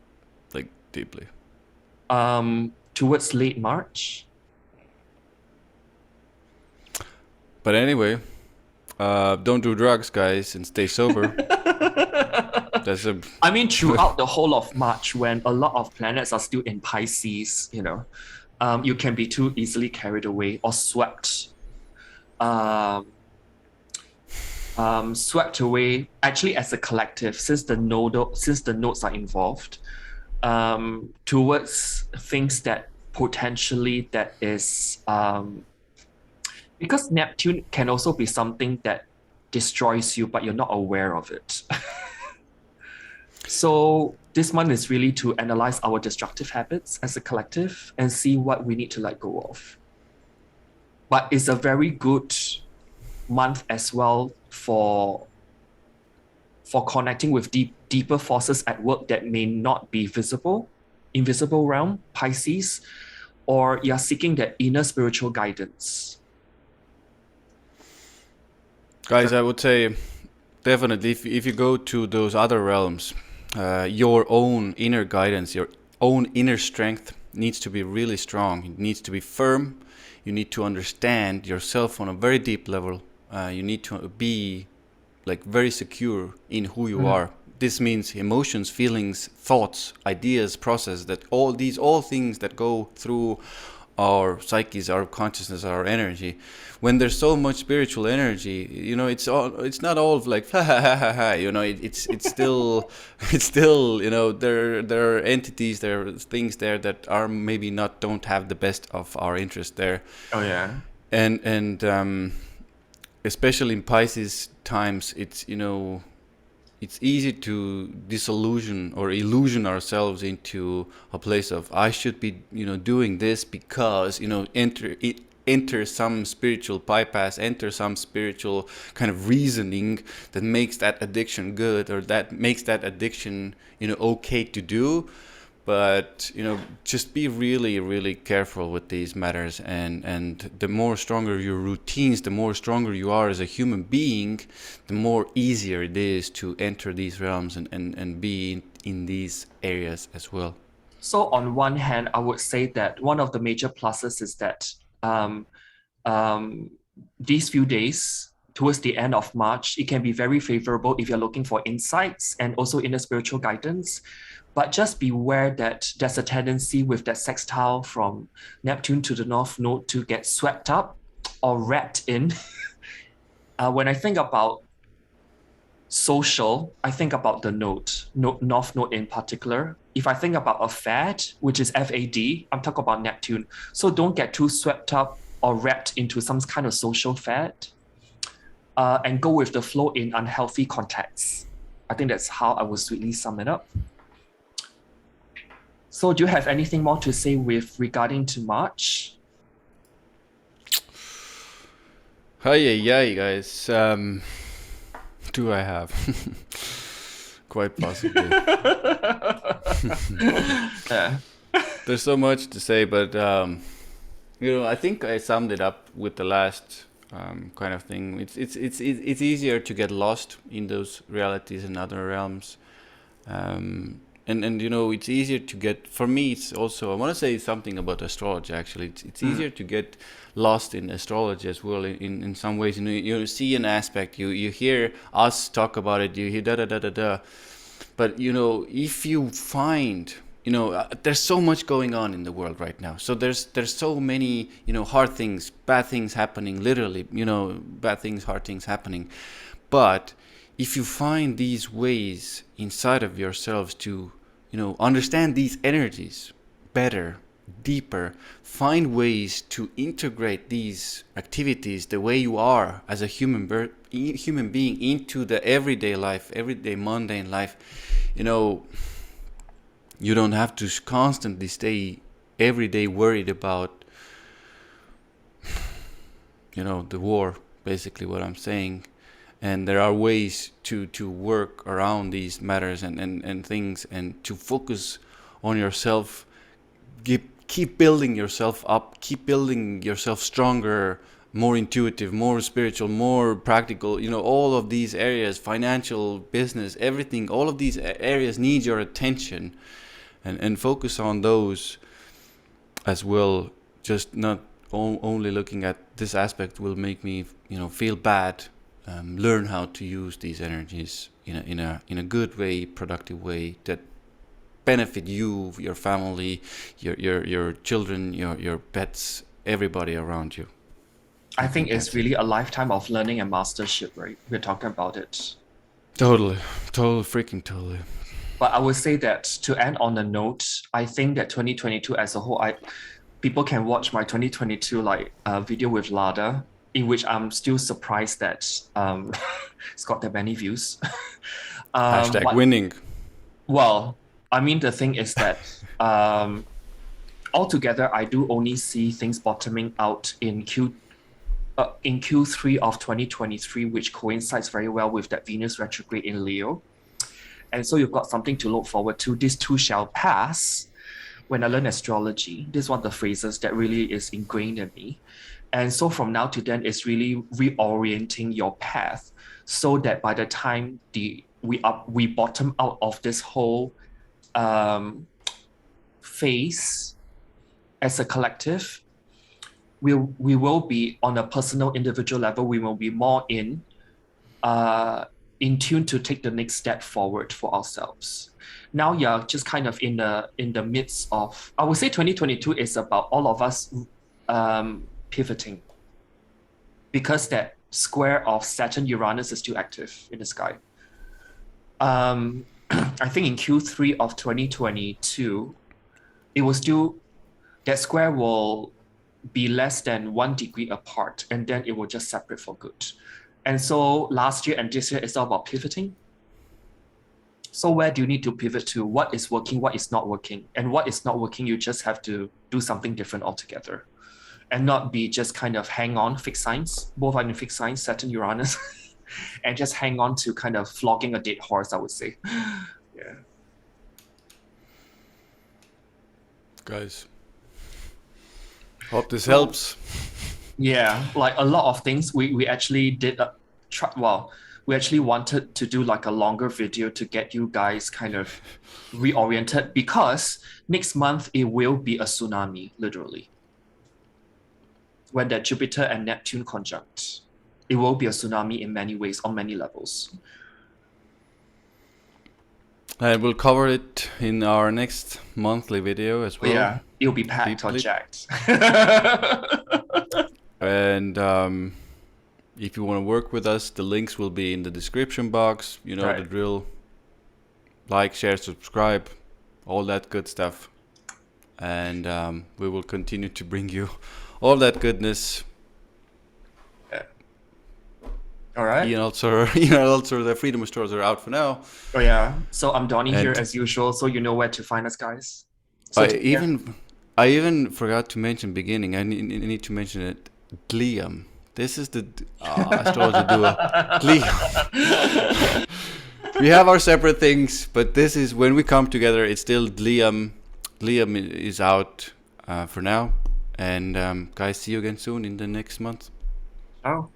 like, deeply. Towards late March. But anyway, don't do drugs, guys, and stay sober. I mean, throughout the whole of March, when a lot of planets are still in Pisces, you can be too easily carried away or swept. Swept away, actually, as a collective, since the nodes are involved, towards things that potentially that is because Neptune can also be something that destroys you, but you're not aware of it. So this month is really to analyze our destructive habits as a collective and see what we need to let go of. But it's a very good month as well for connecting with deeper forces at work that may not be visible, invisible realm, Pisces, or you're seeking that inner spiritual guidance. Guys, I would say definitely if you go to those other realms, your own inner guidance, your own inner strength needs to be really strong. It needs to be firm. You need to understand yourself on a very deep level. You need to be like very secure in who you are. This means emotions, feelings, thoughts, ideas, process, that all things that go through our psyches, our consciousness, our energy. When there's so much spiritual energy, it's not all like it's still there are entities, there are things there that are maybe don't have the best of our interest there. Oh yeah. And especially in Pisces times, it's easy to disillusion or illusion ourselves into a place of I should be doing this because enter some spiritual bypass, enter some spiritual kind of reasoning that makes that addiction good, or that makes that addiction okay to do. But just be really, really careful with these matters, and the more stronger your routines, the more stronger you are as a human being, the more easier it is to enter these realms and be in these areas as well. So on one hand, I would say that one of the major pluses is that these few days towards the end of March, it can be very favorable if you're looking for insights and also inner spiritual guidance. But just beware that there's a tendency with that sextile from Neptune to the North Node to get swept up or wrapped in. When I think about social, I think about the North Node in particular. If I think about a fad, which is FAD, I'm talking about Neptune. So don't get too swept up or wrapped into some kind of social fad, and go with the flow in unhealthy contexts. I think that's how I would sweetly sum it up. So do you have anything more to say regarding to March? Hi, guys. Do I have? Quite possibly. Yeah. There's so much to say, but I think I summed it up with the last kind of thing. It's easier to get lost in those realities and other realms, and it's easier to get. For me, it's also, I want to say something about astrology. Actually, it's easier to get lost in astrology as well. In some ways, you see an aspect, you hear us talk about it, you hear da da da da da. But if you find, there's so much going on in the world right now. So there's so many, hard things, bad things happening, literally, bad things, hard things happening. But if you find these ways inside of yourselves to, understand these energies better, deeper, find ways to integrate these activities the way you are as a human being into the everyday life, everyday mundane life, you don't have to constantly stay every day worried about, the war, basically what I'm saying. And there are ways to work around these matters and things, and to focus on yourself, keep building yourself up, keep building yourself stronger, more intuitive, more spiritual, more practical, all of these areas, financial, business, everything, all of these areas need your attention, and focus on those as well. Just not only looking at this aspect will make me, feel bad. Learn how to use these energies in a good way, productive way that benefit you, your family, your children, your pets, everybody around you. I think it's really a lifetime of learning and mastership, right? We're talking about it. Totally. But I would say that to end on a note, I think that 2022 as a whole, people can watch my 2022 video with Lada, in which I'm still surprised that it's got that many views. Hashtag winning. Well, I mean, the thing is that altogether, I do only see things bottoming out in Q3 of 2023, which coincides very well with that Venus retrograde in Leo. And so you've got something to look forward to. This too shall pass. When I learned astrology, this is one of the phrases that really is ingrained in me. And so from now to then, it's really reorienting your path so that by the time we bottom out of this whole phase as a collective, we will be on a personal, individual level. We will be more in tune to take the next step forward for ourselves. Now you're just kind of in the midst of, I would say 2022 is about all of us pivoting, because that square of Saturn Uranus is still active in the sky. I think in Q3 of 2022, it was still, that square will be less than 1 degree apart, and then it will just separate for good. And so last year and this year is all about pivoting. So where do you need to pivot to? What is working, what is not working? And what is not working, you just have to do something different altogether, and not be just kind of hang on, fixed signs, both are in fixed signs, Saturn, Uranus, and just hang on to kind of flogging a dead horse, I would say. Yeah. Guys, hope this helps. Yeah, like a lot of things we actually did we actually wanted to do like a longer video to get you guys kind of reoriented, because next month it will be a tsunami, literally. When that Jupiter and Neptune conjunct, it will be a tsunami in many ways, on many levels. And we'll cover it in our next monthly video as well. Yeah, it'll be packed or jacked. And if you want to work with us, the links will be in the description box. You know the drill. Like, share, subscribe, all that good stuff. And we will continue to bring you all that goodness. All right. Ian also the Freedom Stores are out for now. Oh yeah. So I'm Donnie here as usual, so you know where to find us, guys. So I even forgot to mention beginning. I need to mention it. Gliam. This is the astrology duo. Gliam. We have our separate things, but this is when we come together. It's still Gliam. Liam is out for now. And guys, see you again soon in the next month. Ciao.